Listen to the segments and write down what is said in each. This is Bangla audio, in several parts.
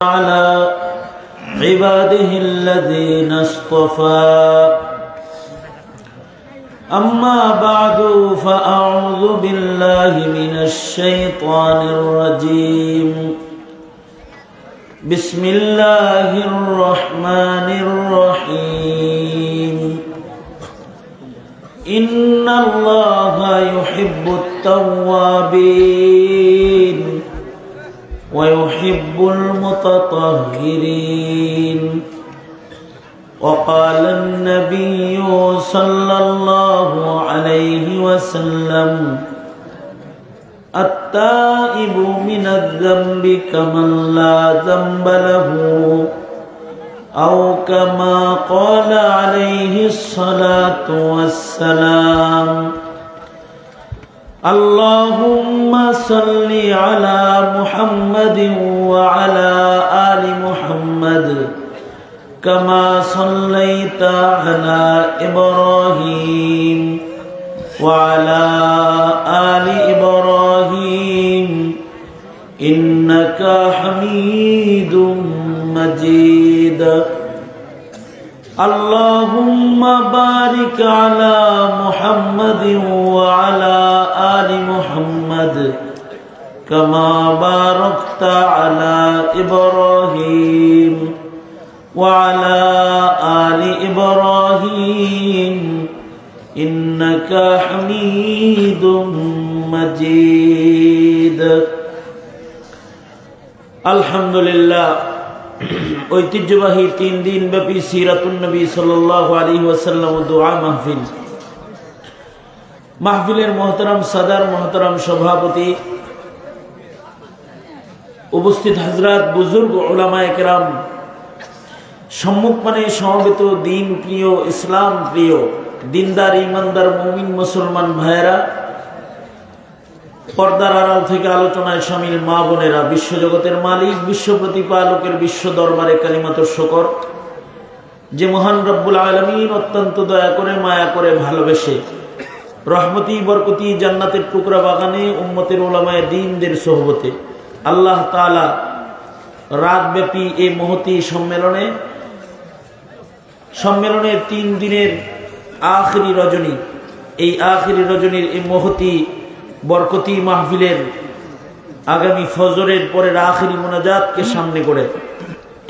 على عباده الذين اصطفى أما بعد فأعوذ بالله من الشيطان الرجيم بسم الله الرحمن الرحيم إن الله يحب التوابين ويحب المتطهرين وقال النبي صلى الله عليه وسلم التائب من الذنب كمن لا ذنب له أو كما قال عليه الصلاة والسلام اللهم صل على محمد وعلى آل محمد كما صليت على إبراهيم وعلى آل إبراهيم إنك حميد مجيد اللهم بارك على محمد وعلى آل محمد كما باركت على إبراهيم وعلى آل إبراهيم إنك حميد مجيد الحمد لله ঐতিহ্যবাহী 3 দিন ব্যাপী সিরাতুন নবী সাল্লাল্লাহু আলাইহি ওয়াসাল্লাম দোয়া মাহফিলের মোহতারাম সাদার মোহতারাম সভাপতি উপস্থিত হযরত বুজুর্গ উলামায়ে কেরাম সম্মুখমানে সমবেত দ্বীন প্রিয় ইসলাম প্রিয় দিনদার ইমানদার মুমিন মুসলমান ভাইয়েরা পর্দার আড়াল থেকে আলোচনায় শামিল মা বোনেরা বিশ্বজগতের মালিক বিশ্ব প্রতিপালকের বিশ্ব দরবারে কালিমাতুর শুকর যে মহান রব্বুল আলামিন অত্যন্ত দয়া করে মায়া করে ভালোবেসে রহমতি বরকতি জান্নাতের টুকরা বাগানে উম্মতের উলামায়ে দ্বীনদের সোহবতে আল্লাহ তাআলা রাতব্যাপী এই মহতী সম্মেলনের 3 দিনের আখিরি রজনী এই আখিরি রজনীর এই মহতী বরকতি মাহফিলের আগামী ফজরের পরের আখিরি মুনাজাতকে সামনে করে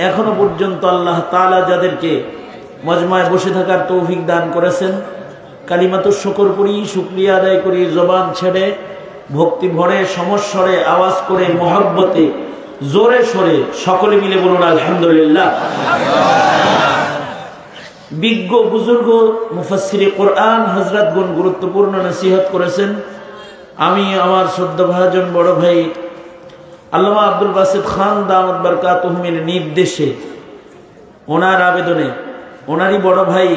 এখনো পর্যন্ত আল্লাহ তাআলা যাদেরকে মজমায় বসে থাকার তৌফিক দান করেছেন কালিমাতুর শুকর করি, শুকরিয়া আদায় করি, জবান ছেড়ে ভক্তি ভরে সমস্বরে আওয়াজ করে মহব্বতে জোরে সরে সকলে মিলে বলুন আলহামদুলিল্লাহ। বিজ্ঞ বুজুর্গ মুফাসসিরে কোরআন হযরতগণ গুরুত্বপূর্ণ নসিহত করেছেন। আমি আমার শ্রদ্ধাভাজন বড় ভাই আল্লামা আব্দুল বাসিত খান দামাত বারকাতুহুমের নির্দেশে ওনার আবেদনে ওনারই বড় ভাই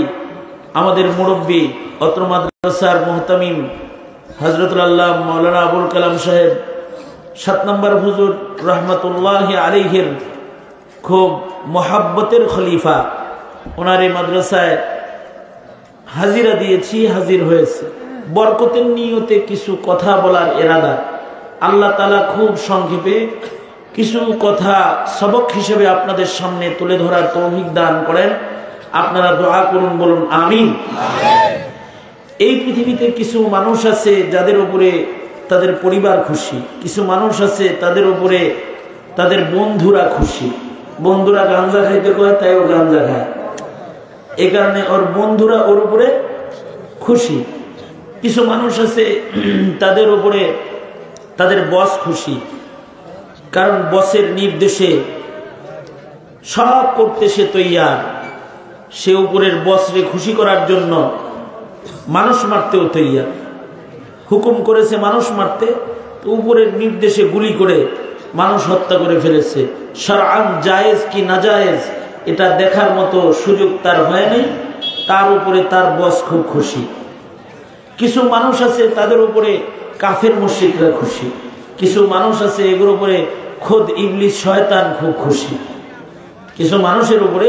আমাদের মুরব্বী অত্র মাদ্রাসার মুহতামিম হযরতুল আল্লাহ মাওলানা আবুল কালাম সাহেব 7 নম্বর হুজুর রহমাতুল্লাহি আলাইহির খুব মহব্বতের খলিফা ওনার এই মাদ্রাসায় হাজিরা দিয়েছি, হাজির হয়েছে বরকতের নিয়তে কিছু কথা বলার ইরাদা। আল্লাহ তাআলা খুব সংক্ষেপে কিছু কথা সবক হিসেবে আপনাদের সামনে তুলে ধরার তৌফিক দান করেন। আপনারা দোয়া করুন, বলুন আমিন। এই পৃথিবীতে কিছু মানুষ আছে যাদের উপরে তাদের পরিবার খুশি, কিছু মানুষ আছে তাদের উপরে তাদের বন্ধুরা খুশি। বন্ধুরা গাঞ্জা খাইতে কয় তাই ও গাঞ্জা খায়, এই কারণে ওর বন্ধুরা ওর উপরে খুশি। কিছু মানুষ আছে তাদের উপরে তাদের বস খুশি, কারণ বসের নির্দেশে সব করতে সে তৈয়ার। সে উপরের বসরে খুশি করার জন্য মানুষ মারতেও তৈয়ার। হুকুম করেছে মানুষ মারতে, তো উপরের নির্দেশে গুলি করে মানুষ হত্যা করে ফেলেছে। শরআন জায়েজ কি নাজায়েজ এটা দেখার মতো সুযোগ তার হয় নাই, তার উপরে তার বস খুব খুশি। কিছু মানুষ আছে তাদের উপরে কাফের মুশরিকরা খুশি, কিছু মানুষ আছে এগুলোর উপরে খোদ ইবলিস শয়তান খুব খুশি। কিছু মানুষের উপরে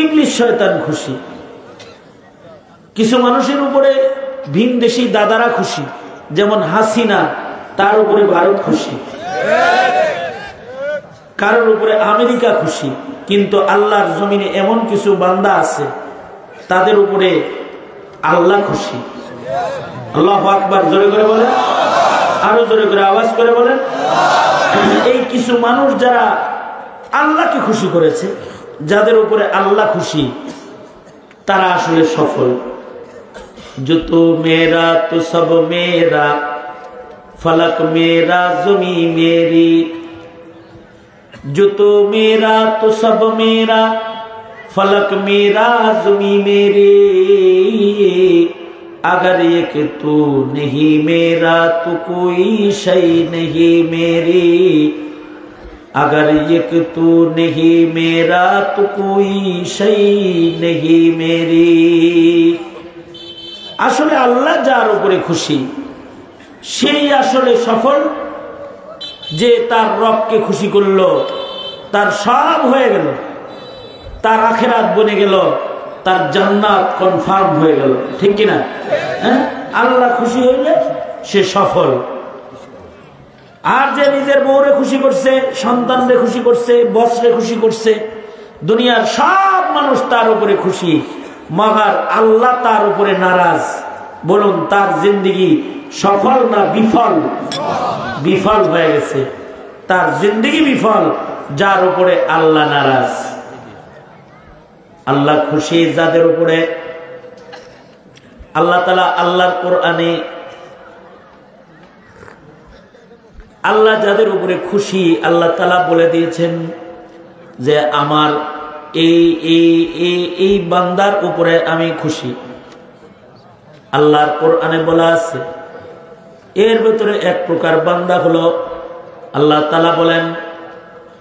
ইবলিস শয়তান খুশি, কিছু মানুষের উপরে ভিনদেশী দাদারা খুশি, যেমন হাসিনা, তার উপরে ভারত খুশি। কারোর উপরে আমেরিকা খুশি, কিন্তু আল্লাহর জমিনে এমন কিছু বান্দা আছে তাদের উপরে আল্লাহ খুশি। আল্লাহু আকবার, জোরে করে বলেন, আরো জোরে করে আওয়াজ করে বলেন। এই কিছু মানুষ যারা আল্লাহকে খুশি করেছে, যাদের উপরে আল্লাহ খুশি, তারা আসলে সফল। जो तो मेरा तो सब मेरा, फलक मेरा ज़मी मेरी। जो तो मेरा तो सब मेरा, फलक मेरा ज़मी मेरी। अगर एक तू नहीं मेरा तो कोई शय नहीं मेरी। अगर एक तू नहीं मेरा तो कोई शय नहीं मेरी। আসলে আল্লাহ যার উপরে খুশি সেই আসলে সফল। যে তার রবকে খুশি করলো, তার সব হয়ে গেল, তার আখিরাত বনে গেল, তার জান্নাত কনফার্ম হয়ে গেল। ঠিক কিনা? আল্লাহ খুশি হইলে সে সফল। আর যে নিজের বউরে খুশি করছে, সন্তানরে খুশি করছে, বসরে খুশি করছে, দুনিয়ার সব মানুষ তার উপরে খুশি, মগার আল্লাহ তার উপরে নারাজ। বলুন, তার জিন্দেগি সফল না বিফল? বিফল হয়ে গেছে, তার জিন্দেগি বিফল, যার উপরে আল্লাহ নারাজ। আল্লাহ খুশি যাদের উপরে। আল্লাহ তাআলা আল্লাহর কোরআনে আল্লাহ যাদের উপরে খুশি, আল্লাহ তাআলা বলে দিয়েছেন যে আমার এই বান্দার উপরে আমি খুশি। আল্লাহর কোরআনে বলা আছে, এর ভিতরে এক প্রকার বান্দা হলো, আল্লাহ তাআলা বলেন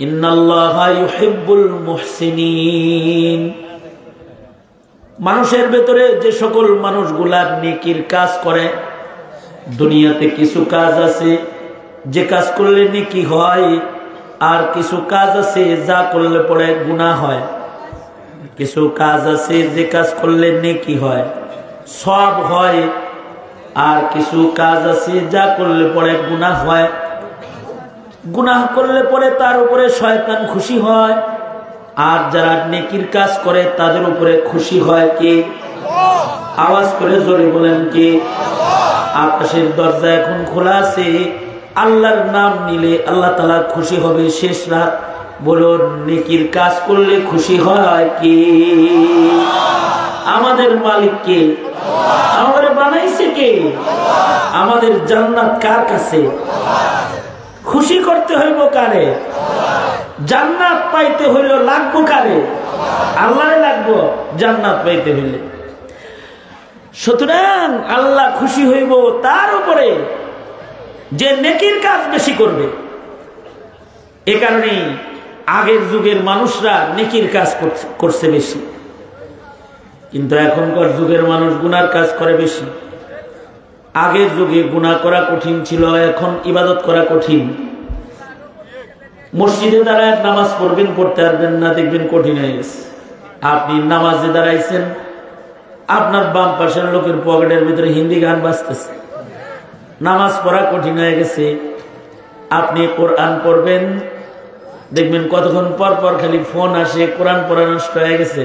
ইন্নাল্লাহা ইউহিব্বুল মুহসিনিন। মানুষের ভেতরে যে সকল মানুষগুলা নেকির কাজ করে, দুনিয়াতে কিছু কাজ আছে যে কাজ করলে নেকি হয়, আর কিছু কাজ আছে যা করলে পরে গুনাহ হয়। কিছু কাজ আছে যে কাজ করলে নেকি হয়, সওয়াব হয়, আর কিছু কাজ আছে যা করলে পরে গুনাহ হয়। গুনাহ করলে পরে তার উপরে শয়তান খুশি হয়, আর যারা নেকির কাজ করে তাদের উপরে খুশি হয় কে? আওয়াজ করে জোরে বলেন কে? আকাশের দরজা এখন খোলা আছে, আল্লাহর নাম নিলে আল্লাহ তাআলা খুশি হবে শেষ রাত। বলুন, নেকির কাজ করলে খুশি হয় কে? আমাদের মালিক কে? আমাদের বানাইছে কে? আমাদের জান্নাত কার কাছে? খুশি করতে হইব কারে? জান্নাত পাইতে হইল লাগবো কারে? আল্লাহরে লাগবো জান্নাত পাইতে হইলে। সুতরাং আল্লাহ খুশি হইব তার উপরে যে নেকির কাজ বেশি করবে। এ কারণে আগের যুগের মানুষরা নেকির কাজ করছে বেশি, কিন্তু এখনকার যুগের মানুষ গুনার কাজ করে বেশি। আগের যুগে গুনাহ করা কঠিন ছিল, এখন ইবাদত করা কঠিন। মসজিদে দাঁড়ায় নামাজ পড়বেন, পড়তে পারবেন না, দেখবেন কঠিন হয়ে গেছে। আপনি নামাজে দাঁড়াইছেন, আপনার বাম পাশের লোকের পকেটের ভিতরে হিন্দি গান বাজতেছে, নামাজ পড়া কঠিন হয়ে গেছে। আপনি কোরআন পড়বেন, দেখবেন কতক্ষণ পর পর খালি ফোন আসে, কোরআন পড়া নষ্ট হয়ে গেছে।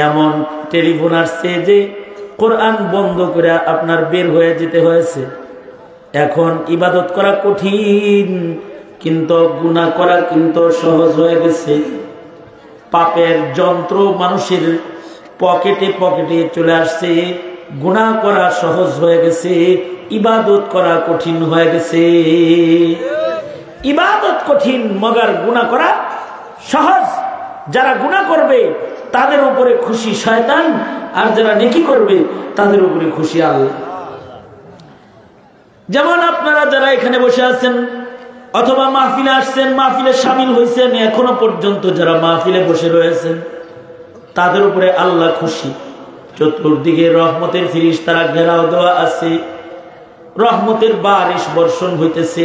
এমন টেলিফোন আসছে যে কোরআন বন্ধ করে আপনার বের হয়ে যেতে হয়েছে। এখন ইবাদত করা কঠিন, কিন্তু গুনাহ করা কিন্তু সহজ হয়ে গেছে। পাপের যন্ত্র মানুষের পকেটে পকেটে চলে আসছে, গুনাহ করা সহজ হয়ে গেছে, ইবাদত করা কঠিন হয়ে গেছে। ইবাদত কঠিন, মগার গুনাহ করা সহজ। যারা গুনাহ করবে তাদের উপরে খুশি শয়তান, আর যারা নেকি করবে তাদের উপরে খুশি আল্লাহ। যেমন আপনারা যারা এখানে বসে আছেন অথবা মাহফিলে আসছেন, মাহফিলে শামিল হয়েছেন, এখনো পর্যন্ত যারা মাহফিলে বসে রয়েছেন তাদের উপরে আল্লাহ খুশি। চতুর্দিকে রহমতের ফিরিস্তারা ঘেরাও দেওয়া আছে, রহমতের বারিশ বর্ষণ হইতেছে,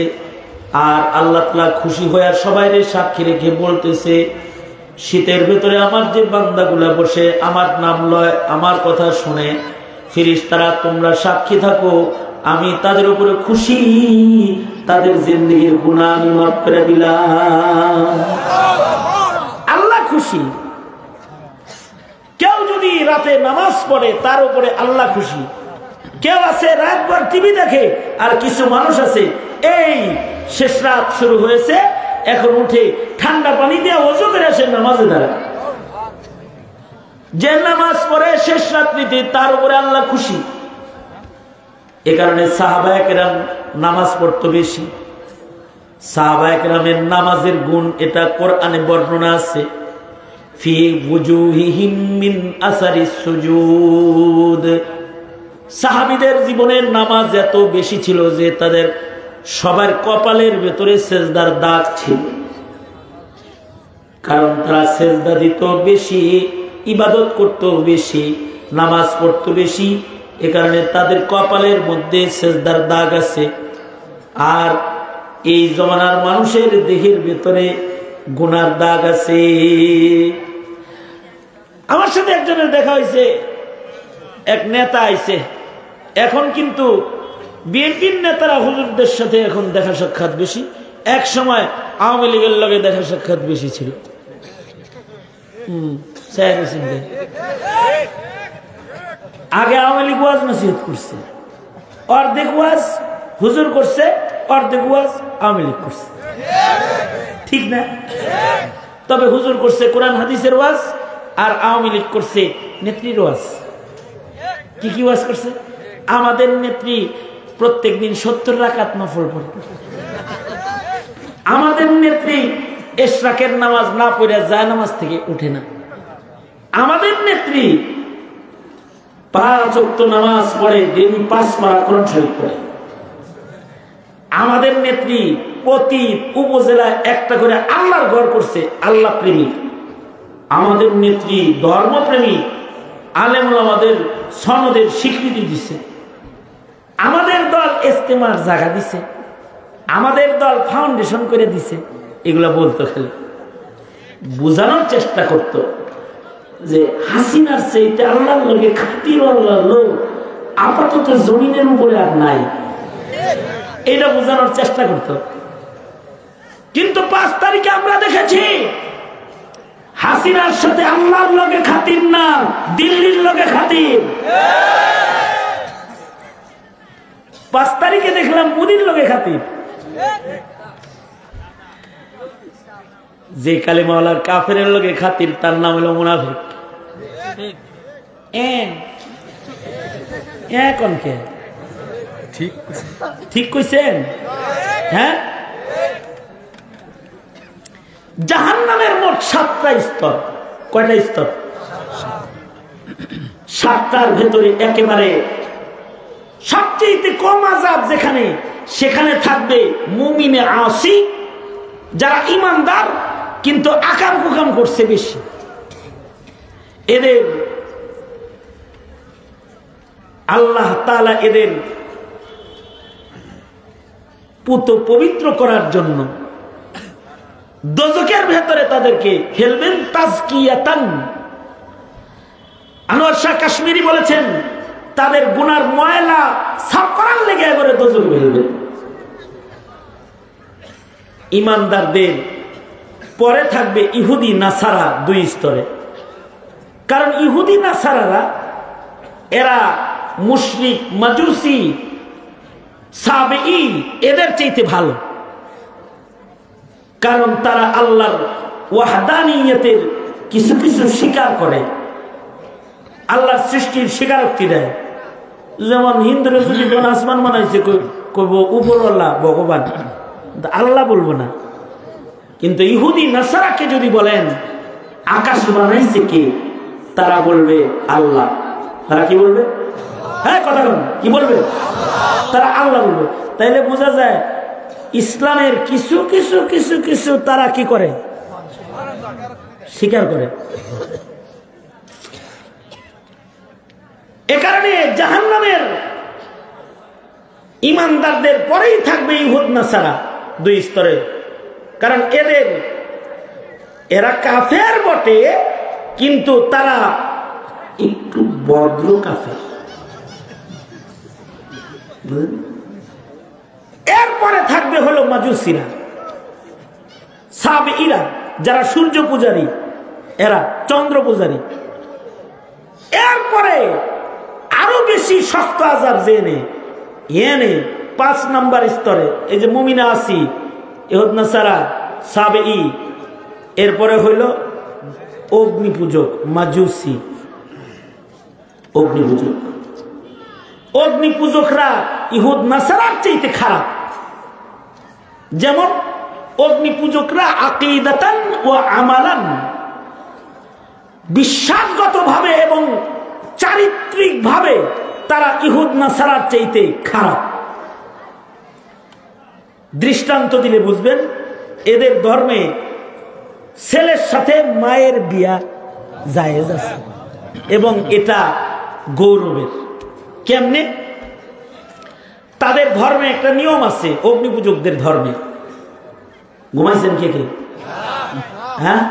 আর আল্লাহ তাআলা খুশি হয়ে সবাইরে সাক্ষী রেখে বলতেছে, শীতের ভেতরে আমার যে বান্দাগুলা বসে আমার নাম লয়, আমার কথা শুনে, ফিরিস্তারা তোমরা সাক্ষী থাকো, আমি তাদের উপরে খুশি, তাদের জিন্দেগির গুনাহ আমি মাফ করে দিলাম। আল্লাহ খুশি। কেউ যদি রাতে নামাজ পড়ে তার উপরে আল্লাহ খুশি। কেউ আছে রাতভর টিভি দেখে, আর কিছু মানুষ আছে এই শেষ রাত শুরু হয়েছে এখন উঠে ঠান্ডা পানি দিয়ে ওযু করে আসে নামাজে দাঁড়ায়। যে নামাজ পড়ে শেষ রাত্রিতে তার উপরে আল্লাহ খুশি। এ কারণে সাহাবায়ে কেরাম নামাজ পড়তো বেশি। সাহাবায়ে কেরামের নামাজের গুণ এটা কোরআনে বর্ণনা আছে, ফি ওয়ুজুহিহিম মিন আসারিস সুজুদ। সাহাবীদের জীবনের নামাজ এত বেশি ছিল যে তাদের সবার কপালের ভেতরে সেজদার দাগ ছিল, কারণ তারা সেজদা দিত বেশি, ইবাদত করত বেশি, নামাজ পড়তো বেশি। এ কারণে তাদের কপালের মধ্যে সেজদার দাগ আছে। আর এই জমানার মানুষের দেহের ভেতরে গুনার দাগ আছে। আমার সাথে একজনের দেখা হয়েছে, এক নেতা আইছে। এখন কিন্তু বিএনপির নেতারা হুজুরদের সাথে এখন দেখা সাক্ষাৎ বেশি, এক সময় আওয়ামী লীগের লগে দেখা সাক্ষাৎ বেশি ছিল। আগে আওয়ামী লীগ ওয়াজ নসিহত করছে, অর্ধেক ওয়াজ হুজুর করছে, অর্ধেক ওয়াজ আওয়ামী লীগ করছে, ঠিক না? তবে হুজুর করছে কোরআন হাদিসের ওয়াজ, আর আওয়ামী লীগ করছে নেত্রীর ওয়াজ। কি কি ওয়াজ করছে? আমাদের নেত্রী প্রত্যেকদিন 70 রাকাত নফল পড়ে। আমাদের নেত্রী ইশরাকের নামাজ না পড়ে যায় নামাজ থেকে উঠে না। আমাদের নেত্রী 5 ওয়াক্ত নামাজ পড়ে, দিন 5 বার কোরআন শরীফ পড়ে। আমাদের নেত্রী প্রতি উপজেলায় একটা করে আল্লাহর ঘর করছে, আল্লাহ প্রেমী। আমাদের নেত্রী ধর্মপ্রেমী, আলেম ওলামাদের সনদের স্বীকৃতি দিছে। আমাদের দল ইজতেমার জায়গা দিছে, আমাদের দল ফাউন্ডেশন করে দিছে। এগুলা বলতো, খালি বোঝানোর চেষ্টা করত যে হাসিনার চেয়ে আল্লাহর লগে খাতির আল্লাহর লোক আপাতত জমিনের উপরে আর নাই, এটা বোঝানোর চেষ্টা করত। কিন্তু 5 তারিখে আমরা দেখেছি হাসিনার সাথে আল্লাহর লগে খাতির না, দিল্লির লগে খাতির। 5 তারিখে দেখলাম মোদির লগে খাতির। যে কালিমাওয়ালার কাফেরের লগে খাতির তার নাম হলো মুনাফিক। ঠিক কইছেন? হ্যাঁ, জাহান্নামের মোট 7টা স্তর। কয়টা স্তর? 7টার ভেতরে একেবারে সবচেয়ে কম আযাব যেখানে, সেখানে থাকবে মুমিনে আসি, যারা ইমানদার কিন্তু আকাম কুকাম করছে বেশি। এদের আল্লাহ তাআলা এদের পুত পবিত্র করার জন্য দোজখের ভেতরে তাদেরকে ফেলবেন তাজকিয়াতান। আনোয়ার শাহ কাশ্মীরি বলেছেন তাদের গুনার ময়লা সাফ করার লেগে এবারে দোজখে ফেলবেন। ইমানদারদের পরে থাকবে ইহুদি নাসারা 2 স্তরে। কারণ ইহুদি নাসারারা এরা মুশরিক, মাজুসি, সাবেঈ এদের চাইতে ভালো। কারণ তারা আল্লাহর ওয়াহদানিয়তের কিছু কিছু স্বীকার করে, আল্লাহর সৃষ্টির স্বীকারোক্তি দেয়। যেমন হিন্দুরা যদি কোন আসমান বানাইছে কইব উপরওয়ালা ভগবান, আল্লাহ বলবো না। কিন্তু ইহুদি নাসারাকে যদি বলেন আকাশ বানাইছে কে, তারা বলবে আল্লাহ। তারা কি বলবে? হ্যাঁ, কথা বলুন, কি বলবে? তারা আল্লাহ বলবে। তাইলে বোঝা যায় ইসলামের কিছু কিছু কিছু কিছু তারা কি করে, স্বীকার করে। এ কারণে জাহান্নামের ইমানদারদের পরেই থাকবে ইহুদ নাসারা 2 স্তরে। কারণ এরা কাফের বটে, কিন্তু তারা একটু ভদ্র কাফের। এরপরে থাকবে থাকবে হলো মাজুসিরা, সাবেঈরা যারা সূর্য পূজারী, এরা চন্দ্র পূজারী। এরপরে আরো বেশি শক্ত আযাব জেনে এনে 5 নাম্বার স্তরে এই যে মুমিনা আসি, ইহুদ নাসারা, সাবেঈ, এরপরে হইল অগ্নি পূজক মাজুসি। অগ্নি পূজক, অগ্নি পূজকরা ইহুদ নাসারার চাইতে খারাপ। যেমন অগ্নি পূজকরা আকীদাতান ওয়া আমালান, বিশ্বাসগতভাবে এবং চারিত্রিকভাবে তারা ইহুদ নাসারার চাইতে খারাপ। দৃষ্টান্ত দিলে বুঝবেন, এদের ধর্মে ছেলের সাথে মায়ের বিয়া জায়েজ আছে এবং এটা গৌরবের। কেমনে? তাদের ধর্মে একটা নিয়ম আছে, অগ্নিপূজকদের ধর্মে। ঘুমাইছেন কে কে? হ্যাঁ,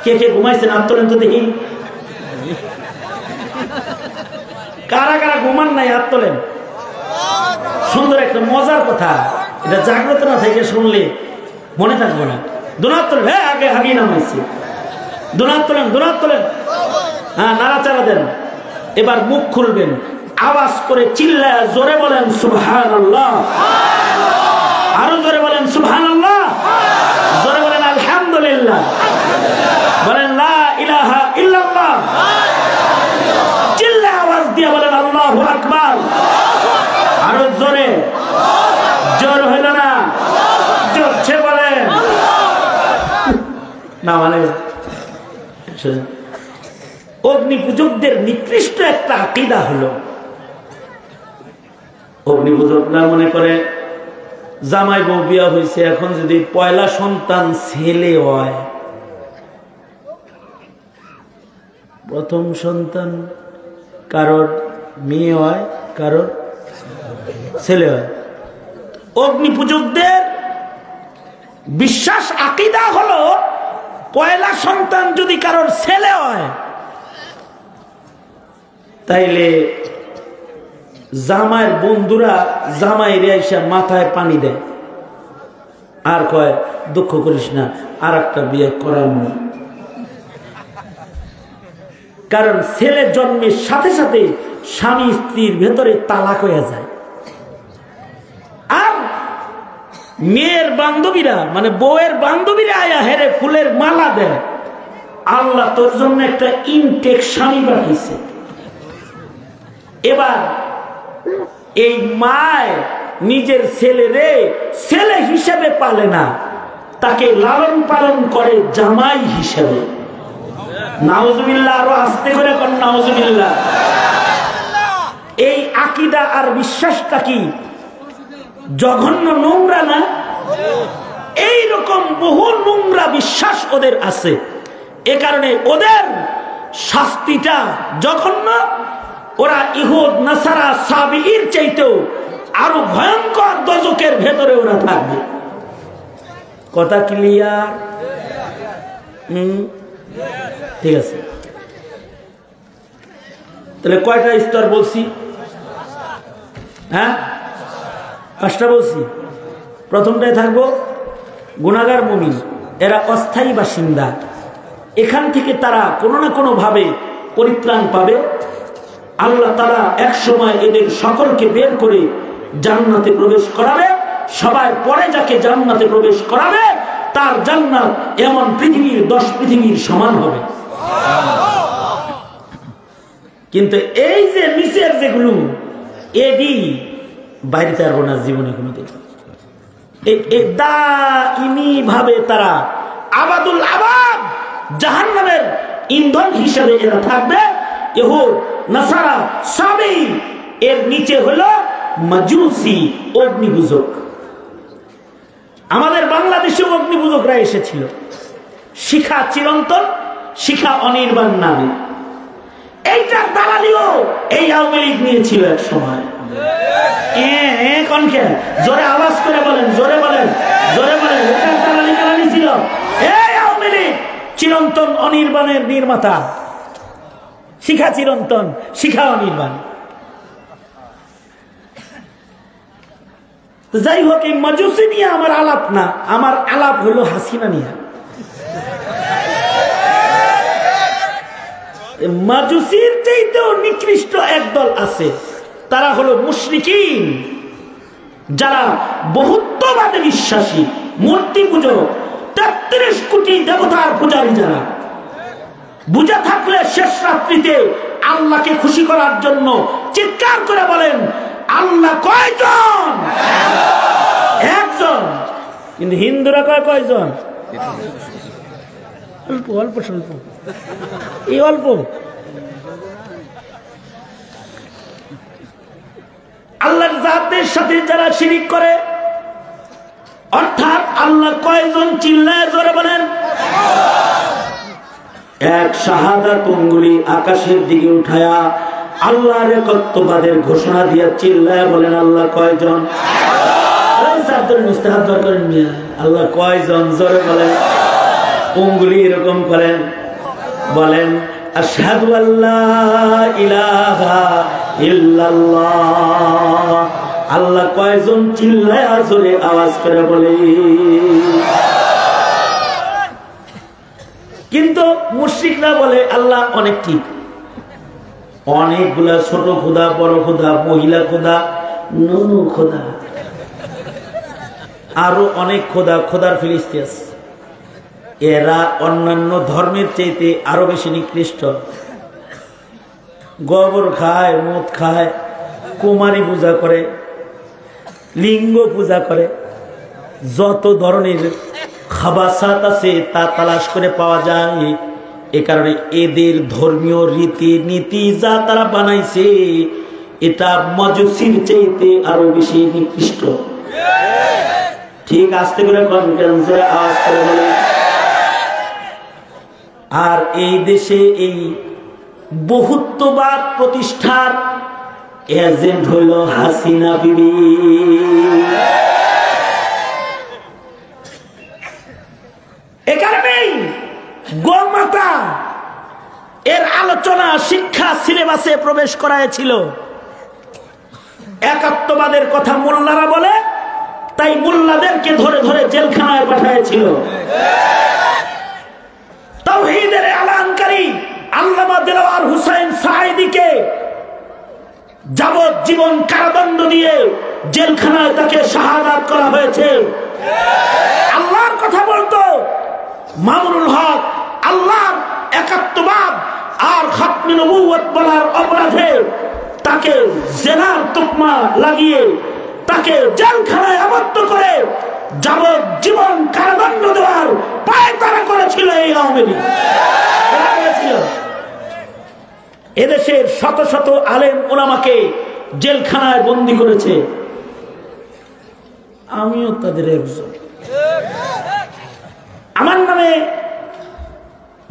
কে কে ঘুমাইছেন? হাত তোলেন তো দেখি। কারা কারা ঘুমান নাই? হাত তোলেন। সুন্দর একটা মজার কথা, এটা জাগ্রত না থেকে শুনলে মনে থাকবো না। দুনাত তোলেন, হ্যাঁ আগে আগেই নামাইছি। দুনাত তোলেন, দুনাত তোলেন, হ্যাঁ নাড়াচাড়া দেন। এবার মুখ খুলবেন, আওয়াজ করে চিল্লায় জোরে বলেন সুবহানাল্লাহ, আরো জোরে বলেন সুবহানাল্লাহ, জোরে বলেন আলহামদুলিল্লাহ, বলেন লা ইলাহা ইল্লাল্লাহ, চিল্লায় আওয়াজ দিয়ে বলেন আল্লাহু আকবার, আরো জোরে। জোর হইল না? জোরছে বলেন না। মানে অগ্নি পূজকদের নিকৃষ্ট একটা আকীদা হলো, অগ্নি পূজকরা মনে করে জামাই বউ বিয়া হয়েছে, এখন যদি পয়লা সন্তান ছেলে হয়, প্রথম সন্তান কারোর মেয়ে হয়, কারোর ছেলে হয়। অগ্নি পূজকদের বিশ্বাস আকীদা হলো পয়লা সন্তান যদি কারোর ছেলে হয়, তাইলে জামাইয়ের বন্ধুরা জামাইরে এসে মাথায় পানি দেয় আর কয় দুঃখ করিস না, আর একটা বিয়ে করাবো। কারণ ছেলে জন্মের সাথে সাথে স্বামী স্ত্রীর ভেতরে তালাক হয়ে যায়। আর মেয়ের বান্ধবীরা মানে বউয়ের বান্ধবীরা আয়া হেরে ফুলের মালা দেয়, আল্লাহ তোর জন্য একটা ইনটেক স্বামী পাঠিয়েছে। এবার এই মায় নিজের ছেলেরে ছেলে হিসেবে পালে না, তাকে লালন পালন করে জামাই হিসেবে। নাউজুবিল্লাহ, আরো আস্তে করে কোন নাউজুবিল্লাহ। এই আকীদা আর বিশ্বাসটা কি জঘন্য, নোংরা না? এই রকম বহু নোংরা বিশ্বাস ওদের আছে। এ কারণে ওদের শাস্তিটা জঘন্য। ওরা ইহুদ নাসারা সাবিঈর চাইতেও আরো ভয়ঙ্কর দোজখের ভেতরে ওরা থাকবে। কথা ক্লিয়ার? ঠিক আছে। তাহলে কয়টা স্তর বলছি? হ্যাঁ, 5টা বলছি। প্রথমটায় থাকবো গুনাহগার মুমিন, এরা অস্থায়ী বাসিন্দা। এখান থেকে তারা কোনো না কোনো ভাবে পরিত্রাণ পাবে। আল্লাহ তাআলা এক সময় এদের সকলকে বের করে জান্নাতে প্রবেশ করাবে। সবার পরে যাকে জান্নাতে প্রবেশ করাবে তার জান্নাত এমন পৃথিবীর 10 পৃথিবীর সমান হবে। কিন্তু এই যে নিচের যেগুলো, এডি বাইরে আর না জীবনে কোনোদিন। দাইমি ভাবে তারা আবাদুল আবাদ জাহান্নামের ইন্ধন হিসেবে এরা থাকবে। ইহুদ নাসারা সাবেঈ, এর নিচে হলো মাজুসি অগ্নিপূজক। আমাদের বাংলাদেশে অগ্নিপূজকরা এসেছিল শিখা চিরন্তন, শিখা অনির্বাণ নামে। এইটার দালালিও এই আওয়ামী লীগ নিয়েছিল এক সময়। জোরে আওয়াজ করে বলেন, জোরে বলেন, জোরে বলেন। এটার দালালি কালালি ছিল এই আওয়ামী লীগ। চিরন্তন অনির্বাণের নির্মাতা শিখা চিরন্তন, শিখা অনির্বাণ। তো যাই হোক, এই মাজুসি নিয়ে আমার আলাপ না, আমার আলাপ হলো হাসিনা নিয়ে। মাজুসির চাইতেও নিকৃষ্ট একদল আছে, তারা হলো মুশরিকিন, যারা বহুত্ববাদে বিশ্বাসী, মূর্তি পুজো, ৩৩ কোটি দেবতার পূজারী যারা। বুঝা থাকলে শেষ রাত্রিতে আল্লাহকে খুশি করার জন্য চিৎকার করে বলেন, আল্লাহ কয়জন? একজন। কিন্তু হিন্দুরা কয় কয়জন? অল্প অল্প স্বল্প, এই অল্প। আল্লাহর জাতের সাথে যারা শিরিক করে, অর্থাৎ আল্লাহ কয়জন? চিল্লায় জোরে বলেন। এক শাহাদাত আঙ্গুলি আকাশের দিকে উঠায়া আল্লাহর একত্ববাদের ঘোষণা দিয়া চিল্লায় বলেন, আল্লাহ কয়জন? আল্লাহ কয়জন? জোরে বলেন। আঙ্গুলি এরকম করেন, বলেন আশহাদু আল্লা ইলাহা ইল্লাল্লাহ। আল্লাহ কয়জন? চিল্লায় জোরে আওয়াজ করে বলে। কিন্তু মুশরিকরা বলে আল্লাহ অনেকটি, অনেকগুলা, ছোট খোদা, বড় খোদা, মহিলা খোদা, নুনু খোদা, আরো অনেক খোদা, খোদার ফিলিস্তি আছে। এরা অন্যান্য ধর্মের চাইতে আরো বেশি নিকৃষ্ট। গোবর খায়, মদ খায়, কুমারী পূজা করে, লিঙ্গ পূজা করে, যত ধরনের খাবাসাত আছে তা তালাশ করে পাওয়া যায়। এ কারণে এদের ধর্মীয় রীতি নীতি যা তারা বানাইছে, এটা মাজুসির চাইতে আরো বেশি নিকৃষ্ট। ঠিক আস্তে করে কনফারেন্সে আওয়াজ করে বলে। আর এই দেশে এই বহুত্ববাদ প্রতিষ্ঠার এজেন্ট হইল হাসিনা বিবি। এ কারণেই গোমাতা এর আলোচনা শিক্ষা সিলেবাসে প্রবেশ করাইছিল। একাত্মবাদের কথা মোল্লারা বলে, তাই মোল্লাদেরকে ধরে ধরে জেলখানায় পাঠাইছিল। তাওহীদের এলানকারী আল্লামা দেলাওয়ার হোসেন সাঈদীকে যাবজ্জীবন কারাদণ্ড দিয়ে জেলখানায় তাকে শাহাদাত করা হয়েছে। আল্লাহর কথা বলতো, মামুনুল হক আল্লাহর একাত্মবাদ আর খাতমে নবুয়ত বলার অপরাধে তাকে জেনার তকমা লাগিয়ে তাকে জেলখানায় আবদ্ধ করে যাবজ্জীবন কারাদণ্ড দেওয়ার পায়তারা করেছিল এই আওয়ামী লীগ। এদেশের শত শত আলেম ওলামাকে জেলখানায় বন্দী করেছে, আমিও তাদের একজন। আমার নামে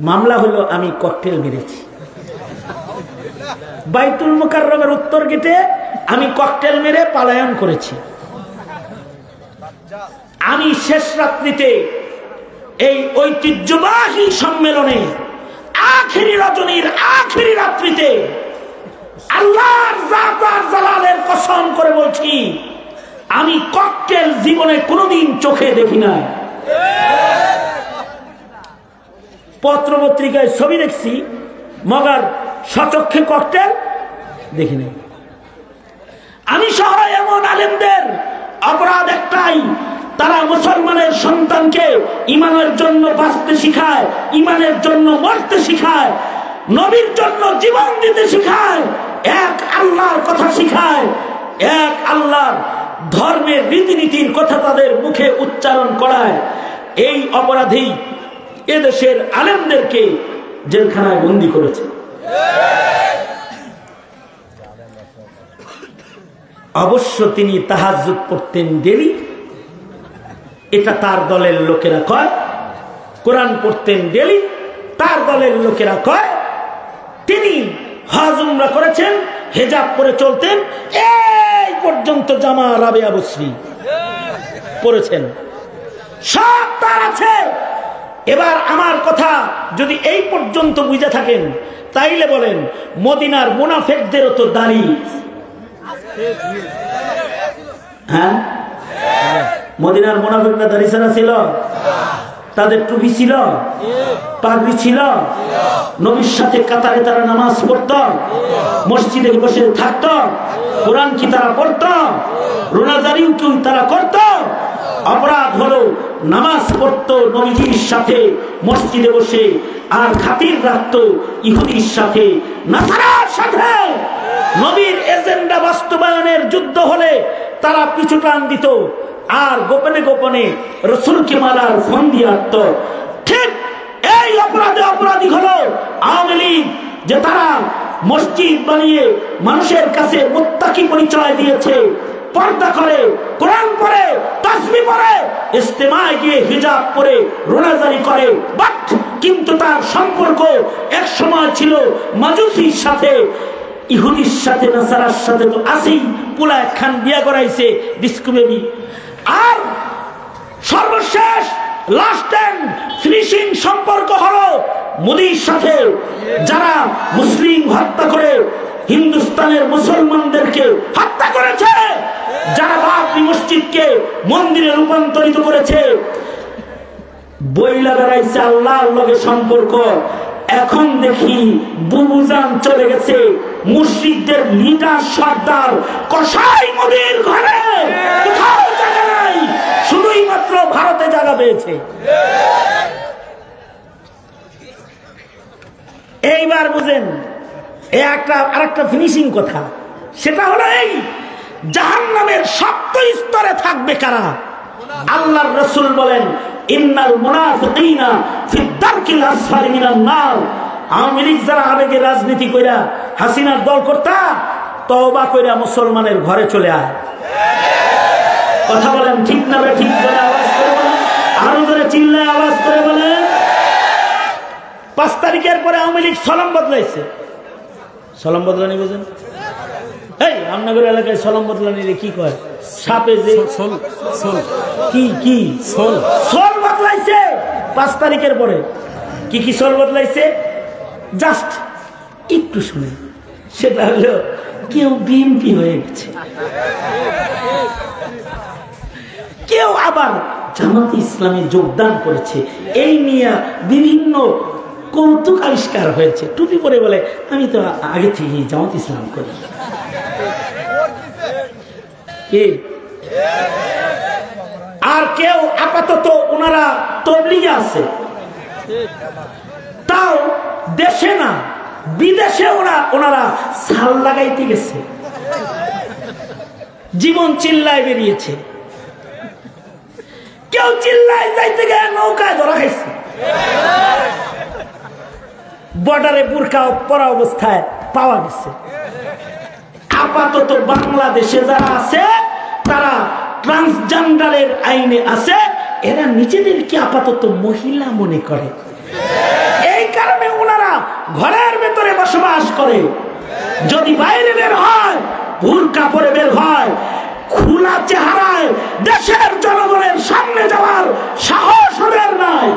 মামলা হলো আমি ককটেল মেরেছি। বাইতুল মুকাররমের উত্তর গেটে আমি ককটেল মেরে পালায়ন করেছি। আমি শেষ রাত্রিতে এই ঐতিহ্যবাহী সম্মেলনে আখেরি রজনীর আখেরি রাত্রিতে আল্লাহর জাত আর জালালের কসম করে বলছি, আমি ককটেল জীবনে কোনোদিন চোখে দেখি নাই। পত্রপত্রিকায় ছবি দেখছি, মগার সচক্ষে ককটেল দেখি নাই। আমি সহ এমন আলেমদের অপরাধ একটাই, তারা মুসলমানের সন্তানকে ইমানের জন্য বাঁচতে শিখায়, ইমানের জন্য মরতে শিখায়, নবীর জন্য জীবন দিতে শিখায়, এক আল্লাহর কথা শিখায়, এক আল্লাহর ধর্মের রীতিনীতির কথা তাদের মুখে উচ্চারণ করায়। এই অপরাধী এদেশের আলেমদেরকে জেলখানায় বন্দী করেছে। অবশ্য তিনি তাহাজ্জুদ পড়তেন ডেলি, এটা তার দলের লোকেরা কয়। কোরআন পড়তেন ডেলি, তার দলের লোকেরা কয়। তিনি হজ উমরা করেছেন, হেজাব পরে চলতেন, এই পর্যন্ত জামা রাবেয়া বসরি পড়েছেন, সব তার আছে। এবার আমার কথা যদি এই পর্যন্ত বুঝে থাকেন, তাইলে বলেন মদিনার মুনাফিকদেরও তো দাড়ি, হ্যাঁ মদিনার মুনাফিকরা দাড়ি ছাড়া ছিল, তাদের টুপি ছিল, পাগড়ি ছিল, নবীর সাথে কাতারে তারা নামাজ পড়ত, মসজিদে বসে থাকত, কোরআন কি তারা পড়ত, রোনাজারিও কি তারা করত? অপরাধ হলো নামাজ পড়তো নবীজির সাথে মসজিদে বসে, আর খাতির রাখতো ইহুদির সাথে, নাসারার সাথে। নবীর এজেন্ডা বাস্তবায়নের যুদ্ধ হলে তারা পিছু টান দিত, আর গোপনে গোপনে রসুলকে মারার ফোন দিয়ে আসত। ঠিক এই অপরাধী হলো আওয়ামী লীগ, যে তারা মসজিদ বানিয়ে মানুষের কাছে মুত্তাকি পরিচয় দিয়েছে, পর্দা করে, কোরআন পড়ে, তাসবিহ পড়ে, ইজতেমায় গিয়ে হিজাব পরে রোনাজারি করে, বাট কিন্তু তার সম্পর্ক এক সময় ছিল মাজুসির সাথে, ইহুদির সাথে, নাসারার সাথে তো আসেই, পুলা একখান বিয়া করাইছে ডিস্কো বেবি। আর সর্বশেষ লাস্ট এন্ড ফিনিশিং সম্পর্ক হলো মোদির সাথে, যারা মুসলিম হত্যা করে হিন্দুস্তানের মুসলমানদেরকে হত্যা করেছে, যারা বাবরি মসজিদকে মন্দিরে রূপান্তরিত করেছে, বইলা বেড়াইছে আল্লাহর লগে সম্পর্ক। এখন দেখি বুবুজান চলে গেছে, মুশরিকদের লিডার সর্দার কসাই মোদির ঘরে, কোথাও জায়গা নাই, শুধুই মাত্র ভারতে জায়গা পেয়েছে। এইবার বুঝেন আরেকটা ফিনিশিং কথা, সেটা হলো এই জাহান্নামের সপ্ত স্তরে থাকবে কারা? আল্লাহর রাসূল বলেন, ইন্নাল মুনাফিকিনা ফিদ দারকিল আসফালি মিনান নার। আওয়ামী লীগ যারা আবেগে রাজনীতি কইরা হাসিনার দল করতা, তওবা কইরা মুসলমানের ঘরে চলে আয়। কথা বলেন ঠিক না ঠিক? করে আওয়াজ করে বলেন, আরো জোরে চিল্লায় আওয়াজ করে বলেন। 5 তারিখের পরে আওয়ামী লীগ সলাম বদলাইছে। সলাম বদলানি বুঝেন? এই আমনগর এলাকায় সলাম বদলানি কি কয়? সাপে যে কি সোল বদলাইছে 5 তারিখের পরে। কি সোল বদলাইছে জাস্ট একটু শুনে, সেটা হলো কেউ বিএনপি হয়ে গেছে, কেউ আবার জামাত ইসলামে যোগদান করেছে। এই নিয়ে বিভিন্ন কৌতুক আবিষ্কার হয়েছে। টুপি পরে বলে, আমি তো আগে থেকে জামাত ইসলাম করি। আর কেউ আপাতত ওনারা তবলিগে আছে, তাও দেশে না বিদেশে ওনারা সাল লাগাইতে গেছে, জীবন চিল্লায় বেরিয়েছে। কেউ চিল্লায় যাইতে গিয়ে নৌকায় ধরা খাইছে, বর্ডারে বুরকা পরা অবস্থায় পাওয়া গেছে। আপাতত বাংলাদেশে যারা আছে তারা ট্রান্সজেন্ডারের আইনে আছে, এরা নিজেদেরকে আপাতত মহিলা মনে করে। এই কারণে ওনারা ঘরের ভেতরে বসবাস করে, যদি বাইরে বের হয় বুরকা পরে বের হয়, খোলা চেহারায় দেশের জনগণের সামনে যাওয়ার সাহস ওদের নাই।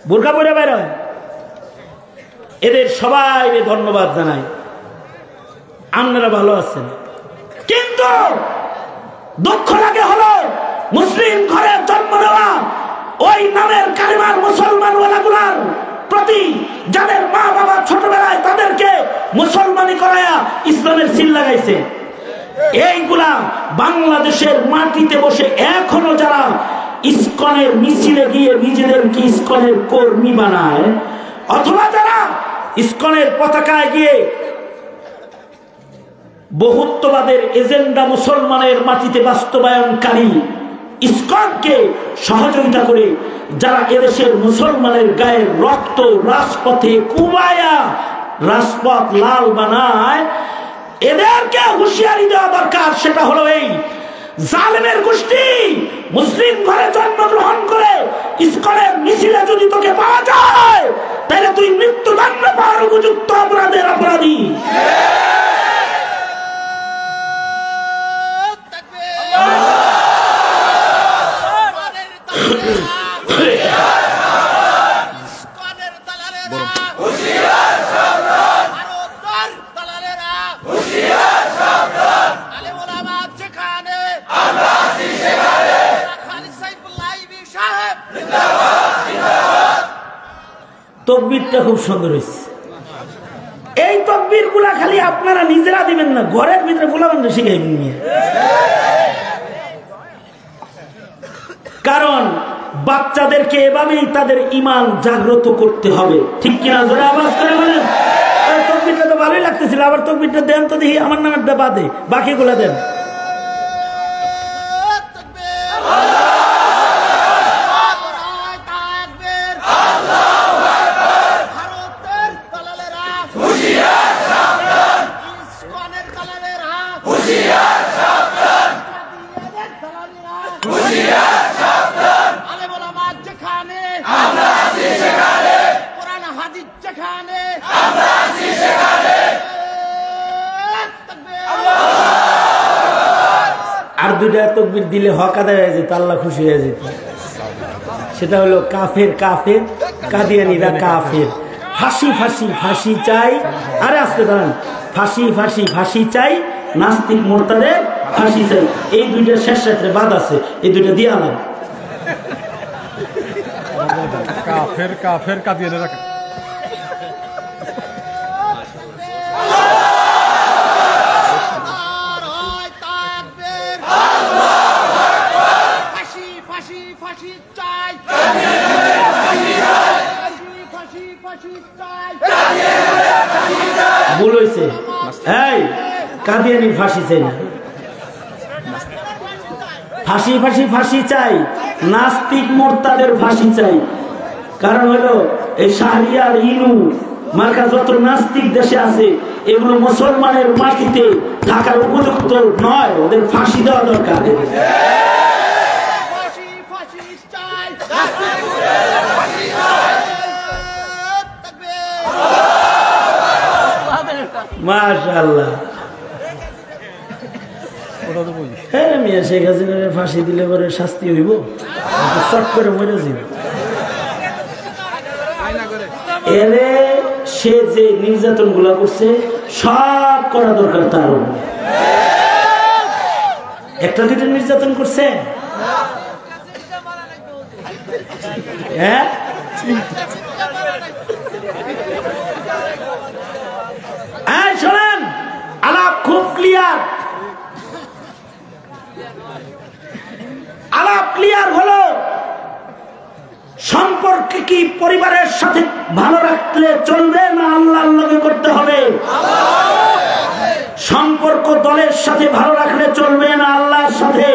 বুরকা পরে বের হয়। এদের সবাই ধন্যবাদ জানাই, আপনারা ভালো আছেন। কিন্তু দুঃখ লাগে হলো মুসলিম ঘরে জন্ম নেওয়া ওই নামের কালিমার মুসলমান ওয়ালাগুলার প্রতি, যাদের মা বাবা ছোটবেলায় তাদেরকে মুসলমানি করায়া ইসলামের সিল লাগাইছে, এইগুলা বাংলাদেশের মাটিতে বসে এখনো যারা ইসকনের মিছিলে গিয়ে নিজেদেরকে ইসকনের কর্মী বানায়, অথবা যারা ইসকনের পতাকায় গিয়ে বহুত্ববাদের এজেন্ডা মুসলমানের মাটিতে বাস্তবায়নকারী ইসকনকে সহযোগিতা করে যারা এদেশের মুসলমানের গায়ের রক্ত রাজপথে কুবায়া রাজপথ লাল বানায়, এদেরকে হুঁশিয়ারি দেওয়া দরকার। সেটা হলো এই জালেমের গোষ্ঠী মুসলিম ঘরে জন্মগ্রহণ করে ইসকনের মিছিলে যদি তোকে পাওয়া যায়, তাহলে তুই মৃত্যুদণ্ড পাওয়ার উপযুক্ত অপরাধের অপরাধী। তাকবীরটা খুব সুন্দর হয়েছে। এই তাকবীর গুলা খালি আপনারা নিজেরা দিবেন না, ঘরের ভিতরে ফুলাবেন শিখাইবেন নিয়ে। কারণ বাচ্চাদেরকে এভাবেই তাদের ঈমান জাগ্রত করতে হবে, ঠিক কিনা? জোরে আওয়াজ করে বলেন। তাকবীরটা তো ভালোই লাগতেছিল, আবার তাকবীরটা দেন তো দেখি, আমার নামেরটা বাদে বাকিগুলা দেন। আর দুইটা তাকবীর দিলে হক আদায় হয়ে যেত, আল্লাহ খুশি হয়ে যেত। সেটা হলো কাফের কাফের, কাদিয়ানীরা কাফের। ফাঁসি ফাঁসি ফাঁসি চাই, আরে আসতে দাঁড়ান, ফাঁসি ফাঁসি ফাঁসি চাই, নাস্তিক মোরতাদের ফাঁসি চাই। এই দুইটা শেষ রাত্রে বাদ আছে, এই দুইটা দিয়ে আনার। কাফের কাফের কাদিয়ানীরা ভুল হয়েছে। এই কাদিয়ানি ফাঁসি চাই না, ফাঁসি ফাঁসি ফাঁসি চাই, নাস্তিক মোরতাদের ফাঁসি চাই। কারণ হলো এই শাহরিয়ার ইনু মার্কা যত নাস্তিক দেশে আছে, এগুলো মুসলমানের মাটিতে থাকার উপযুক্ত নয়, ওদের ফাঁসি দেওয়া দরকার। মাশাআল্লাহ। হ্যাঁ মিয়া, শেখ হাসিনার ফাঁসি দিলে পরে শাস্তি হইব, চট করে মরে যাবে। এরে সে যে নির্যাতন গুলা করছে সব করা দরকার তার উপরে। একটা দুইটা নির্যাতন করছে, হ্যাঁ শোনেন, আলাপ খুব ক্লিয়ার। আলাপ ক্লিয়ার হলো সম্পর্ক কি পরিবারের সাথে ভালো রাখলে চলবে না আল্লাহর লগে করতে হবে? সম্পর্ক দলের সাথে ভালো রাখলে চলবে না আল্লাহর সাথে?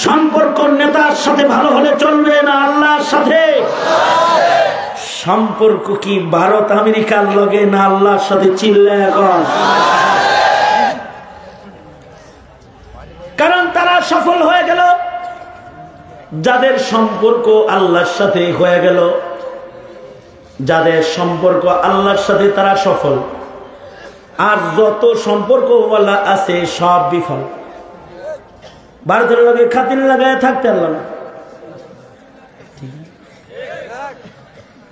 সম্পর্ক নেতার সাথে ভালো হলে চলবে না আল্লাহর সাথে? সম্পর্ক কি ভারত আমেরিকার লগে না আল্লাহর সাথে? চিল্লা এখন। কারণ তারা সফল হয়ে গেল যাদের সম্পর্ক আল্লাহর সাথে হয়ে গেল, যাদের সম্পর্ক আল্লাহর সাথে তারা সফল। আর যত সম্পর্ক ওয়ালা আছে সব বিফল। ভারতের লগে খাতির লাগায় থাকতে পারল না।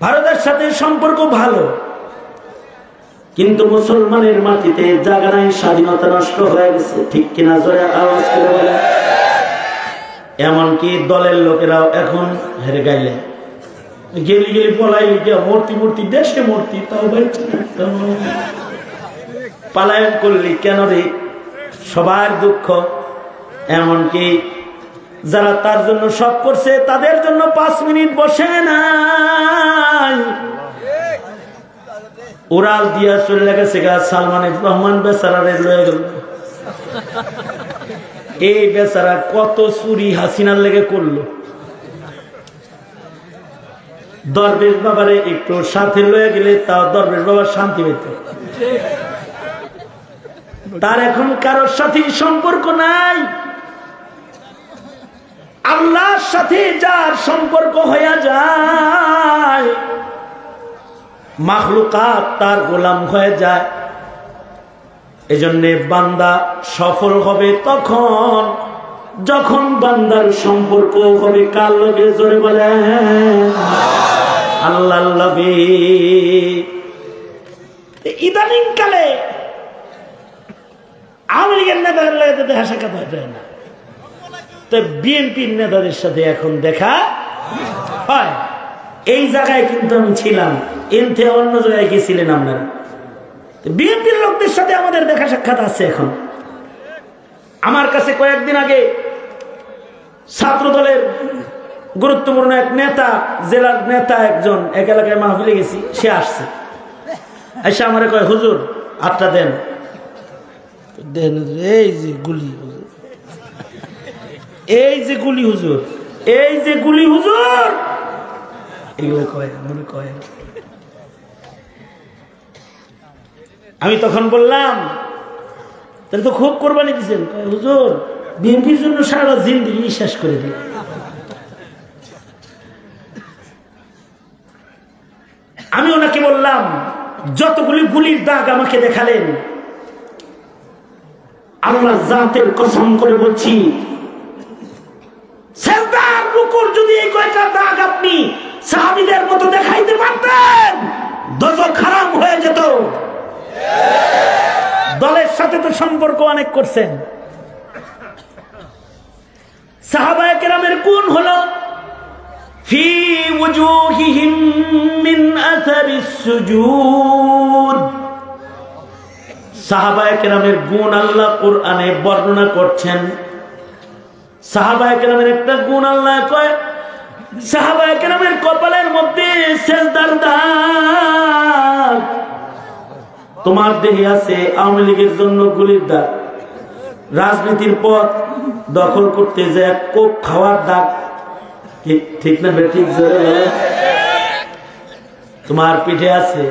ভারতের সাথে সম্পর্ক ভালো, কিন্তু মুসলমানের মাটিতে জায়গা নাই, স্বাধীনতা নষ্ট হয়ে গেছে, ঠিক কিনা? জোরে আওয়াজ করে বলে। এমনকি দলের লোকেরাও এখন হেরে গাইলে গেলি গেলি পলাই মূর্তি মূর্তি দেশে মূর্তি, তাও পালায়ন করলি কেন রে? সবার দুঃখ। এমনকি যারা তার জন্য সব করছে তাদের জন্য 5 মিনিট বসে নাই, উড়াল দিয়া চলে গেছে গা। সালমান রহমান বেচারারে লয়ে গেল। এই বেচারা কত চুরি হাসিনার লেগে করলো। দরবেশ বাবারে একটু সাথে লয়ে গেলে তাও দরবেশ বাবার শান্তি পেত। তার এখন কারোর সাথে সম্পর্ক নাই। আল্লাহর সাথে যার সম্পর্ক হয়ে যায়, মাখলুকাত তার গোলাম হয়ে যায়। এজন্য বান্দা সফল হবে তখন যখন বান্দার সম্পর্ক হবে কার লগে? জোরে বলে আল্লাহর লগে। ইদানিং কালে আওয়ামী লীগের নেতাদের লগে দেখা সাক্ষাৎ হয় না, তো বিএনপির নেতাদের সাথে এখন দেখা হয়। এই জায়গায় কিন্তু আমি ছিলাম, এনতে অন্য জায়গায় গেছিলেন আপনারা। বিএনপির লোকদের সাথে আমাদের দেখা সাক্ষাৎ আছে। এখন আমার কাছে কয়েকদিন আগে ছাত্র দলের গুরুত্বপূর্ণ এক নেতা, জেলার নেতা একজন, এক এলাকায় মাহফিলে গেছি, সে আসছে, এসে আমারে কয়, হুজুর আটটা দেন। এই যে গুলি, এই যে গুলি হুজুর, এই যে গুলি হুজুর, এগুলো কয় মনে কয়। আমি তখন বললাম, তাহলে তো খুব কোরবানি দিচ্ছেন। হুজুর বিএনপির জন্য সারা জিন্দেগি নিঃশ্বাস করে দিল। আমি ওনাকে বললাম, যতগুলি গুলির দাগ আমাকে দেখালেন, আল্লাহ জাতের কসম করে বলছি, সেজদার রুকুর যদি এই কয়টা দাগ আপনি সাহাবীদের মতো দেখাইতে পারতেন, দোজখ হারাম হয়ে যেত। দলের সাথে তো সম্পর্ক অনেক করছেন। সাহাবায়ে কেরামের গুণ হলো ফি ওয়াজুহিহিম মিন আসারিস সুজুদ। সাহাবায়ে কেরামের গুণ আল্লাহ কোরআনে বর্ণনা করছেন। সাহাবায়ে কেরামের একটা গুণ আল্লাহ কয়, সাহাবায়ে কেরামের কপালের মধ্যে সেজদার দাগ। তোমার দেহে আছে আওয়ামী লীগের জন্য গুলির দাগ, রাজনীতির পথ দখল করতে যায় কোক খাওয়ার দাগ, ঠিক না ঠিক? তোমার পিঠে আছে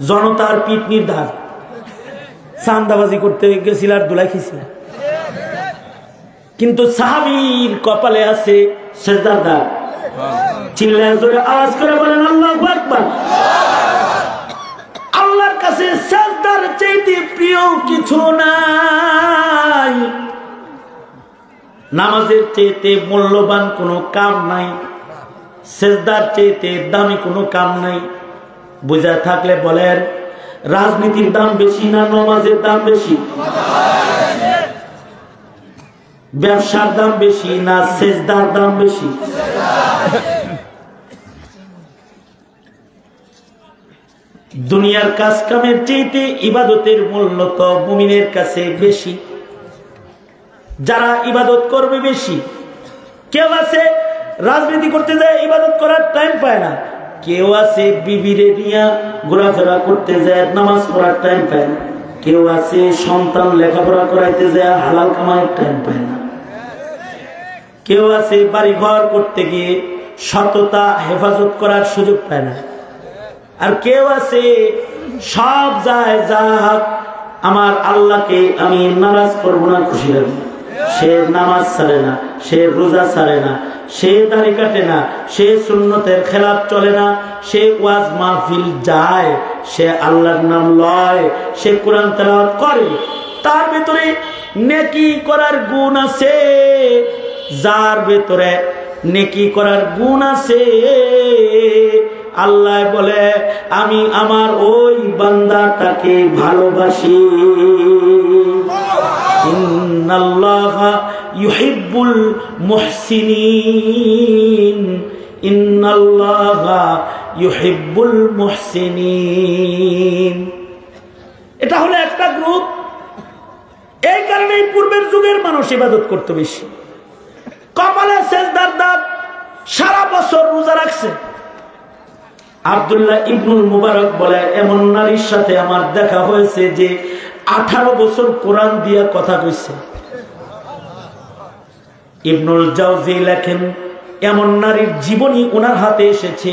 জনতার পিটনির দাগ, চান্দাবাজি করতে গেছিল আর দুলাই খিছিল। কিন্তু সাহাবীর কপালে আছে সেজদার দাগ। চিল্লায় জোরে আওয়াজ করে বলেন আল্লাহু আকবার। আল্লাহর কাছে সেজদার চাইতে প্রিয় কিছু নাই, নামাজের চাইতে মূল্যবান কোনো কাম নাই, সেজদার চাইতে দামি কোনো কাম নাই। বুঝা থাকলে বলেন, রাজনীতির দাম বেশি না নামাজের দাম বেশি? ব্যবসার দাম বেশি না সেজদার দাম বেশি? দুনিয়ার কাজ কামের চাইতে ইবাদতের মূল্য তো মুমিনের কাছে বেশি। যারা ইবাদত করবে বেশি, কেউ আছে রাজনীতি করতে যায় ইবাদত করার টাইম পায় না, কেউ আছে বিবিরে নিয়ে ঘোরাফেরা করতে যায় নামাজ পড়ার টাইম পায় না, কেউ আছে সন্তান লেখাপড়া করাইতে যায় হালাল কামাইয়ের টাইম পায় না, কেউ আছে বাড়ি ঘর করতে গিয়ে সততা হেফাজত করার সুযোগ পায় না, আর কেউ আছে সব যায় যা আমার আল্লাহকে আমি নারাজ করবো না, খুশি রাখবো। সে নামাজ ছাড়ে না, সে রোজা ছাড়ে না, সে দাড়ি কাটে না, সে সুন্নতের খেলাফ চলে না, সে ওয়াজ মাহফিল যায়, সে আল্লাহর নাম লয়, সে কোরআন তেলাওয়াত করে। তার ভিতরে নেকি করার গুণ আছে। যার ভিতরে নেকি করার গুণ আছে, আল্লাহ বলে আমি আমার ওই বান্দাটাকে ভালোবাসি। ইন্নাল্লাহা ইউহিব্বুল মুহসিনিন, ইন্নাল্লাহা ইউহিব্বুল মুহসিনিন। এটা হলো একটা গ্রুপ। এই কারণে পূর্বের যুগের মানুষ ইবাদত করতে বেশি। কপালে সেজদার দাগ, সারা বছর রোজা রাখছে। আব্দুল্লাহ ইবনুল মুবারক বলে, এমন নারীর সাথে আমার দেখা হয়েছে যে 18 বছর কোরআন দিয়া কথা কইছে। ইবনুল জাওজি লেখেন, এমন নারীর জীবনী ওনার হাতে এসেছে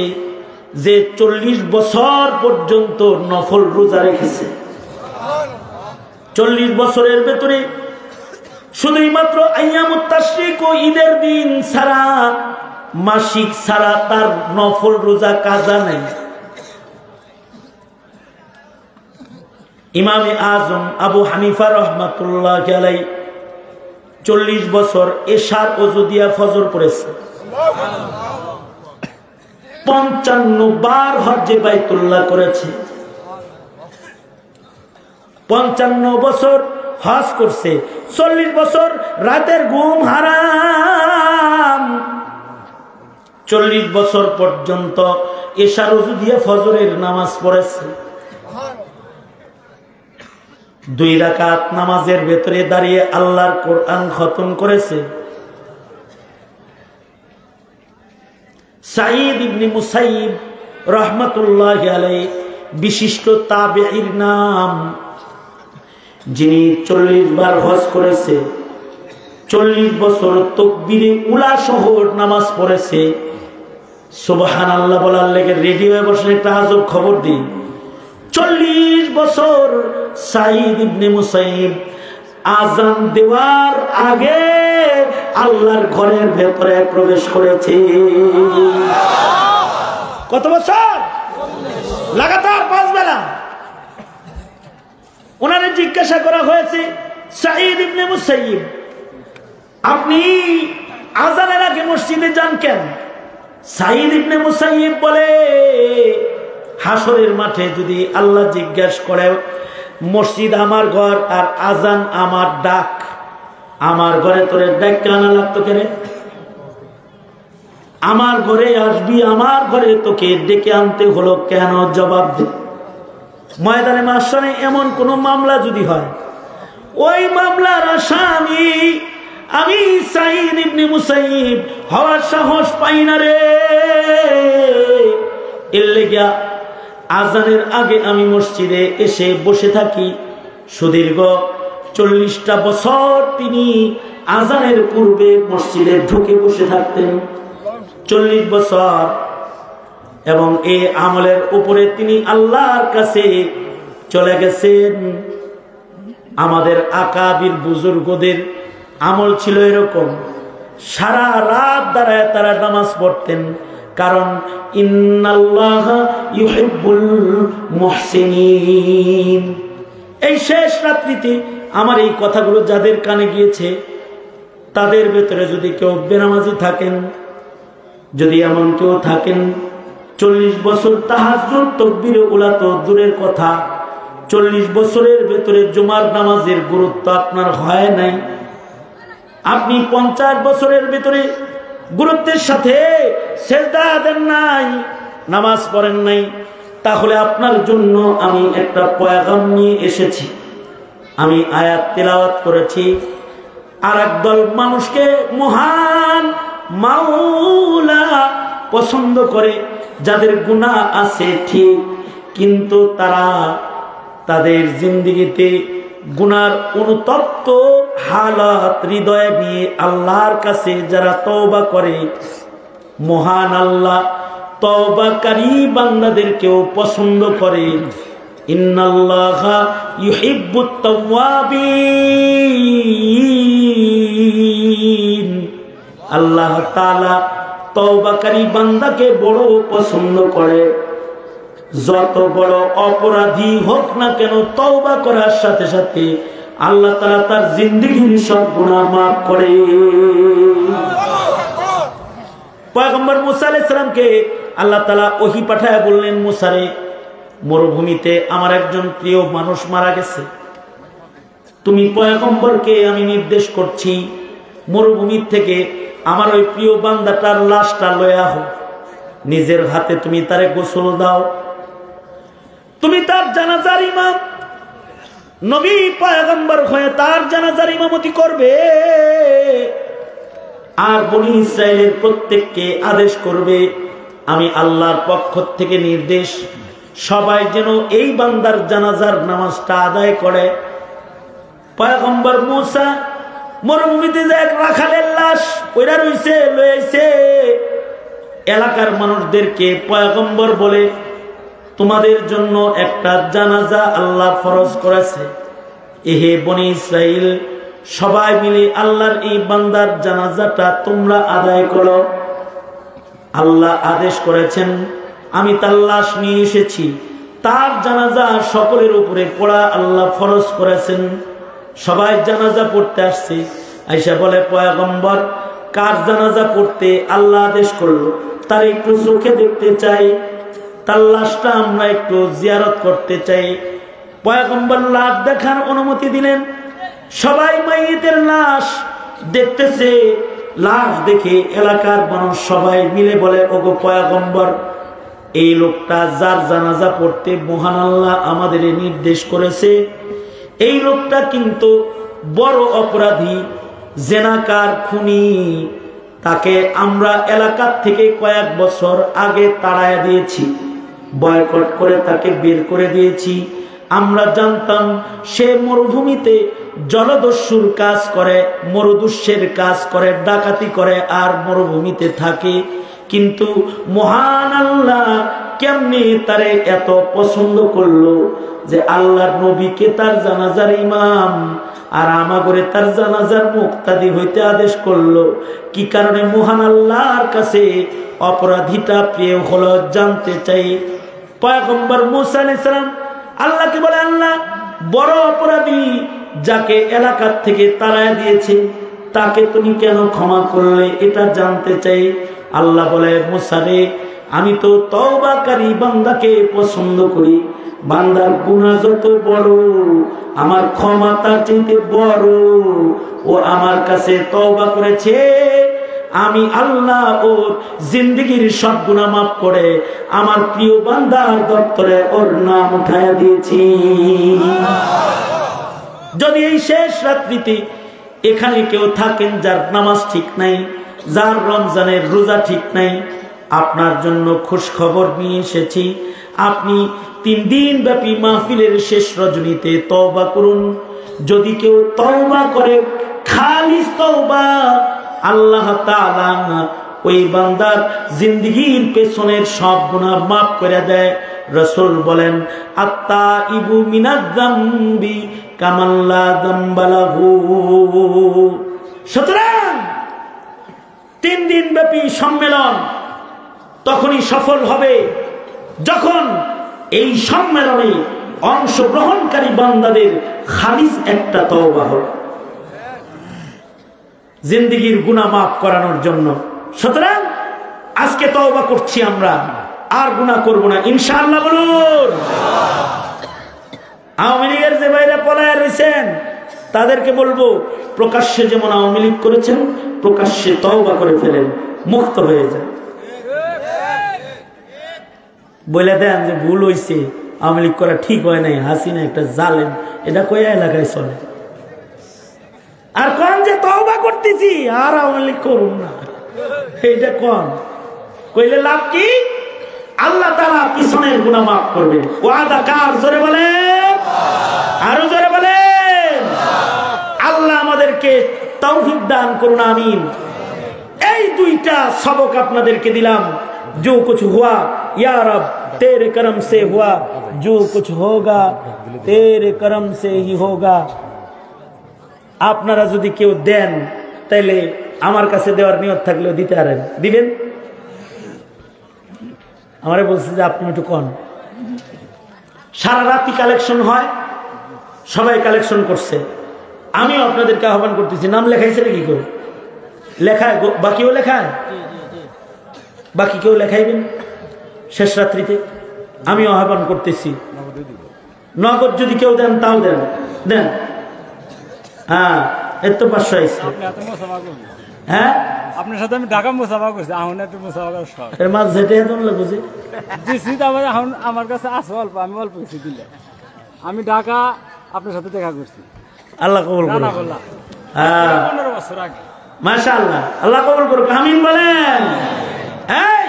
যে 40 বছর পর্যন্ত নফল রোজা রেখেছে। 40 বছরের ভেতরে শুধুই মাত্র আইয়ামুত তাশরিক ও ঈদের দিন ছাড়া, মাসিক ছাড়া তার নফল রোজা কাজা নাই। ইমামে আজম আবু হানিফা রাহমাতুল্লাহ আলাইহি 40 বছর এশার ওযু দিয়া ফজর পড়েছে। 55 বার হজ্জে বাইতুল্লাহ করেছে। 55 বছর হজ করছে। 40 বছর রাতের ঘুম হারাম। 40 বছর পর্যন্ত এশা রুজু দিয়ে ফজরের নামাজ পড়েছে। 2 রাকাত নামাজের ভেতরে দাঁড়িয়ে আল্লাহর কোরআন খতম করেছে। সাঈদ ইবনে মুসাইয়িব রাহমাতুল্লাহি আলাইহি বিশিষ্ট তাবেঈর নাম, যিনি 40 বার হজ করেছে, 40 বছর তাকবীরে উলা সহ নামাজ পড়েছে। সুবহানাল্লাহ বলার লেগে রেডিওয়ে বসে একটা আজব খবর দিই। 40 বছর সাঈদ ইবনে মুসাইয়িব আযান দেওয়ার আগে আল্লাহর ঘরের ভেতরে প্রবেশ করেছে। কত বছর? লাগাতার 5 বেলা। ওনারে জিজ্ঞাসা করা হয়েছে, সাঈদ ইবনে মুসাইয়িব, আপনি আযানের আগে মসজিদে যান কেন? সাঈদ ইবনে মুসাইয়িব বলে, হাসরের মাঠে যদি আল্লাহ জিজ্ঞাসা করে মসজিদ আমার ঘর আর আযান আমার ডাক, আমার ঘরে তোরে ডাক আনা লাগতো কেন? আমার ঘরে আসবি, আমার ঘরে তোকে ডেকে আনতে হলো কেন? জবাব দে। ময়দানে মাশারে এমন কোন মামলা যদি হয়, ওই মামলার আসামি আমি সাঈদ ইবনে মুসাইয়িব হওয়ার সাহস পাই না রে। এর লেগা আযানের আগে আমি মসজিদে এসে বসে থাকি। সুদীর্ঘ 40টা বছর তিনি আযানের পূর্বে মসজিদে ঢুকে বসে থাকতেন। 40 বছর। এবং এই আমলের উপরে তিনি আল্লাহর কাছে চলে গেছেন। আমাদের আকাবির বুজুর্গদের আমল ছিল এরকম, সারা রাত দাঁড়ায় তারা নামাজ পড়তেন। কারণ ইন্নাল্লাহা ইউহিব্বুল মুহসিনিন। এই শেষ রাত্রিতে আমার এই কথাগুলো যাদের কানে গিয়েছে, তাদের ভেতরে যদি কেউ বেনামাজি থাকেন, যদি এমন কেউ থাকেন 40 বছর তাহাজ্জুদ তাকবীরে উলা তো দূরের কথা, 40 বছরের ভেতরে জুমার নামাজের গুরুত্ব আপনার হয় নাই, আপনি 50 বছরের ভেতরে গুরুত্বের সাথে সেজদা দেন নাই, নামাজ পড়েন নাই, তাহলে আপনার জন্য আমি একটা পয়গাম নিয়ে এসেছি। আমি আয়াত তেলাওয়াত করেছি। আর একদল মানুষকে মহান মাওলা পছন্দ করে, যাদের গুনাহ আছে ঠিক, কিন্তু তারা তাদের জিন্দেগিতে গুনার অনুতপ্ত হালাত হৃদয়ে নিয়ে আল্লাহর কাছে যারা তওবা করে, মহান আল্লাহ তওবাকারী বান্দাদেরকেও পছন্দ করে। ইন্নাল্লাহা ইউহিব্বুত তাওয়াবিন। আল্লাহ তাআলা তওবাকারী বান্দাকে বড় পছন্দ করে। যত বড় অপরাধী হোক না কেন, তওবা করার সাথে সাথে আল্লাহ তাআলা তার জিন্দেগীর সব গুনাহ মাফ করে। পয়গম্বর মুসা আলাইহিস সালামকে আল্লাহ তাআলা ওহী পাঠায় বললেন, মুসা রে, মরুভূমিতে আমার একজন প্রিয় মানুষ মারা গেছে, তুমি পয়গম্বরকে আমি নির্দেশ করছি মরুভূমি থেকে আমার ওই প্রিয় বান্দাটার লাশটা লয়ে আহো, নিজের হাতে তুমি তারে গোসল দাও, তুমি তার জানাজার ইমাম, নবী পয়গম্বর হয়ে তার জানাজার ইমামতি করবে। আর বনি ইসরাইলের প্রত্যেককে আদেশ করবে, আমি আল্লাহর পক্ষ থেকে নির্দেশ, সবাই যেন এই বান্দার জানাজার নামাজটা আদায় করে। পয়গম্বর মুসা মরুভূমিতে যে এক রাখালের লাশ ওইটা রইছে, লইছে, এলাকার মানুষদেরকে পয়গম্বর বলে, তোমাদের জন্য একটা জানাজা আল্লাহ ফরজ করেছে। এহে বনি ইসরাইল, সবাই মিলে আল্লাহর এই বান্দার জানাজাটা তোমরা আদায় করো। আল্লাহ আদেশ করেছেন, আমি তার লাশ নিয়ে এসেছি, তার জানাজা সকলের উপরে পড়া আল্লাহ ফরজ করেছেন। সবাই জানাজা পড়তে আসছে। আয়েশা বলে, পয়গম্বর কার জানাজা পড়তে আল্লাহ আদেশ করলো, তার একটু চোখে দেখতে চাই, তার লাশটা আমরা একটু জিয়ারত করতে চাই। পয়গম্বর লাশ দেখার অনুমতি দিলেন। সবাই মাইয়িতের লাশ দেখতেছে, লাশ দেখে এলাকার মানুষ সবাই মিলে বলে, ওগো পয়গম্বর, এই লোকটা যার জানাজা পড়তে মহান আল্লাহ আমাদের নির্দেশ করেছে, এই লোকটা কিন্তু বড় অপরাধী, জেনাকার, খুনি। তাকে আমরা এলাকার থেকে কয়েক বছর আগে তাড়ায় দিয়েছি, বয়কট করে তাকে বের করে দিয়েছি। আমরা জানতাম সে মরুভূমিতে জলদস্যুর কাজ করে, মরুদস্যের কাজ করে, ডাকাতি করে আর মরুভূমিতে থাকে। কিন্তু মহান আল্লাহ কেমনে তারে এত পছন্দ করলো যে আল্লাহর নবীকে তার জানাজার ইমাম আর আমাগরে তার জানাজার মুক্তাদি হইতে আদেশ করলো। কি কারণে মহান আল্লাহর কাছে অপরাধীটা প্রিয় হলো জানতে চাই। পয়গম্বর মুসা আলাইহিস সালাম আল্লাহকে বলে, আল্লাহ, বড় অপরাধী যাকে এলাকার থেকে তাড়ায় দিয়েছে তাকে তুমি কেন ক্ষমা করলে, এটা জানতে চাই। আল্লাহ বলে, মুসা রে, আমি তো তওবাকারী বান্দাকে পছন্দ করি। বান্দার গুনাহ যত বড়, আমার ক্ষমা তার চেয়ে বড়। ও আমার কাছে তওবা করেছে, আমি আল্লাহ ওর জিন্দেগির সব গুনাহ মাফ করে আমার প্রিয় বান্দার দপ্তরে ওর নাম উঠাইয়া দিয়েছি। যদি এই শেষ রাত্রিতে এখানে কেউ থাকেন যার নামাজ ঠিক নাই, যার রমজানের রোজা ঠিক নাই, আপনার জন্য খুশ খবর নিয়ে এসেছি। আপনি 3 দিন ব্যাপী মাহফিলের শেষ রজনীতে তওবা করুন। যদি কেউ তওবা করে, খালিস তওবা, আল্লাহ তাআলা ওই বান্দার জিন্দেগির পেছনের সব গুনাহ মাফ করে দেয়। রাসূল বলেন, আত্তাইবু মিনাজ যামবি কামান লা যামবা লাহু। সুতরাং 3 দিন ব্যাপী সম্মেলন তখনই সফল হবে যখন এই সম্মেলনে অংশগ্রহণকারী বান্দাদের খালিস একটা তওবা হবে জিন্দেগির গুনাহ মাফ করানোর জন্য। সুতরাং আজকে তওবা করছি, আমরা আর গুনাহ করব না ইনশাআল্লাহ। বলুন। আওয়ামী লীগের যে ভাইরা পলায় রয়েছেন তাদেরকে বলবো, প্রকাশ্যে যেমন আওয়ামী লীগ করেছেন, প্রকাশ্যে তওবা করে ফেলেন, মুক্ত হয়ে যান। বলে দেন যে ভুল হয়েছে, আওয়ামী লীগ করা ঠিক হয় নাই, হাসিনা একটা জালেম, এটা কয়া এলাকায় চলে। আর কোন যে তওবা করতেছি আর আওয়ামী লীগ করুন না, এইটা কোন কইলে লাভ কি? আল্লাহ তাআলা পিছনের গুনাহ মাফ করবেন। ওয়াদা কার? জোরে বলেন, আরো জোরে বলেন। আল্লাহ আমাদেরকে তৌফিক দান করুন, আমিন। এই 2টা সবক আপনাদেরকে দিলাম। जो कुछ हुआ या रब तेरे करम से हुआ, जो कुछ होगा तेरे करम से ही होगा। আপনারা যদি কেউ দেন তাহলে আমার কাছে দেওয়ার নিয়ত থাকলেও দিতে পারেন, দিবেন। আমারে বলছে যে আপনি একটু কন। সারা রাতি কালেকশন হয়, সবাই কালেকশন করছে। আমিও আপনাদেরকে আহ্বান করতেছি, নাম লেখাইছে কি করে? লেখায়, বাকিও লেখায়, বাকি কেউ লেখাইবেন শেষ রাত্রিতে। আমিও আহ্বান করতেছি, নগদ যদি কেউ দেন তাও দেন, দেন। হ্যাঁ, এর তো 500 আইছে। হ্যাঁ, আপনার সাথে আমি ঢাকা মুসাফা করছি, এখন একটু মুসাফা করার শখ। এর মাছ যেতে এখন বুঝি দিছি, তারপরে এখন আমার কাছে আছে অল্প, আমি অল্প কিছু দিলে। আমি ঢাকা আপনার সাথে দেখা করছি। আল্লাহ কবুল করুন। হ্যাঁ, 15 বছর আগে। মাশাআল্লাহ, আল্লাহ কবুল করুন, আমিন বলেন। এই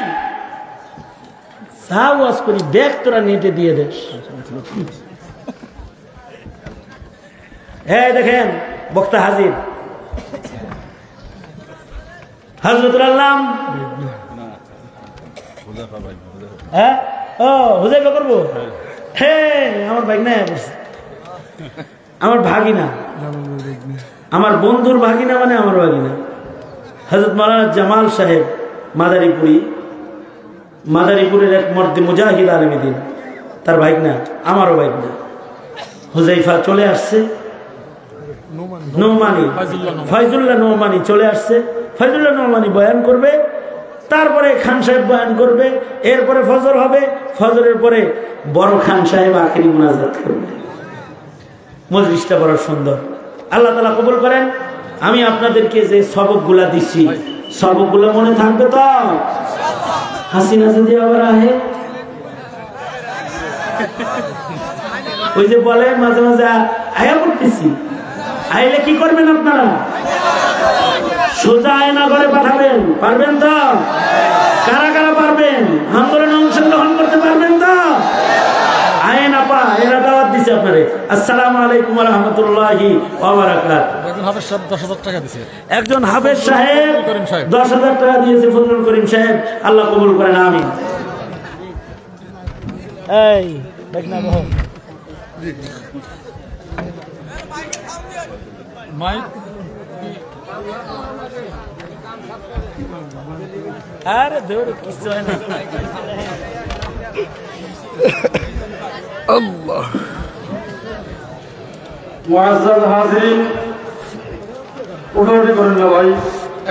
সাওয়াজ করি দেখ, তোরা নেটে দিয়ে দেশ। হ্যাঁ, দেখেন বক্তা হাজির, হযরতুল আল্লাম। হ্যাঁ, ও হুজাইফা করবো। হ্যাঁ, আমার ভাগিনা বলছে, আমার ভাগিনা, আমার বন্ধুর ভাগিনা, মানে আমার ভাগিনা হযরত মাওলানা জামাল সাহেব মাদারীপুরের এক মর্দে মুজাহিদ আলেমে দ্বীন, তার ভাগিনা, আমারও ভাগিনা। হুজাইফা চলে আসছে, নোমানি, ফয়জুল্লাহ নোমানি চলে আসছে। ফয়জুল্লাহ নোমানি বয়ান করবে, তারপরে খান সাহেব বয়ান করবে, এরপরে ফজর হবে, ফজরের পরে বড় খান সাহেব আখেরি মুনাজাত করবে। মজলিসটা বড় সুন্দর, আল্লাহ তাআলা কবুল করেন। আমি আপনাদেরকে যে সবকগুলা দিচ্ছি সবকগুলো মনে থাকবে তো? হাসিনা যদি আবার আহে, ওই যে বলে মাঝে মাঝে আয়া করতেছি, আইলে কি করবেন আপনারা? সোজা আয়না করে পাঠাবেন, পারবেন তো? কারা কারা পারবেন? আন্দোলনে অংশগ্রহণ করতে পারবেন তো? আইন আপা এরা দাওয়াত দিছে আপনারে। আসসালামু আলাইকুম ওয়া রাহমাতুল্লাহি ওয়া বারাকাতুহু। একজন হাফেজ সাহেব 10,000 টাকা দিয়েছে, ফজলুল করিম সাহেব, আল্লাহ কবুল করেন, আমিন। এই দেখনা বহ মাইক আরে দৌড় কিছু হয় না। আল্লাহ মুআজ্জাজ হাজিরিন, উঠাউঠি করেন না ভাই,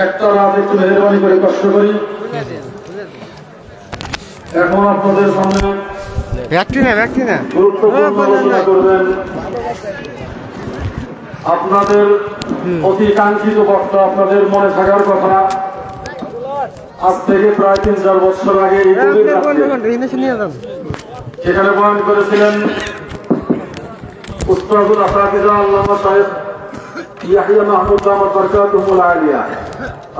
একটা রাত একটু মেহরবানি করে কষ্ট করি। এখন আপনাদের সামনে গুরুত্বপূর্ণ আলোচনা করবেন আপনাদের অতি কাঙ্ক্ষিত বক্তা, আপনাদের মনে থাকার কথা। আজ থেকে প্রায় 3-4 বছর আগে সেখানে বয়ান করেছিলেন উস্তাদুল আসাতিজা আল্লামা সাহেব ইয়াহিয়া মাহমুদ দামাত বারকাতুহুল আলিয়া।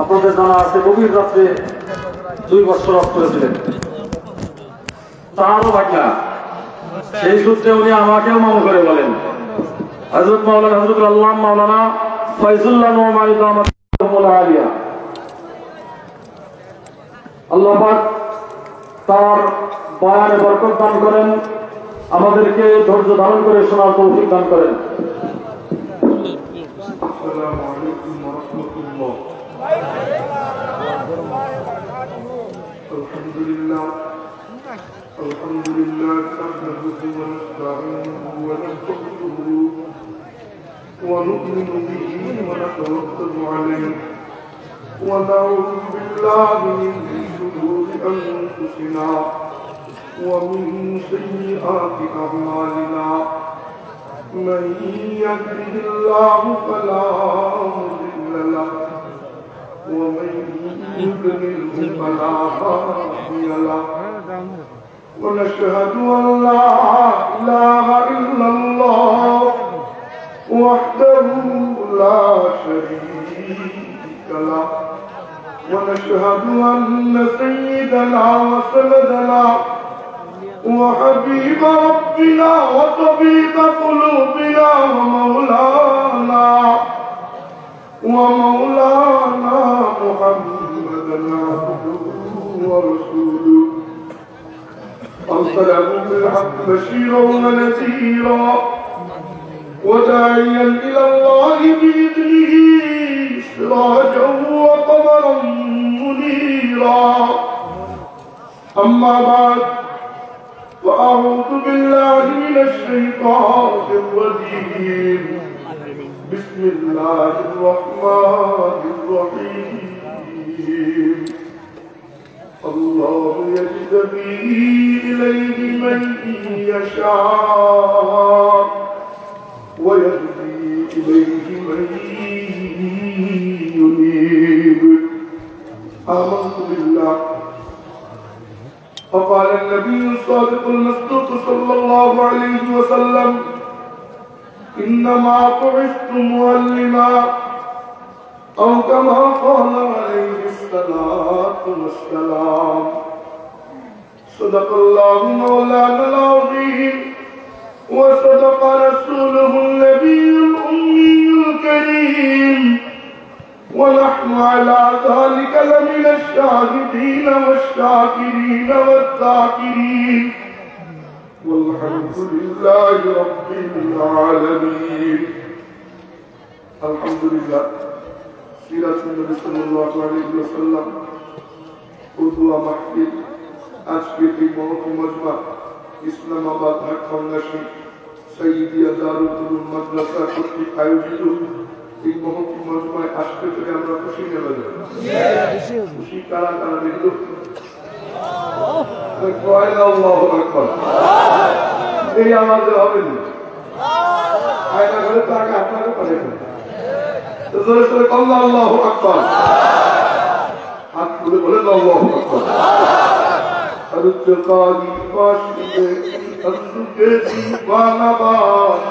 আপনাদের জানা আছে গভীর রাত্রে 2 বছর অফ করেছিলেন। তারও ভাগ্যা সেই সূত্রে উনি আমাকেও মামু করে বলেন হযরত মাওলানা হযরত আল্লাহ মাওলানা ফয়জুল্লাহ নোমানী দামাত বারকাতুহুল আলিয়া। আল্লাহ পাক তার বয়ানে বরকত দান করেন, আমাদেরকে ধৈর্য ধারণ করে শোনার তৌফিক দান করেন। আসসালামু আলাইকুম ওয়া রাহমাতুল্লাহ। আলহামদুলিল্লাহ আলহামদুলিল্লাহ নাহমাদুহু ওয়া নাস্তাঈনুহু ওয়া নাস্তাগফিরুহু ওয়া নু'মিনু বিহি ওয়া নাতাওয়াক্কালু আলাইহি ওয়া নাউযু বিল্লাহি মিন শুরুরি আনফুসিনা ومن سيئات أعمالنا من يهده الله فلا مضل له ومن يضلله فلا هادي له ونشهد أن لا إله إلا الله وحده لا شريك له ونشهد أن سيدنا وسندنا وحبيب ربنا وطبيب قلوبنا ومولانا محمدا عبده ورسوله أرسله بالحق بشيرا ونذيرا وداعيا إلى الله بإذنه سراجا وقمرا منيرا. أما بعد فأعوذ بالله من الشيطان الرجيم. بسم الله الرحمن الرحيم. الله يجتبي إليه من يشاء ويهدي إليه من ينيب. آمنت بالله. فقال النبي الصادق المصدوق صلى الله عليه وسلم إنما بعثت معلما أو كما قال عليه الصلاة والسلام. صدق الله مولانا العظيم وصدق رسوله النبي الأمي الكريم ونحن على ذلك لمن الشاهدين والشاكرين والذاكرين والحمد لله رب العالمين. الحمد لله. سيرة النبي صلى الله عليه وسلم قدوة محفل আজকে এই মহকুমা মজমা ইসলামাবাদ ঢাকা সঈদিয়া দারুল উলুম মাদ্রাসা কর্তৃক আয়োজিত এই মহকুমা মজমায় আসতে পেরে আমরা খুশি নেওয়া যায়। খুশি কারা কারা দেখল? এই আমাদের হবে না, আয়না ঘরে তো আগে আপনাকে পারে আল্লাহু আকবার, হাত তুলে বলেন আল্লাহু আকবার। কারি বাসিলে তন্দুকে দিওয়ানাবাজ,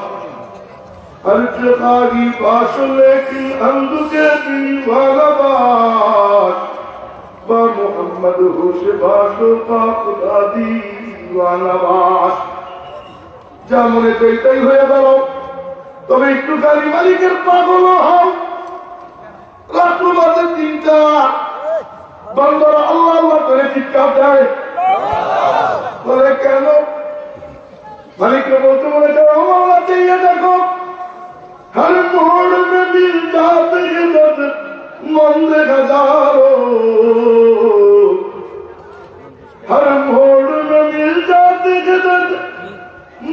কারি বাসলে কি তন্দুকে দিওয়ানাবাজ, বা মোহাম্মদ হোসে বাসো বা খুদা দিওয়ানাবাজ। যা মনে চাইতেই হয়ে গেল, তবে একটু গাড়ি মালিকের পাগল হও। রাত্র বাজে 3টা, বান্দারা আল্লাহ আল্লাহ করে চিৎকার দেয়। বলে কেন? মালিকরা বলতে মনে চাও আল্লাহ চাইয়ে দেখো, हर मोड़ में मिल जाते हैं दर्द मंद हजारों, हर मोड़ में मिल जाते हैं दर्द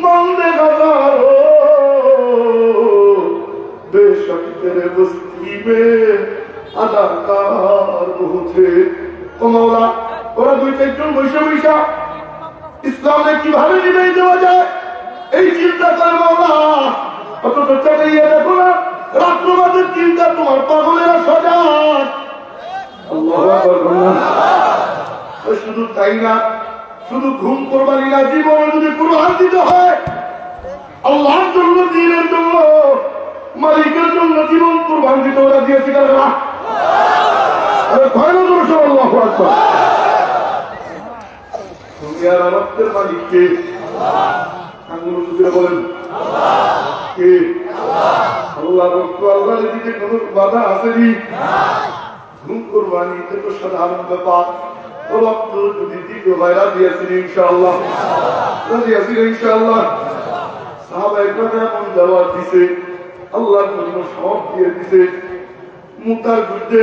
मंद हजारों, बेशक तेरे बस्ती में अदाकार बहुत है। ओ मौला, ওরা 2-4 বৈশা বৈশা ইসলামে কিভাবে নিভে দেওয়া যায় এই চিন্তা করে মৌলা। অথচ চালিয়ে দেখো না, রাত্র বাজে 3টা, তোমার পাগলেরা সজাগ। আল্লাহু আকবার। শুধু তাই না, শুধু ঘুম কোরবানি না, জীবনে যদি কুরবান দিতে হয় আল্লাহর জন্য, দ্বীনের জন্য, মালিকের জন্য জীবন কুরবান দিতে ওরা দিয়েছে কারা? আরে ভয় না করছো। আল্লাহু আকবার। দুনিয়ার রক্তের মালিক কে? আঙ্গুল উঁচু বলেন কে? আল্লাহ। রক্ত আল্লাহর দিকে কোনো বাধা আসেনি। ঘুম কোরবানি তো সাধারণ ব্যাপার। রক্ত যদি দিতে হয় রাজি আছেন ইনশাআল্লাহ, রাজি আছেন ইনশাআল্লাহ। সাহাবায়ে কেরাম এমন দাওয়াত দিছে, আল্লাহর জন্য সব দিয়ে দিছে। মুতার যুদ্ধে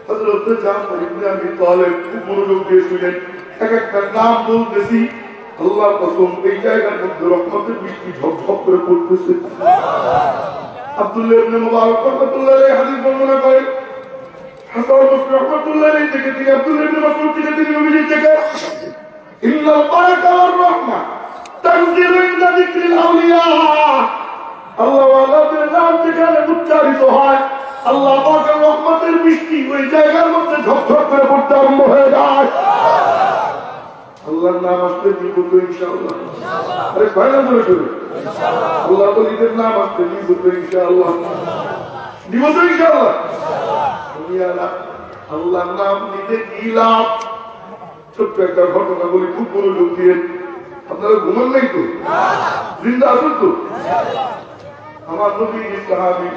হযরত জাফর ইবনে আবি তালেব খুব মনোযোগ দিয়ে শুনেন। এক একটা নাম বলতেছি, আল্লাহর কসম এই জায়গার মধ্যে রহমতের বৃষ্টি ঝপঝপ করে পড়তেছে। আব্দুল্লাহ ইবনে মুবারক রাহমাতুল্লাহ আলাইহি হাদিস বর্ণনা করেন, হাসান বসরি রাহমাতুল্লাহ আলাইহি থেকে তিনি আব্দুল্লাহ ইবনে মাসউদ থেকে তিনি নবীজি থেকে ইন্নাল বারাকা ওয়ার রাহমা তানজিলু ইনদা যিকরিল আউলিয়া, আল্লাহ ওয়ালাদের নাম যেখানে উচ্চারিত হয় আল্লাহ পাকের রহমতের বৃষ্টি ওই জায়গার মধ্যে ঝপঝপ করে পড়তে আরম্ভ হয়ে যায়। আল্লাহর নাম আসতে দিব তো ইনশাআল্লাহ। আরে কয়না ধরে শুরু আল্লাহ বলিদের নাম আসতে দিব তো ইনশাআল্লাহ, দিব তো ইনশাআল্লাহ। দুনিয়ারা আল্লাহর নাম নিতে কি লাভ? ছোট্ট একটা ঘটনা বলি, খুব মনোযোগ দিয়ে। আপনারা ঘুমান নাই তো? জিন্দা আছেন তো? আমার নবীর সাহাবী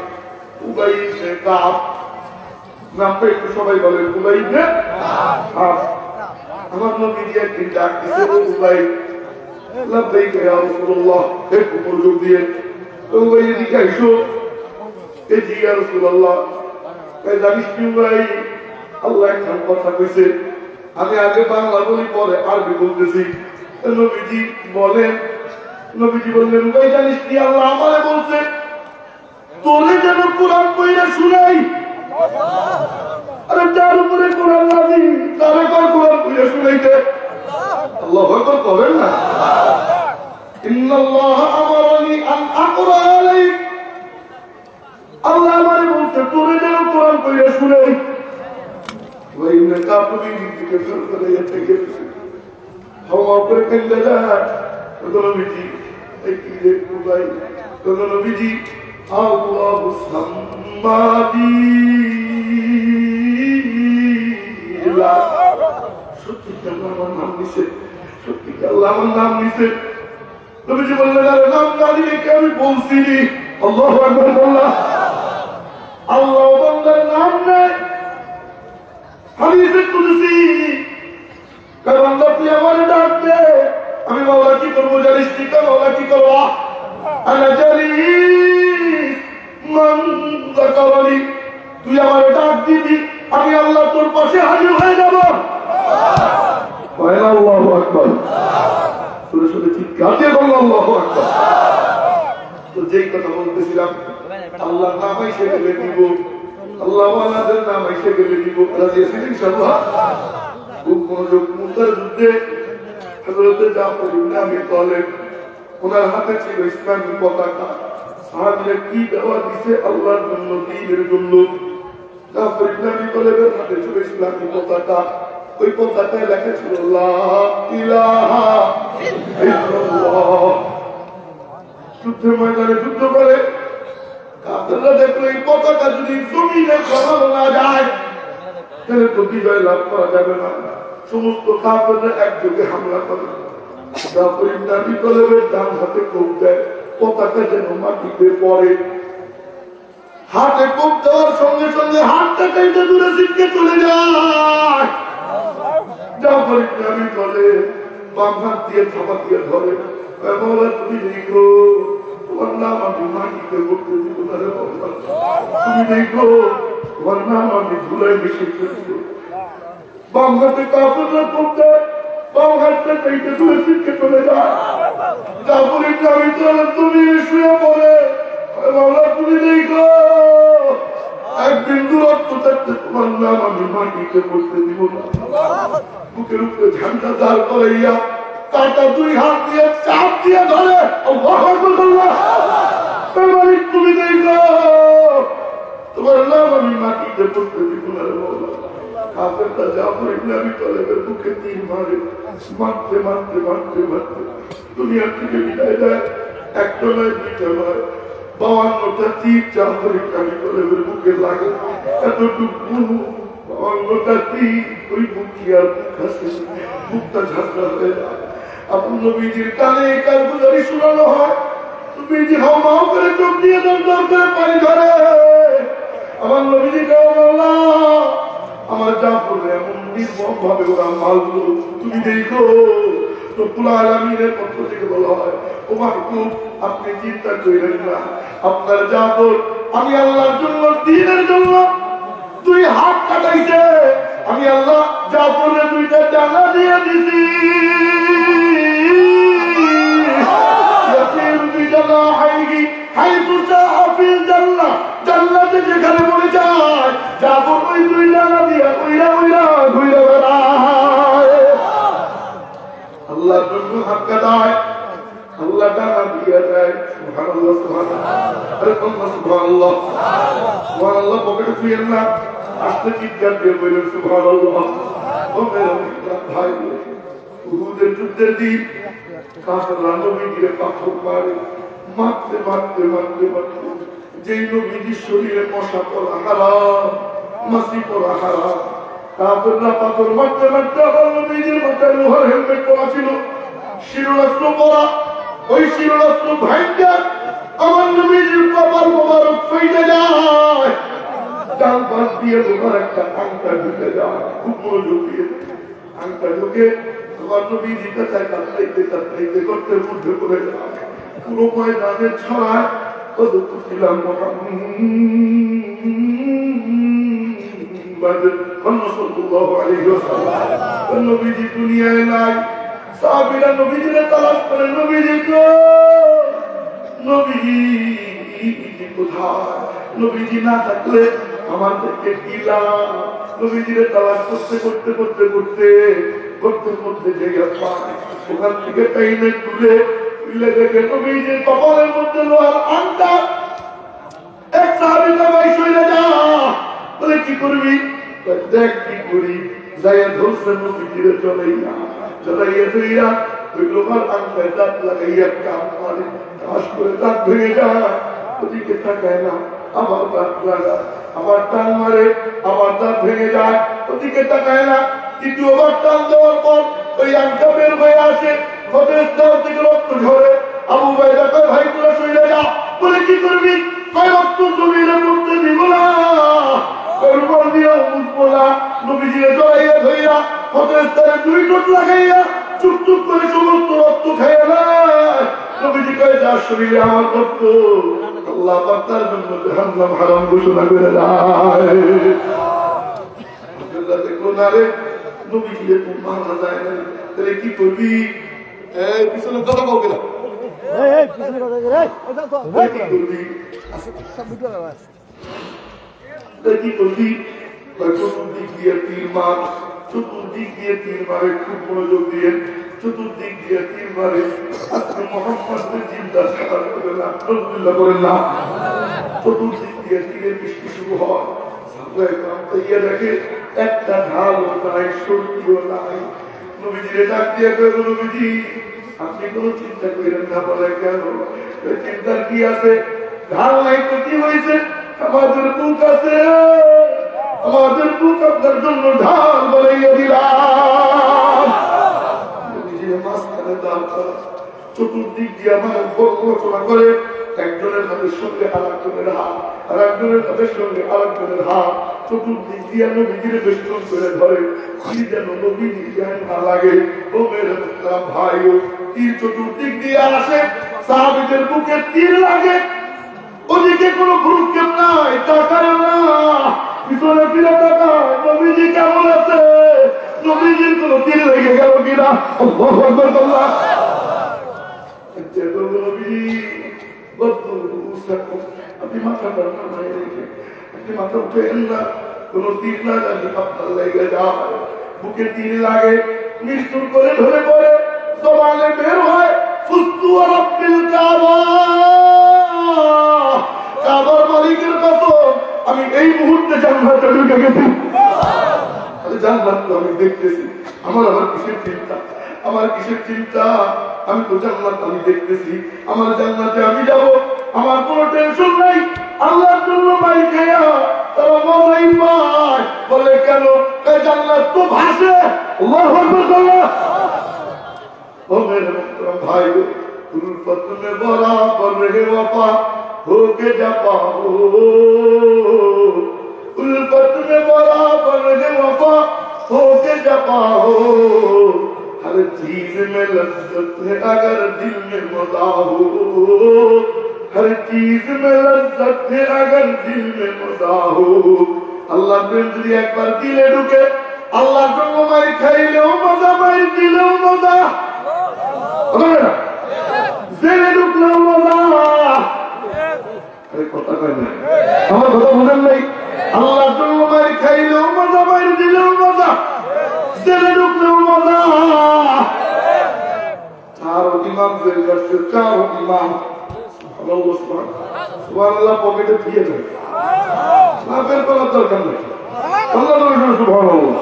উবাই ইবনে কাব, নামটা একটু সবাই বলেন উবাই ইবনে কাব। আমার নবীজি একদিন ডাক দিতে, উবাই লাব্বাইক ইয়া রাসূলুল্লাহ, একটু মনোযোগ দিয়ে। তো উবাই এদিকে আইসো। এই জি ইয়া রাসূলুল্লাহ, এই জানিস কি উবাই, আল্লাহ একখান কথা কইছে, আমি আগে বাংলা বলি পরে আরবি বলতেছি। নবীজি বলেন, নবীজি বললেন উবাই জানিস কি, আল্লাহ আমারে বলছে তোরে যেন কোরআন পড়ে শুনাই। আরে যার উপরে কোরআন নাযিল তারে কর কোরআন পড়ে শুনাইতে। আল্লাহু আকবার করেন না। ইন্নাল্লাহ আমারানি আন আকরা আলাইক, আল্লাহ আমারে বলছে তোরে যেন কোরআন পড়ে শুনাই। ওই নেতা তুমি দিকে ফের করে যেতে গেছে, হাওয়া করে কেন্দ্রে যায়। তো নবীজি এই কি দেখো ভাই, তো নবীজি আল্লাহ সাম্মাদি, সত্যি আমার নাম নিছে, সত্যি আল্লাহ আমার নাম নিছে। নবীজি বললেন আরে নাম না দিলে কে? আমি বলছি আল্লাহু আকবার বললাম। আল্লাহ বান্দার নাম নেই হাদিসে কুদসি, কারণ আল্লাহ তুই আমার ডাক দে, আমি মাওলা কি করবো জানিস কি? মাওলা কি করবো? আনা জানি মান যাকারানি, তুই আমার ডাক দিবি, আমি আল্লাহ তোর পাশে হাজির হয়ে যাব। আল্লাহু আকবার। শুনে শুনে চিৎকার দিয়ে বলল আল্লাহু আকবার। তো যেই কথা বলতেছিলাম, আল্লাহ নাম এসে গেলে দিব, আল্লাহ ওয়ালাদের নাম এসে গেলে দিব। রাজি আছেন ইনশাআল্লাহ? খুব মনোযোগ। মুতার যুদ্ধে হযরত জাফর ইবনে আবি তালেব, ওনার হাতে ছিল ইসলামী পতাকা। সাহাবীরা কি দাওয়াত দিছে আল্লাহর জন্য, দ্বীনের জন্য। জাফর ইবনে আবি তালেবের হাতে ছিল ইসলামী পতাকা, ওই পতাকায় লেখা ছিল লা ইলাহা ইল্লাল্লাহ। যুদ্ধের ময়দানে যুদ্ধ করে কাফেররা দেখলো এই পতাকা যদি জমিনে সরানো না যায় তাহলে তো বিজয় লাভ করা যাবে না। সমস্ত কাফেররা একযোগে হামলা করে। জাফর ইবনে আবি তালেবের ডান হাতে কোপ দেয়, পতাকা যেন মাটিতে পড়ে। হাতে কোপ দেওয়ার সঙ্গে সঙ্গে হাতটা কেটে দূরে ছিটকে চলে যায়। জাফর ইবনে আবি তালেব বাম হাত দিয়ে থাবা দিয়ে ধরে, মওলা তুমি দেখো তোমার নাম আমি মাটিতে করতে দিব না রে মওলা, তুমি দেখো তোমার নাম আমি ধুলায় মিশে ফেলব। বাম হাতে কাপড় করতে বাম হাতটা কেটে দূরে ছিটকে চলে যায়। জাফর ইবনে আবি তালেব তুমি শুয়ে পড়ে, মওলা তুমি দেখো এক বিন্দু রক্ত থাকতে তোমার নাম আমি মাটিতে করতে দিব না। বুকের উপরে ঝান্ডা দাঁড় করাইয়া কাটা দুই হাত দিয়ে চাপ দিয়ে ধরে, তুমি দেখো তোমার নাম আমি মাটিতে পড়তে দিব না রে মওলা। কাফেররা জাফর ইবনে আবি তালেবের বুকে তীর মারে, মারতে মারতে মারতে মারতে দুনিয়া থেকে বিদায় দেয়। একটা নয়, দুইটা নয়, 52টা তীর জাফর ইবনে আবি তালেবের বুকে লাগে। এতটুকু 52টা তীর ওই বুক কি আর বুক আছে, বুকটা ঝাঁকড়া হয়ে যায়। আপন নবীজির কানে কারগুজারি শোনানো হয়, নবীজি হাও মাও করে চোখ দিয়ে দর দর করে পানি ধরে। আমার নবীজি কেউ বললা আমার জাফর এমন নির্মম ভাবে ওরা মারলো, তুমি দেখো। রব্বুল আলামিনের পক্ষ থেকে বলা হয়, ও মাহবুব আপনি চিন্তা করেন না, আপনার জাফর আমি আল্লাহর জন্য, দ্বীনের জন্য দুই হাত কাটাইছে, আমি আল্লাহ জাফরের দুইটা ডানা দিয়ে দিছি। জান্নাতে যেখানে মরে যায় জাফর ওই দুই ডানা দিয়া উইরা উইরা ঘুরে বেড়ায়। আল্লাহর জন্য হাত কাটায়, আল্লাহ ডানা দিয়ে দেয়। সুবহানাল্লাহ, সুবহানাল্লাহ, আরে সুবহানাল্লাহ, সুবহানাল্লাহ। পকেটে শুয়েন না, আস্তে চিৎকার দিয়ে বললেন সুবহানাল্লাহ। ও মেরা ভাই, উহুদের যুদ্ধের দিন কাফেররা নবীজিকে পাথর মারে, মারতে মারতে মারতে মারতে যেই নবীজির শরীরে মশা পড়া হারাম, মাছি পড়া হারাম, কাফেররা পাথর মারতে মারতে আবার নবীজির মাথায় লোহার হেলমেট পরা ছিল, শিরোনাস্ত্র পরা, ওই শিরোনাস্ত্র ভাইটা আমার নবীজির কপাল মোবারক ফেটে যায়। ডান পাশ দিয়ে লোহার একটা আংটা ঢুকে যায়, খুব মনোযোগ দিয়ে আংটা ঢুকে আমার নবীজির কাছে কাটলাইতে কাটলাইতে গর্তের মধ্যে পড়ে যায়। পুরো ময়দানে ছড়ায় কত ছিলাম নবীজি দুনিয়ায় নাই। সাহাবীরা নবীজিরে তালাশ করে, নবীজি নবীজি কোথায়? নবীজি না থাকলে আমার থেকে কিলা। নবীজিরে তালাশ করতে করতে করতে করতে গর্তের মধ্যে জায়গা পায়, ওখান থেকে টাইনে তুলে দেখে নবীজির কপালের মধ্যে লোহার আংটা। এক সাহাবীটা ভাই সইরে যা বলে কি করবি? দেখ কি করি। যাইয়া ধরছে নবীজিরে চলাইয়া চলাইয়া ধইয়া ওই লোহার আংটায় দাঁত লাগাইয়া কাম মারে, কাজ করে দাঁত ভেঙে যায়। ওদিকে তাকায় না, আবার দাঁত লাগা, আবার টান মারে, আবার দাঁত ভেঙে যায়। ওদিকে তাকায় না, দ্বিতীয়বার টান দেওয়ার পর ওই আংটা বের হয়ে আসে, থেকে রক্ত ঝরে। আবু বাইদা কয় ভাই তোরা সইলে যা বলে কি করবি? কয় রক্ত জমিনে পড়তে দিব না, উপর দিয়ে বুঝবো না। নবীজিরে জড়াইয়া ধইয়া ফতেস্তারে দুই টোট লাগাইয়া চুপ চুপ করে সমস্ত রক্ত খেয়ে নেয়। নবীজি কয় যার শরীরে আমার রক্ত আল্লাহ পাক তার জন্য জাহান্নাম হারাম ঘোষণা করে দেয়। দেখো না রে, নবীজিরে তো মারা যায় না, তাহলে কি করবি? পিছনে কথা কাউকে না, কি করবি? চতুর্দিক দিয়ে তীর মার, চতুর্দিক দিয়ে তীর মারে, খুব মনোযোগ দিয়ে চতুর্দিক দিয়ে তীর মারে আপনি মোহাম্মদের জিন্দা সারা করেন আলহামদুলিল্লাহ করেন না চতুর্দিক দিয়ে তীরের বৃষ্টি শুরু হয় দেখে একটা ঢালও নাই শক্তিও নাই নবীজিরে ডাক দিয়ে নবীজি আপনি কোনো চিন্তা করেন না বলে কেন চিন্তার কি আছে ঢাল নাই তো কি হয়েছে আমাদের বুক আছে আমাদের বুক আপনার জন্য ঢাল বানাইয়া দিলাম মাঝখানে দাম চতুর্দিক দিয়ে আমার আলোচনা করে একজনের হাতের সঙ্গে আরেকজনের হাত আর একজনের হাতের সঙ্গে আরেকজনের হাত চতুর্দিক দিয়ে নবীজিরে বেষ্টন করে ধরে কি যেন নবীজি গায়ে না লাগে ও মেরে ভাই তীর চতুর্দিক দিয়ে আসে সাহাবীদের বুকে তীর লাগে ওদিকে কোন ভ্রুক্ষেপ নাই তাকায় না পিছনে ফিরে তাকায় নবীজি কেমন আছে নবীজির কোন তীর লেগে গেল কিনা আল্লাহু আকবার আল্লাহ আপনি মাথাটা নামাই রেখে আপনি মাথা উঠে না কোন তীর না জানি আপনার লেগে যায় বুকে তীর লাগে মৃত্যুর করে ধরে পড়ে জবানে বের হয় ফুস্তু রাব্বিল কাবা কাবার মালিকের কসম আমি এই মুহূর্তে জান্নাতে ঢুকে গেছি জান্নাত তো আমি দেখতেছি আমার আবার কিসের চিন্তা আমার কিসের চিন্তা আমি তো জান্নাত আমি দেখতেছি আমার জান্নাতে আমি যাব আমার কোনো টেনশন নাই আল্লাহর জন্য মাই খেয়া তারা মজাই পায় বলে কেন এই জান্নাত তো ভাসে আল্লাহু আকবার আল্লাহ ও মেরে মোহতরম ভাই উলফত মে বরাবর রে ওয়াফা होके जा पाओ उल्फत में बराबर है वफा होके जा पाओ हर चीज में लज्जत है अगर दिल में मजा हो हर चीज में लज्जत है अगर दिल में मजा हो अल्लाह प्रेम যদি একবার দিলে ঢুকে আল্লাহ জন্য মাই খাইলেও মজা মাই দিলেও মজা হবে না জেনে ঢুকলেও মজা কথা কয় না আমার কথা বুঝেন নাই আল্লাহ জন্য মাই খাইলেও মজা মাই দিলেও মজা জেনে ঢুকলেও মজা চার ইমাম জেল করছে চার ইমাম সুবহানাল্লাহ পকেটে দিয়ে দেয় না বের করার দরকার নেই আল্লাহ বলে সুবহানাল্লাহ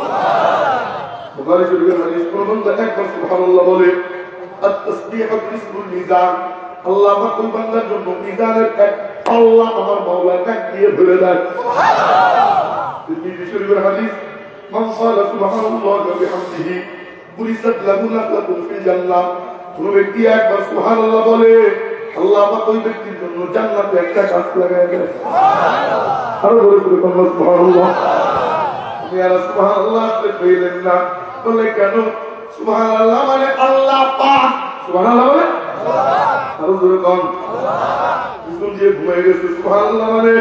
বুখারী শরীফের হাদিস প্রবন্ধ একবার সুবহানাল্লাহ বলে আত-তাসবিহু ইসমুল মিজান আল্লাহ পাক বান্দার জন্য মিজানের এক আল্লাহ আমার মাওলা কাক দিয়ে ধরে দেয় তিরমিজি শরীফের হাদিস মান ক্বালা সুবহানাল্লাহ ওয়া বিহামদিহি বুরিসাত লাহু নাকলাতুন ফিল জান্নাহ কোন ব্যক্তি একবার সুবহানাল্লাহ বলে আল্লাহ পাক ওই ব্যক্তির জন্য জান্নাতে একটা গাছ লাগায় দেয় সুবহানাল্লাহ আরো বলে সুবহানাল্লাহ ইয়া সুবহানাল্লাহ কইলেন না বলে কেন সুবহানাল্লাহ মানে আল্লাহ পাক সুবহানাল্লাহ বলে আরো জোরে কোন ইসুন যে ঘুমাই গেছে সুবহানাল্লাহ মানে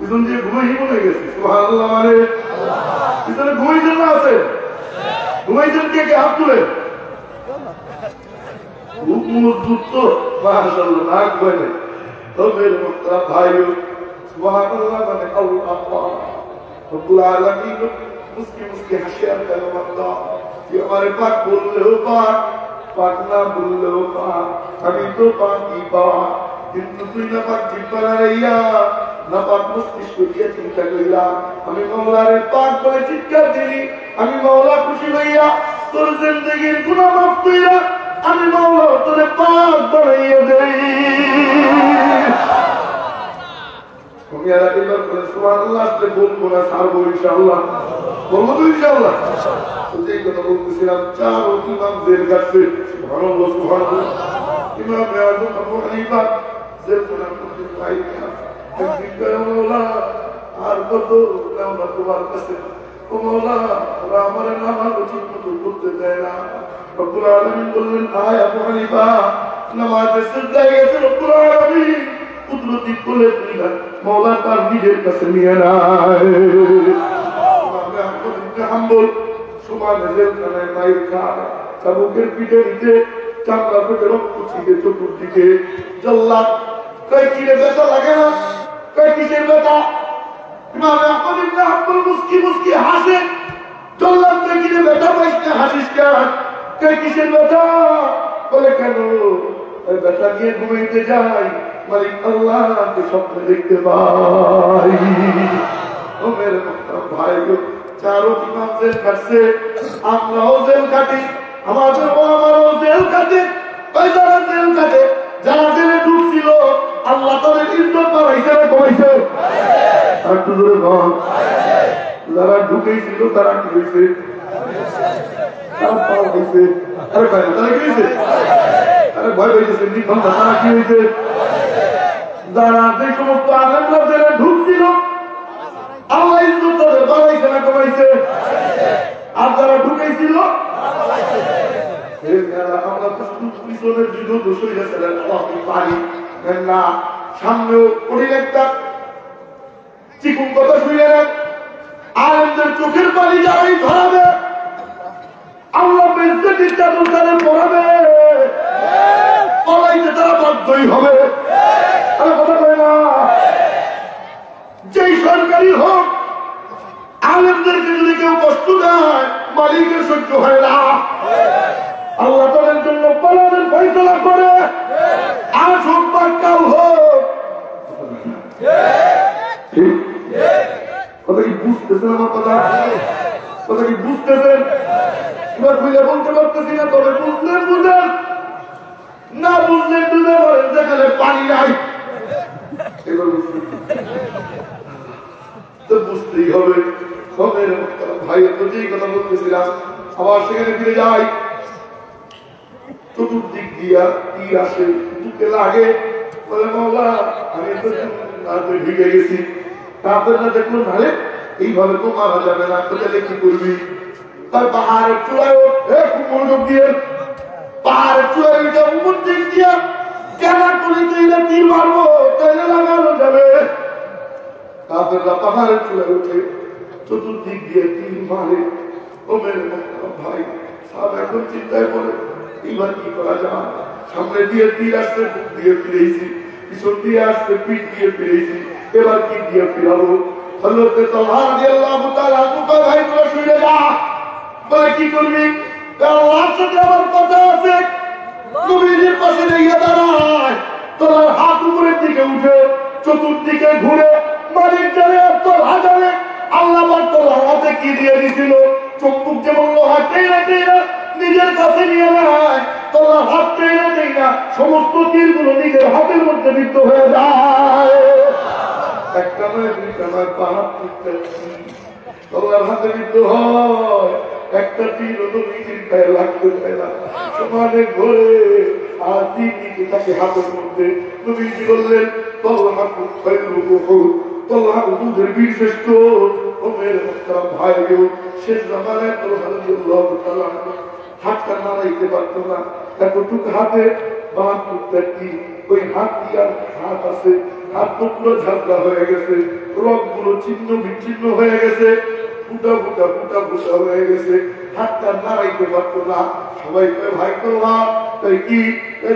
ইসুন যে ঘুমাই গেছে সুবহানাল্লাহ মানে ইসুন ঘুমাইছেন না আছে ঘুমাইছেন কে কে হাত তুলে মজবুত তো মাশাআল্লাহ না ঘুমাই তো মেরে মুহতারাম ভাইও সুবহানাল্লাহ মানে আল্লাহ পাক রব্বুল আলামিন মুসকি মুসকি হাসে আর কালামাল্লাহ कि हमारे पाक बोल रहे हो पाक ना बोल रहे हो पाक अभी तो पाक की बात किंतु तू ना पाक जिब्बा रहिया ना पाक मस्तिष्क दिया चिंता करिया हमें मौला रे पाक बोले चित्कार दिली हमें मौला खुशी भैया तोर जिंदगी गुनाह माफ कइला हमें मौला तोरे पाक बनाइए दे हम यार इधर सुभान अल्लाह से बोल ना सार बोल इंशाअल्लाह बोलो तो इंशाअल्लाह যেই কথা বলতেছিলাম চার ইমাম জেল কাটছে সুবহানাল্লাহ সুবহানাল্লাহ ইমাম আযম আবু হানিফা জেল কোনা করতে পাই না একদিন মওলা আর কত না তোমার কাছে ও মওলা আমার নামাজ ঠিক মতো করতে দেয় না রব্বুল আলামিন বললেন আয় আবু হানিফা নামাজে সিজদায় গেছে রব্বুল আলামিন কুদরতি কোলে দিলেন মওলা তার নিজের কাছে নিয়ে নেয় ইমাম হাম্বল সুমান জেল খানায় মাইর খায় চাবুকের পিঠে নিচে চামড়া ফেটে রক্ত ছিটে চতুর্দিকে জল্লাদ কয় কি রে ব্যথা লাগে না কয় কিসের ব্যথা ইমাম আহমদ ইবনে হাম্বল মুস্কি মুস্কি হাসে জল্লাদ কয় কি রে ব্যথা পাইস না হাসিস কেন কিসের ব্যথা? বলে কেন? ব্যথা নিয়ে ঘুমাইতে যাই, মালিক আল্লাহকে স্বপ্নে দেখতে পাই। ও মেরে ভাই, চারো ইমাম জেল কাটছে, আমরাও জেল কাটি, আমাদের আমারও জেল কাটে। যারা জেল কাটে, যারা জেলে ঢুকছিল, আল্লাহ তাদের ইজ্জত বাড়াইছে না কমাইছে? একটু জোরে বল। যারা ঢুকেছিল তারা কি হয়েছে? তারা পাওয়া হয়েছে। আরে ভাই, তারা কি হয়েছে? আরে ভয় হয়েছে, তারা কি হয়েছে? যারা যে সমস্ত আলেমরা জেলে ঢুকছিল, আল্লাহ ইজ্জত তাদের বাড়াইছে না কমাইছে? আর যারা ঢুকেছিল, আমরা পিছনের যুদ্ধ দোষ হয়েছিলেন, আপনি পারি না, সামনেও কঠিন একটা চিকুন কথা শুয়ে নেন। আলেমদের চোখের পানি যারাই ধরাবে, আল্লাহ বেজ্জতির চাদর তাদের পড়াবে, পড়াইতে তারা বাধ্যই হবে। আরে কথা কয় না, যেই সরকারি হোক, আলেমদেরকে যদি কেউ কষ্ট দেয়, মালিকের সহ্য হয় না। আল্লাহ তাদের জন্য পালানের ফয়সালা করে, আজ হোক বা কাল হোক। কথা কি বুঝতেছেন আমার কথা? কথা কি বুঝতেছেন? এবার বুঝে বলতে পারতেছি না, তবে বুঝলেন বুঝেন, না বুঝলেন বুঝে বলেন যেখানে পানি নাই। এবার তো বুঝতেই হবে। ভাই তো যেই কথা বলতেছিলাম, আবার সেখানে ফিরে যাই। চতুর্দিক দিয়া তীর আসে, বুকে লাগে, বলে মাওলা আমি তো ঢুকে গেছি। তারপরে না দেখলো নালে এইভাবে তো মারা যাবে না, তো তাহলে কি করবি? তার পাহাড়ের চূড়ায় খুব মনোযোগ দিয়ে পাহাড়ের চূড়ায় উপর দিক দিয়া কেন করে তৈরি তীর মারবো, তাইলে লাগানো যাবে। কাফেররা পাহাড়ের চূড়ায় ওঠে, চতুর্দিক দিয়ে তীর মারে। ও মেরে ভাই, সব এখন চিন্তায় পড়ে এইবার কি করা যায়? সামনে দিয়ে তীর আসছে, বুক দিয়ে ফিরেছি, পিছন দিয়ে আসছে, পিঠ দিয়ে ফিরেছি, এবার কি দিয়ে ফিরাবো? হযরত তালহা রাদিয়াল্লাহু তাআলা কয় ভাই তোরা শুনে যা। বলে কি করবি? আল্লাহর সাথে আমার কথা আছে। নবীজির পাশে লেগে দাঁড়ায়, তোর হাত উপরের দিকে উঠে চতুর্দিকে ঘুরে মালিক জানে তালহা জানে আল্লাহ তোর হাতে কি দিয়ে দিছিল। চম্পুক যেমন লোহা টেনে টেনে নিজের কাছে নিয়ে নেয়, তোর হাত টেনে দেয় না, সমস্ত তীরগুলো নিজের হাতের মধ্যে বিদ্ধ হয়ে যায়। একটা নয় দুইটা নয়, পাহাড় তোর হাতে বিদ্ধ হয়। একটা তীর নিজের গায়ে লাগতে চায় না, সমানে ঘরে আর তীর নিতে থাকে হাতের মধ্যে। নবীজি বললেন তোল্লাহা উহুদের বীর শ্রেষ্ঠ। ও মেরে ভাই শেষ জামানায় তোল্লাহা রাদিয়াল্লাহু তাআলা হাতটা নাড়াইতে পারত না, এতটুকু হাতে ৭২টি ওই হাত দিয়ে হাত আছে, হাত পুরো ঝাঁকড়া হয়ে গেছে, রগগুলো ছিন্ন বিচ্ছিন্ন হয়ে গেছে, ফুটা ফুটা ফুটা ফুটা হয়ে গেছে, হাতটা নাড়াইতে পারত না। সবাই ভাই তোল্লাহা তাই কি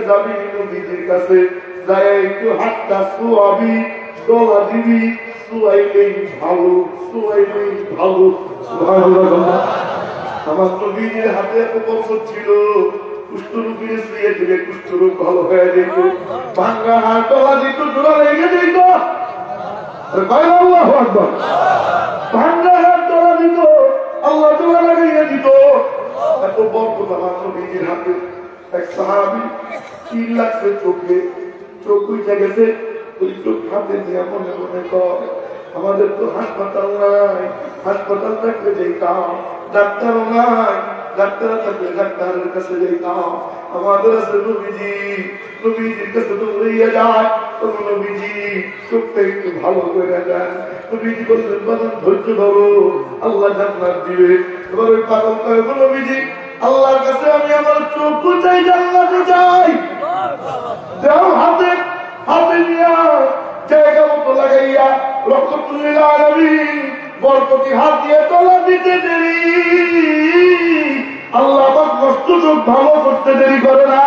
যাবি নবীজির কাছে, যাই একটু হাতটা ছোয়াবি, গলা দিবি, ছোয়াইলেই ভালো, ছোয়াইলেই ভালো। আমার নবীজির হাতে এত বরকত ছিল, কুষ্ঠরোগীর শুয়ে দিলে কুষ্ঠরোগ ভালো হয়ে যেত, ভাঙ্গা হাত গলা দিত, জোড়া লেগে যেত। আল্লাহু আকবার। ভাঙ্গা হাত গলা দিত, আল্লাহ জোড়া লাগিয়ে দিত। এত বরকত আমার নবীজির হাতে। এক সাহাবী তীর লাগছে চোখে, চোখ উঠে গেছে, ওই চোখ হাতে নিয়ে মনে মনে কর আমাদের তো হাসপাতাল নাই, হাসপাতাল থাকলে যেতাম, ডাক্তারও নাই, ডাক্তার থাকলে ডাক্তারের কাছে যেতাম, আমাদের আছে নবীজি, নবীজির কাছে তো লইয়া যায়। নবীজি চোখটা একটু ভালো করে দেন। নবীজি বললেন বাজান ধৈর্য ধরো, আল্লাহ জান্নাত দিবে। এবার ওই পাগল কয় নবীজি আল্লাহর কাছে আমি আমার চোখ চাই, জান্নাত চাই, দেও হাতে হাতে নিয়া জায়গা মতো লাগাইয়া রহমতুল্লিল আলামিন বরকতি হাত দিয়ে তলা দিতে দেরি, আল্লাহ পাক কষ্ট চোখ ভালো করতে দেরি করে না।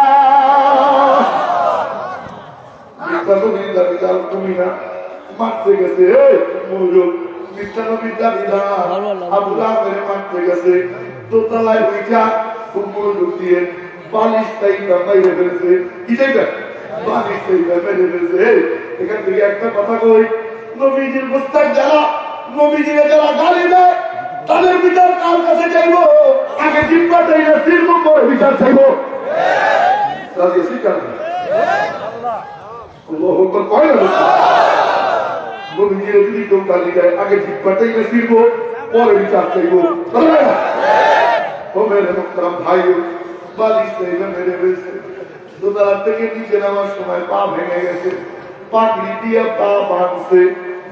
তুমি না মারতে গেছে মনোযোগ, মিথ্যানবির দাবিদার আবু লাহেব মারতে গেছে, দোতলায় উঠা খুব মনোযোগ দিয়ে বালিশ টাইপটা বাইরে ফেলছে কি টাইপটা বালিশ টাইপটা বাইরে ফেলছে এখান থেকে একটা কথা কই নবীজির মুস্তাক যারা নবীজির যারা গালি দেয় তাদের বিচার কার কাছে চাইবো আগে জিম্মাটাই না সিরব পরে বিচার চাইবো তাদের স্বীকার আল্লাহু আকবার কয় না নবীজির যদি কেউ গালি দেয় আগে জিম্মাটাই না সিরব পরে বিচার চাইবো ও মেরে মুহতারাম ভাইও বালিশ টাইপটা মেরে ফেলছে দোতলা থেকে নিচে নামার সময় পা ভেঙে গেছে পাগড়ি দিয়ে পা বাঁধছে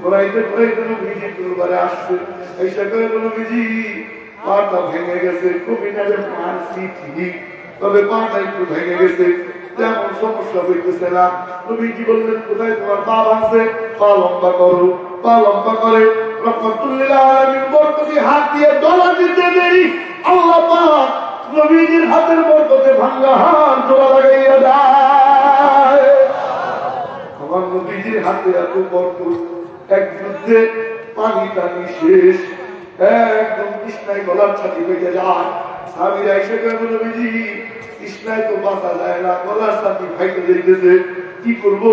ঘোরাইতে ঘোরাইতে নবীজি দরবারে আসছে এইসা করে নবীজি পাটা ভেঙে গেছে কবিতারে মারছি ঠিকই তবে পাটা একটু ভেঙে গেছে তেমন সমস্যা হইতেছে না নবীজি বললেন কোথায় তোমার পা ভাঙছে পা লম্বা করো পা লম্বা করে রহমাতুল্লিল আলামিন বরকতি হাত দিয়ে দলা দিতে দেরি আল্লাহ পাক নবীজির হাতের বরকতে ভাঙা হাত দোলা লাগাইয়া দেয় আমার নবীজির হাতে এত বরকত এক যুদ্ধে পানি টানি শেষ একদম কৃষ্ণায় গলার ছাতি হয়ে যায় সাহাবীরা এসে গেল নবীজি কৃষ্ণায় তো বাঁচা যায় না গলার ছাতি ফাইটে যাইতেছে কি করবো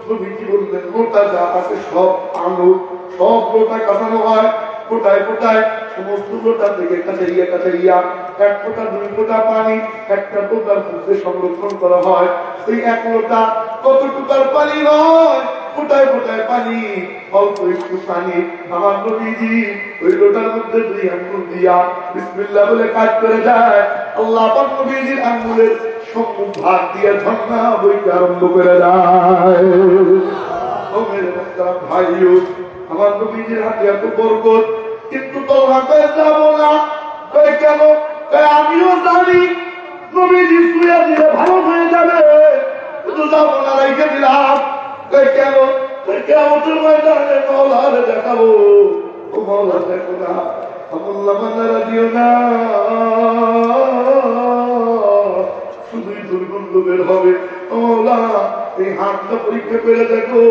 নবীজি বললেন গোটা যা আছে সব আনো সব লোটা কাঁচানো হয় কোটায় কোটায় সমস্ত লোটা থেকে কাছাইয়া এক ফোঁটা দুই ফোঁটা পানি একটা টোকার মধ্যে সংরক্ষণ করা হয় ওই এক লোটা কত টুকার পানি হয় ফোটায় ফোটায় পানি অল্প একটু পানি আমার নবীজি ওই লোটার মধ্যে দুই আঙ্গুল দিয়া বিসমিল্লাহ বলে কাজ করে যায় আল্লাহ পাক নবীজির আঙ্গুলের সম্মুখ ভাগ দিয়ে ঝর্ণা বইতে আরম্ভ করে যায় ও মেরে মুহতারাম ভাইও আমার নবীজির হাতে এত বরকত কিন্তু তোমরা কয়ে যাবো না কয়ে কেন আমিও জানি নবীজি শুয়ে দিলে ভালো হয়ে যাবে কিন্তু যাবো না রেখে দিলাম কেন কেমন ময়দানে মৌলারে দেখাবো ও মৌলা দেখো না আমল্লা মান্নারা দিও না শুধুই দুর্গন্ধ বের হবে মৌলা এই হাতটা পরীক্ষা করে দেখো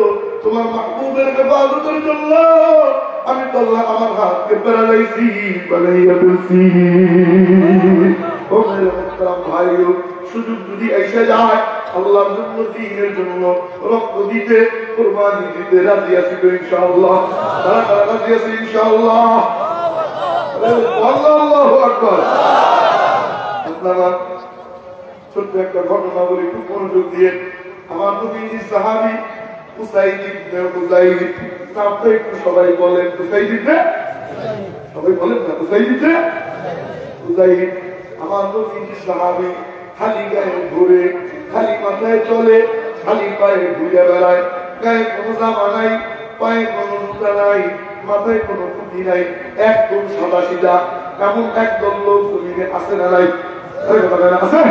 তোমার মাহবুবের হেফাজতের জন্য আমি তো আল্লাহ আমার হাতকে প্যারালাইসি বানাইয়া বলছি ও মেরে মুহতারাম ভাইও সুযোগ যদি এসে যায় আল্লাহর জন্য দ্বীনের জন্য রক্ত দিতে কুরবানি দিতে রাজি আছি তো ইনশাআল্লাহ তারা তারা রাজি আছে ইনশাআল্লাহ আল্লাহু আকবার আপনারা ছোট্ট একটা ঘটনা বলি খুব মনোযোগ দিয়ে আমার নবীজি সাহাবী উসাইদ ইবনে হুযাইর নামটা একটু সবাই বলেন উসাইদ ইবনে সবাই বলেন না উসাইদ ইবনে হুযাইর আমার নবীজি সাহাবী খালি গায়ে ঘুরে খালি মাথায় চলে খালি পায়ে ঘুরে বেড়ায় গায়ে কোনো জামা নাই পায়ে কোনো জুতা নাই মাথায় কোনো টুপি নাই একদম সাদা সিধা এমন একদম লোক জমিনে আছে না নাই আছে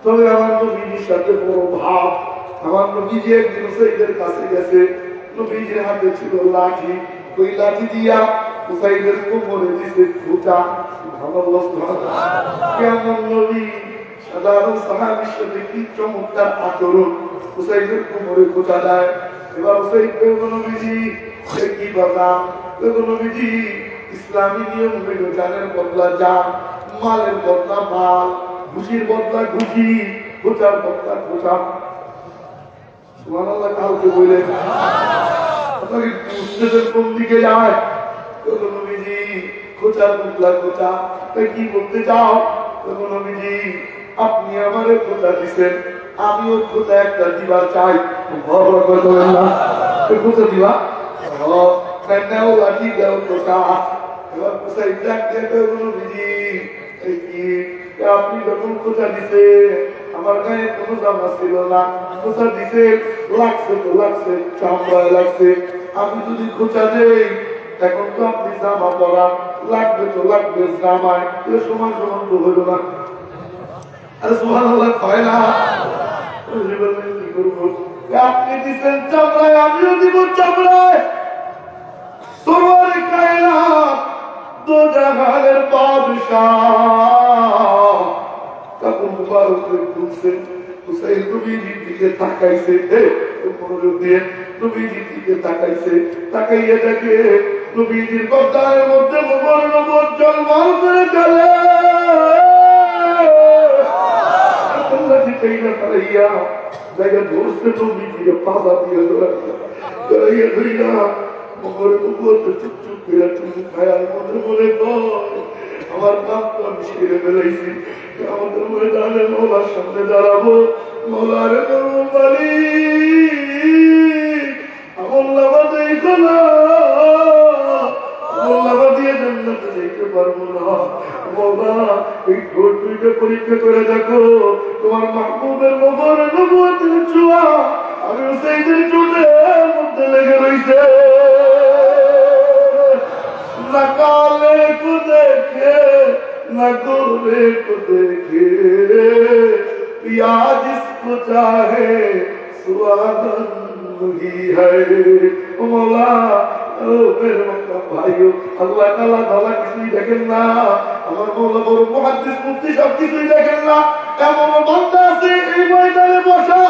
তবে আমার নবীজির সাথে বড় ভাব আমার নবীজি একদিন উসাইদের কাছে গেছে নবীজির হাতে ছিল লাঠি ওই লাঠি দিয়া উসাইদের কোমরে দিছে খোঁচা সুবহানাল্লাহ সুবহানাল্লাহ কেমন নবী সাধারণ সাহাবীর সাথে কি চমৎকার আচরণ উসাইদের কোমরে খোঁচা দেয় এবার উসাইদ নবীজি কি কথা নবীজি ইসলামী নিয়ম হইল জানের বদলা জান মালের বদলা মাল ঘুষির বদলা ঘুষি খোঁচার বদলা খোঁচা সুবহানাল্লাহ কাউকে বলে আপনাকে উস্তাদের কোন দিকে যায় নবীজি খোঁচার বদলা খোঁচা কি বলতে চাও নবীজি আপনি আমারে খোঁচা দিচ্ছেন আমিও খোঁচা একটা দিবার চাই খোঁচা দিবা লাঠি দেও খোঁচা এবার খোঁচাই নবীজি আপনি যখন খোঁচা দিছে আমার গায়ে কোনো জামা ছিল না খোঁচা দিছে লাগছে তো লাগছে চামড়ায় লাগছে আমি যদি খোঁচা দেই এখন তো আপনি জামা পরা লাগবে তো লাগবে জামায় সমান সমান তো হইল না আরে সুবহানাল্লাহ কয় না কি করবো আপনি দিচ্ছেন চামড়ায় আমিও দিব চামড়ায় তোমার কায়নাত দো জাহানের বাদশাহ তখন মুবারকের খুলছেন হুসাইন নবীজির দিকে তাকাইছে মনোযোগ দিয়ে নবীজির দিকে তাকাইছে তাকাইয়া দেখে নবীজির গদ্দারের মধ্যে মোবারক জলমল করে চলে চাইনা তারাইয়া জায়গা ধরছে নবীজিরে পাতা দিয়ে ধরাইয়া ধরিয়া মগর কুকুরতে চুপ চুপ করে তুমি খায়ার মধ্যে মনে কর আমার নাম তো আমি সেরে বেলাইছি আমাদের মনে দাঁড়ালে মৌলার সামনে দাঁড়াবো মৌলার মালিক আমার লাভা দেখো না আমার লাভা দিয়ে জান্নাতে যেতে পারবো না মৌলা এই ঠোঁট দুইটা পরীক্ষা করে দেখো তোমার মাহবুবের মগর নবুয়তের ছোঁয়া আমি সেইদের ঠোঁটের মধ্যে লেগে রইছে न काले को देखे न गोरे को देखे पिया जिसको चाहे सुहागन ही है मौला ओ मेरे मक्का भाइयों अल्लाह ताला ताला किसी देखें ना हमारे मौला बड़ो मुहद्दिस मुफ्ती सब किसी देखें ना এমন বান্দা আছে এই ময়দানে বসা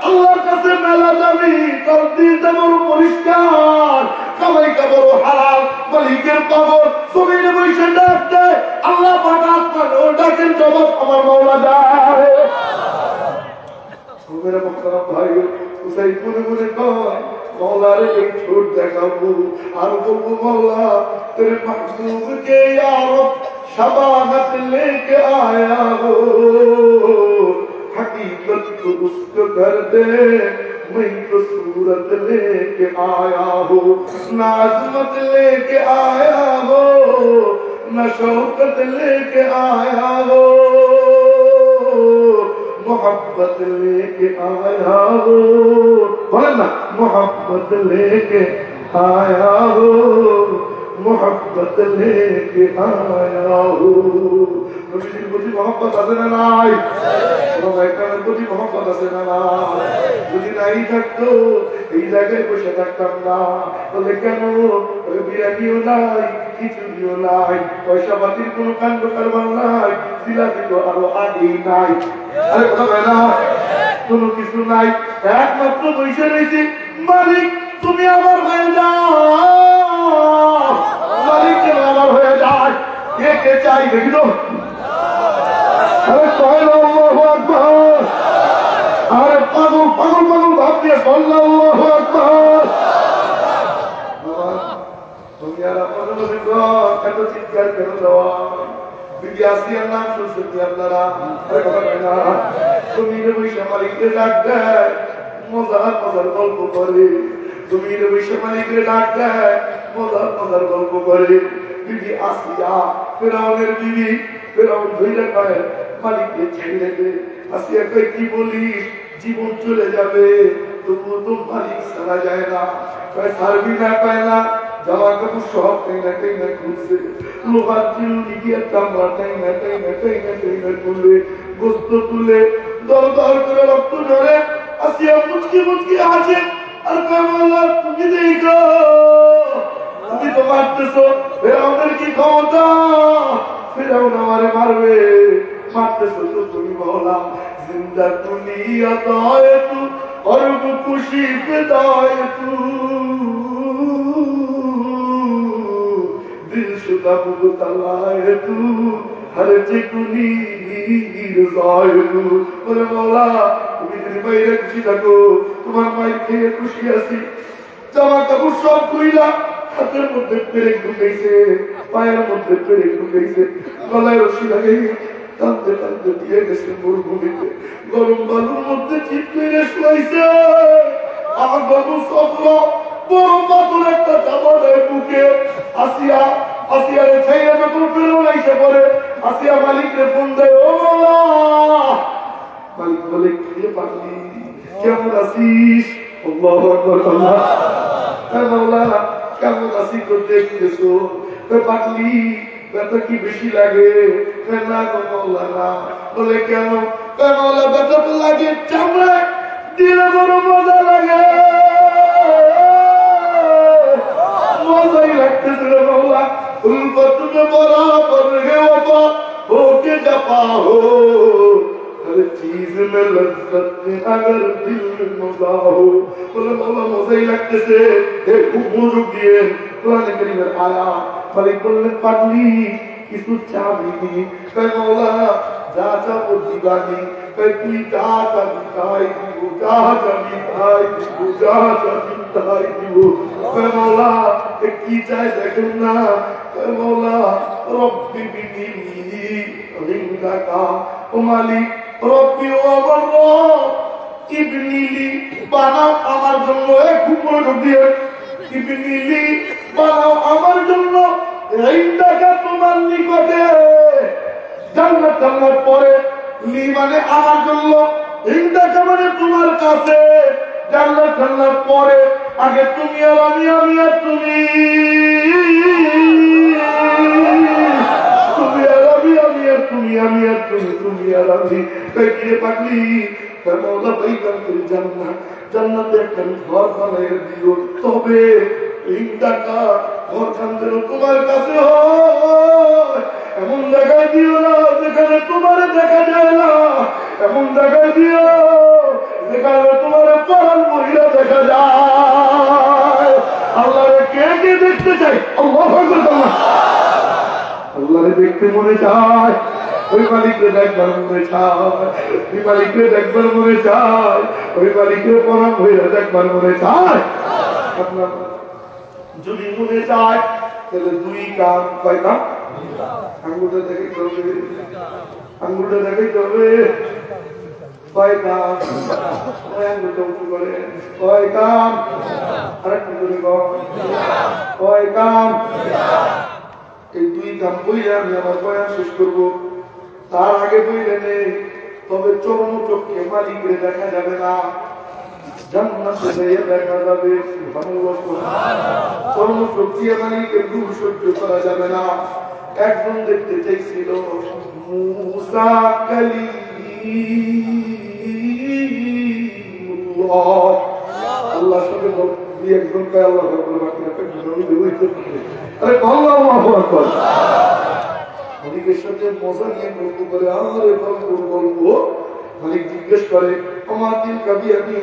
আল্লাহর কাছে মেলা যাবি তার দিলটা বড় পরিষ্কার কামাইটা বড় হালাল মালিকের কবর জমিনে বসে ডাক দেয় আল্লাহ পাক আসমান ও ডাকের জবাব আমার মাওলা দেয় मेरा मुकरम भाई उसे पुने पुने कौन मौला रे एक छोड़ देखाबू और बोलबू मौला तेरे महबूब के यारो शबानत लेके आया हो हकीकत तो उसको कर दे मैं तो सूरत लेके आया हो नाज़मत लेके आया हो न शौकत लेके आया हो मोहब्बत लेके आया हो बोले ना मोहब्बत लेके आया हो मोहब्बत लेके आया हो नबीजी बुझी मोहब्बत আছে না নাই প্রভুর প্রতি মোহব্বত আছে না নাই যদি নাই থাকতো এই জায়গায় বসে থাকতাম না বলে কেন বিরানিও নাই খিচুড়িও নাই পয়সা পাতির কোনো কাণ্ড কারবার নাই জিলাপি তো আরো আগেই নাই আরে কথা বলে না কোনো কিছু নাই একমাত্র বসে রয়েছে মালিক তুমি আমার হয়ে যাও মালিক যেন আমার হয়ে যায় কে কে চাই দেখি তো আরে কয় আল্লাহু আকবার আরে পাগল পাগল পাগল ভাব দিয়ে আল্লাহু আকবার তুমি আর আপনার নবী এত চিৎকার কেন দেওয়া বিবি আসিয়ার নাম শুনছেন আপনারা আরে কথা কয় না তুমি বসে মালিককে ডাক দেয় মজার মজার গল্প করে তুমি বসে মালিককে ডাক দেয় মজার মজার গল্প করে বিবি আসিয়া ফেরাউনের বিবি ফেরাউন ধইরা কয় মালিককে ছেড়ে দে আসিয়া কয় কি বলিস জীবন চলে যাবে তবুও তো মালিক সারা যায় না কয় সারবি না পায় না জামা কাপড় সব টাই না খুলছে লোহার চিরুনি দিয়ে চামড়া টাই না তুলে গোস্ত তুলে দর দর করে রক্ত ঝরে আসিয়া মুচকি মুচকি হাসে আর কয় মাওলা তুমি দেখো তুমি তো মারতেছো ফেরাউনের কি ক্ষমতা ফেরাউন আমারে মারবে মারতেছো তো তুমি মাওলা জিন্দা দুনিয়া দায়ে তু और वो खुशी फिदाए तू दिल शुदा बुतलाए तू हर चिकुनी रज़ाए तू बोले मौला তুমি যদি বাইরে খুশি থাকো তোমার মায়ের খেয়ে খুশি আছি জামা কাপড় সব খুইলা হাতের মধ্যে পেরেক ঢুকাইছে পায়ের মধ্যে পেরেক ঢুকাইছে গলায় রশি লাগাই টানতে টানতে দিয়ে গেছে মরুভূমিতে গরম বালুর মধ্যে চিপ করে শুয়াইছে আমার বাবু সফল বড় পাথর একটা চাপা দেয় বুকে আসিয়ারে ছেড়ে যখন ফেরত আইসে পড়ে আসিয়া মালিকরে ফোন দেয় ও মালিক বলে কে পাগলি কেমন আছিস আল্লাহু আকবার আল্লাহ মাওলানা কেমন আছিস তো দেখতেছো পাগলি ব্যথা কি বেশি লাগে না গো মাওলানা বলে কেন মাওলা ব্যথা তো লাগে চামড়া দিলে বড় মজা লাগে মজাই লাগতেছে রে মাওলা উলফত में बराबर है वफा होके जपा हो हर चीज में लज्जत अगर दिल में मजा हो बोले माওলা মজাই লাগতেছে হে খুব মনোযোগ দিয়ে কোরআনে কারীমের আয়াত মালিক বললেন পাগলি কিছু চাবি কয় মাওলা যা চাবো দিবানি, তুই যা চাবি তাই দিব, যা চাবি তাই দিব, যা চাবি তাই দিব। মৌলা কি চাই দেখেন না, মৌলা রব্বি বিনিলি ইনদাকা, ও মালিক রব্বি ও আমার রব ইবনিলি বানাও আমার জন্য, খুব মনোযোগ দিয়ে ইবনিলি বানাও আমার জন্য ইনদাকা তোমার নিকটে, জান্নাত জান্নাত পরে লি মানে আমার জন্য, ইনদাকা মানে তোমার কাছে, জান্নাত জান্নাত পরে আগে তুমি আর আমি, আমি আর তুমি, তুমি আর আমি, আমি আর তুমি, আমি আর তুমি, তুমি আর আমি। তাই কিরে পাগলি মৌলা পাইতাম তুই জান্নাত, জান্নাতে একটা ঘর বানাইয়া দিও, তবে ইনদাকা ঘরখান যেন তোমার কাছে হয়, এমন জায়গায় দিও না যেখানে তোমার দেখা যায় না, এমন জায়গায় দিও যেখানে তোমার পরাণ মহিলা দেখা যায়। আল্লাহরে কে কে দেখতে চাই? আল্লাহু আকবার। আল্লাহরে দেখতে মনে চায়, ওই মালিককে দেখবার মনে চায়, ওই মালিককে দেখবার মনে চায়, ওই মালিককে পরাণ মহিলা দেখবার মনে চায়। আপনার যদি মনে চায় তাহলে দুই কাম, কয় কাম? আঙ্গুলটা দেখে চলবে, আঙ্গুলটা দেখে চলবে, কয় কাম? আঙ্গুলটা উঁচু করে, কয় কাম? আরেকটু করে কয় কাম? এই দুই কাম বইলে আমি আমার বয়ান শেষ করবো, তার আগে বইলে নেই, তবে চরম চোখে মালিকরে দেখা যাবে না, জান্নাতে যেয়ে দেখা যাবে, চরম চোখে মালিকের রূপ সহ্য করা যাবে না। একজন দেখতে চাইছিল মুসা কালিমুল্লাহ, আল্লাহর সাথে দুই একজন কয় আল্লাহ আকবার, বাকি আরে আল্লাহু আকবার। মালিকের সাথে মজা নিয়ে গল্প করে, আরে বলবো, মালিক জিজ্ঞেস করে আমার দিন কবি আমি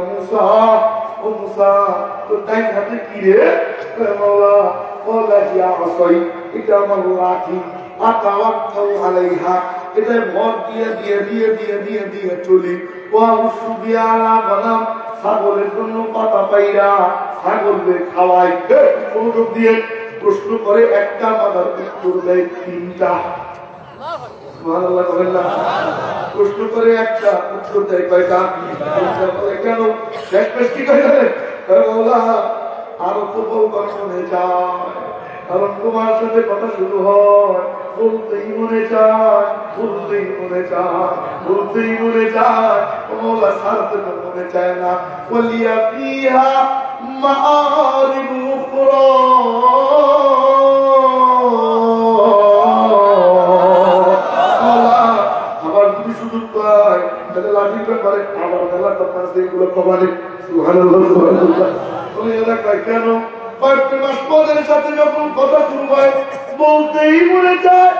মুসা, ও মুসা তোর ডাইন হাতে কি রে? মাওলা বলা জিয়া আসই, এটা আমার লাঠি, আতাওয়াক্কাল আলাইহা, এটা ভর দিয়ে দিয়ে দিয়ে দিয়ে দিয়ে দিয়ে চলি, ওয়া উসবিয়া আলা বানাম, ছাগলের জন্য পাতা পাইরা ছাগলকে খাওয়াই। মনোযোগ দিয়ে প্রশ্ন করে একটা মাথার উত্তর দেয় তিনটা, সুবহানাল্লাহ বলেন না, প্রশ্ন করে একটা উত্তর দেয় কয়টা? কেন? শেষ কি করে দেয়? আরো তো বলবার মনে চায়, কারণ তোমার সাথে কথা শুরু হয়, বলতেই মনে চায়, বলতেই মনে চায়, বলতেই মনে চায়, মৌলা ছাড়তে মনে চায় না। বলিয়া ফিহা মাআরিব উখরা, আবার যদি সুযোগ পায় তাহলে লাঠির ব্যাপারে আবার মেলা কথা যেগুলো কমানে। সুবহানাল্লাহ সুবহানাল্লাহ। বলে এলাকায় কেন? পদের সাথে যখন কথা শুরু হয় বলতেই মনে চায়,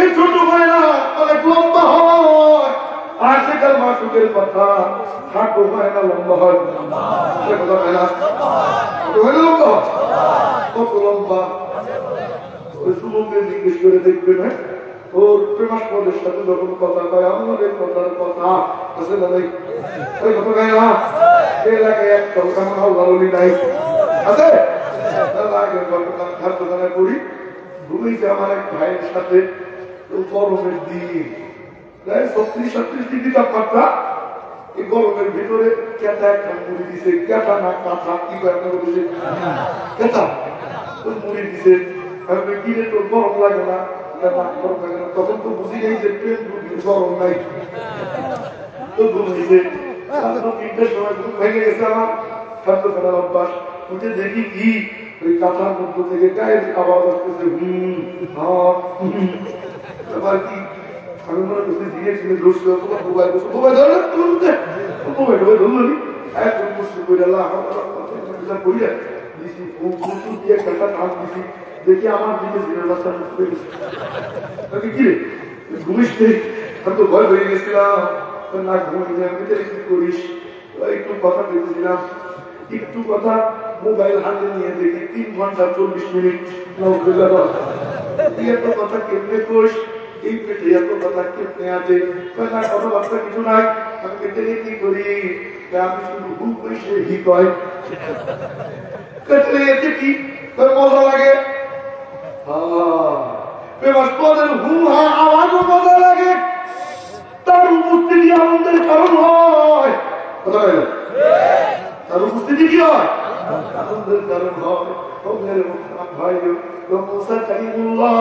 এই ছোট হয় না, অনেক লম্বা হয়, আর সেকাল মাসুকের কথা খাটো হয় না, লম্বা হয়, কথা হয় না, খাটো হয় না, লম্বা হয়, কত লম্বা? ওই সুমুখে জিজ্ঞেস করে দেখবেন, হ্যাঁ ওর প্রেমাস্পদের সাথে যখন কথা কয় আমাদের কথার কথা আছে না নাই? ওই কথা কয় না, এলাকায় একটা কেমন আল্লাহরই নাই আছে। খাদ্যখানা করি, ঘুমিয়েছে আমার এক ভাইয়ের সাথে, গরমের দিন প্রায় 36-37 ডিগ্রি তাপমাত্রা, এই গরমের ভিতরে কেটা একটা মুড়ি দিছে, কেটা না কাঁথা কি বলছে, কেটা ওই মুড়ি দিছে, কি রে তোর গরম লাগে না? তখন তো বুঝি নেই যে ট্রেন গরম নাই, তো ঘুমিয়েছে। 3টার সময় ঘুম ভেঙে গেছে আমার, খাদ্যখানার অভ্যাস, উঠে দেখি কি ওই কাঁথার মধ্য থেকে গায়ের আওয়াজ আসতেছে, আবার কি আমি মনে করছি দিয়েছিল ধরছিল, তোমার মোবাইল করছো, মোবাইল ধরে মোবাইল টোবাইল ধরলো নি, একদম মুসলিম করে করিয়া দিছি, দিয়ে কাঁথা টান দিছি, দেখি আমার দিকে দিনের বাচ্চা কি রে ঘুমিস নেই? আমি তো ভয় হয়ে গেছিলাম, না ঘুমিয়ে কি করিস, একটু কথা বলছিলাম, একটু কথা মোবাইল হাতে নিয়ে দেখি 3 ঘন্টা 40 মিনিট কথা কেমনে কোষ, এই পেটে এত কথা কেমনে আছে, না কথাবার্তা কিছু নাই, আমি পেটে কি করি, আমি শুধু হু বসে হি কয় পেটে এতে কি মজা লাগে, হু হা আওয়াজও মজা লাগে, তার উপস্থিতি আনন্দের কারণ হয়, কথা বলে তার উপস্থিতি কি হয়, আনন্দের কারণ হয়। মুসা কালিমুল্লাহ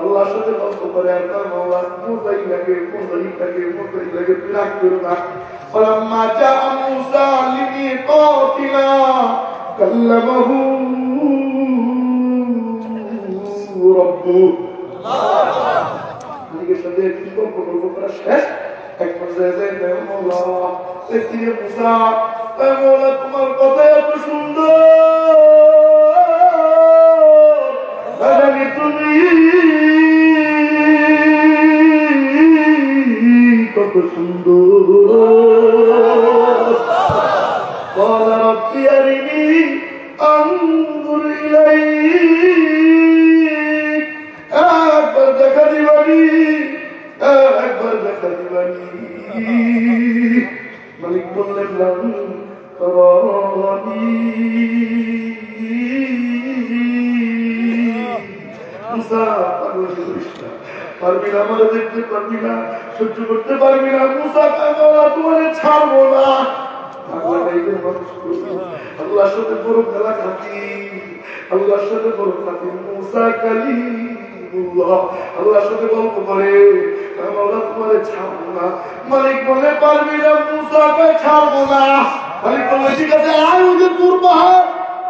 আল্লাহর সাথে গল্প করে আর তার মাওলা মুসাই লাগে বিরাট করো না। ফালাম্মা জাআ মুসা লিমিকাতিনা কাল্লামাহু রাব্বুহু। নিজের সাথে কি গল্প করা শেষ, এক পর্যায়ে যায় মাওলা এদিকে মুসা, মাওলা তোমার কথা এত সুন্দর, তুমি কত সুন্দর, বলা রব্বি আরিনি আনজুর ইলাইক, একবার দেখা দিবানি, একবার দেখা দিবানি। মালিক বললেন পারবি না, আমাদের দেখতে পারবি না, সহ্য করতে পারবি না, মুসা তোমার ছাড়বো না। আল্লাহর সাথে বড় খেলা খাতি, আল্লাহর সাথে বড় খাতি, মুসা কালিমুল্লাহ আল্লাহর সাথে গল্প করে, আমরা তোমার ছাড়বো না। মালিক বলে পারবি না, মুসাকে ছাড়বো না। মালিক বলে ঠিক আছে, আয় ওদের দূর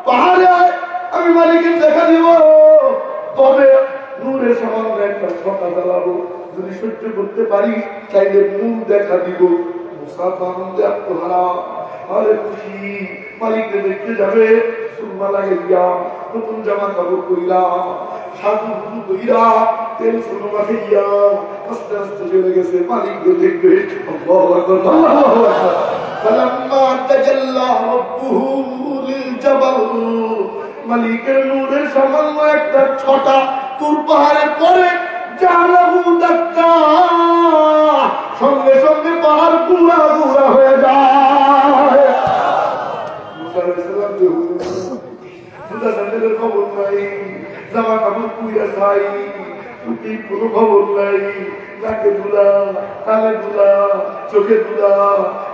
পাহাড়ে আয়, আমি মালিকের দেখা দিব, তবে নূরের সামান্য একটা ছটা জ্বালাবো, যদি সহ্য করতে পারি চাইলে নূর দেখা দিব। মুসা আনন্দে আত্মহারা, আরে খুশি, মালিককে দেখতে যাবে, সুরমা লাগে দিয়া, নতুন জামা কাপড় কইরা, সাধু হুদু কইরা, তেল সুরমা খাইয়া আস্তে আস্তে চলে গেছে মালিককে দেখবে। আল্লাহু আকবার, আল্লাহু আকবার। ফালাম্মা তাজাল্লা রাব্বুহু লিলজাবাল, মালিকের নূরের সামান্য একটা ছটা তুর পাহাড়ে পরে জালাহু দাক্কা, সঙ্গে সঙ্গে পাহাড় পুরা পুরা হয়ে যায়। মুসা আলাইহিস সালাম মুসা খবর নাই, জামা কাপড় পুড়িয়া খাই, টুপি কোনো খবর নাই, নাকে ধুলা, কানে ধুলা, চোখে ধুলা,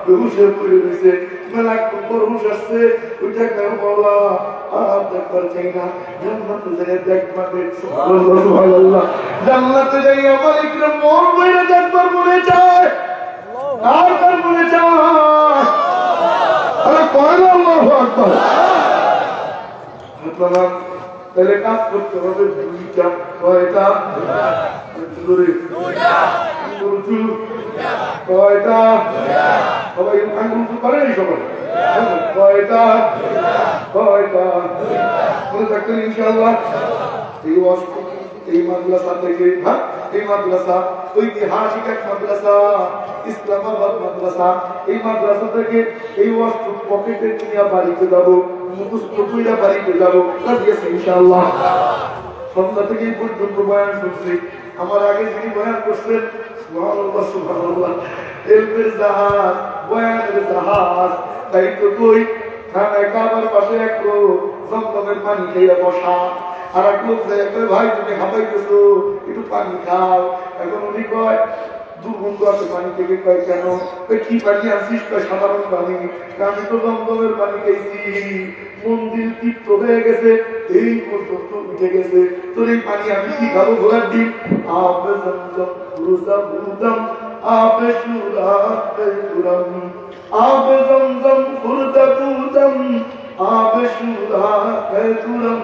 বেহুশে পড়ে রয়েছে। মেলাক বেহুশ আসছে, ওইটা কেন বলা আর দেখবার চাই না, জান্নাতে যাই দেখবার, সুবহানাল্লাহ, জান্নাতে যাই আমার একটু মন বইরে দেখবার মনে চায়, আর কার মনে চায়, আরে কয় আল্লাহু আকবার। তাহলে কাজ করতে হবে দুইটা, কয়টা, কয়টা, সবাই আঙ্গুল পারে সবাই, কয়টা কয়টা মনে থাকতেন ইনশাআল্লাহ। এই মাদ্রাসা থেকে, হ্যাঁ এই মাদ্রাসা ঐতিহাসিক এক মাদ্রাসা, ইসলামাবাদ মাদ্রাসা, এই মাদ্রাসা থেকে এই ওয়াক্ত পকেটে নিয়ে বাড়িতে যাবো, মুখস্থ কইরা বাড়িতে যাবো, কাজিয়েছে ইনশাআল্লাহ। সন্ধ্যা থেকে এই পর্যন্ত বয়ান করছি, আমার আগে যিনি বয়ান করছেন সুবহানাল্লাহ সুবহানাল্লাহ, এলমের জাহাজ, বয়ানের জাহাজ, তাই তো কই খানায় কাবার পাশে এক লোক জমজমের পানি খেয়ে বসা, আর এক লোক যায় ভাই তুমি হাঁপাইতেছো একটু পানি খাও, এখন উনি কয় দুর্গন্ধ আছে পানি থেকে, কয় কেন, কি পানি আনছিস, কয় সাধারণ পানি, আমি তো জমজমের পানি খাইছি, মন্দির তৃপ্ত হয়ে গেছে, এই পর্যন্ত উঠে গেছে, তোর এই পানি আমি কি খাবো ঘোরার দিন, আবে জমজম রোজা বুদম আবে সুরাতে তুরম, আবে জমজম খুরদা বুদম আবে সুরাতে তুরম,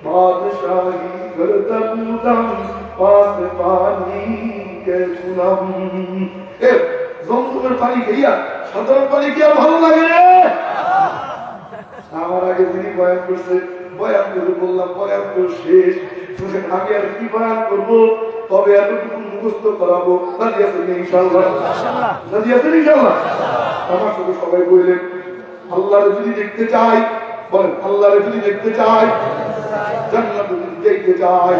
বাদশাহী করদা বুদম পাস পানি কে সুনম। এ জমজমের পানি খাইয়া সাধারণ পানি কি আর ভালো লাগে রে? আমার আগে যিনি বয়ান করছে, বয়ান করে বললাম বয়ান করে শেষ, আমি আর কি বয়ান করবো, তবে এতটুকু মুখস্থ করাবো, রাজি আছেন ইনশাআল্লাহ, রাজি আছেন ইনশাআল্লাহ। আমার সাথে সবাই বললেন আল্লাহরে যদি দেখতে চাই, বলেন আল্লাহরে যদি দেখতে চাই, জান্নাতে যদি দেখতে চাই,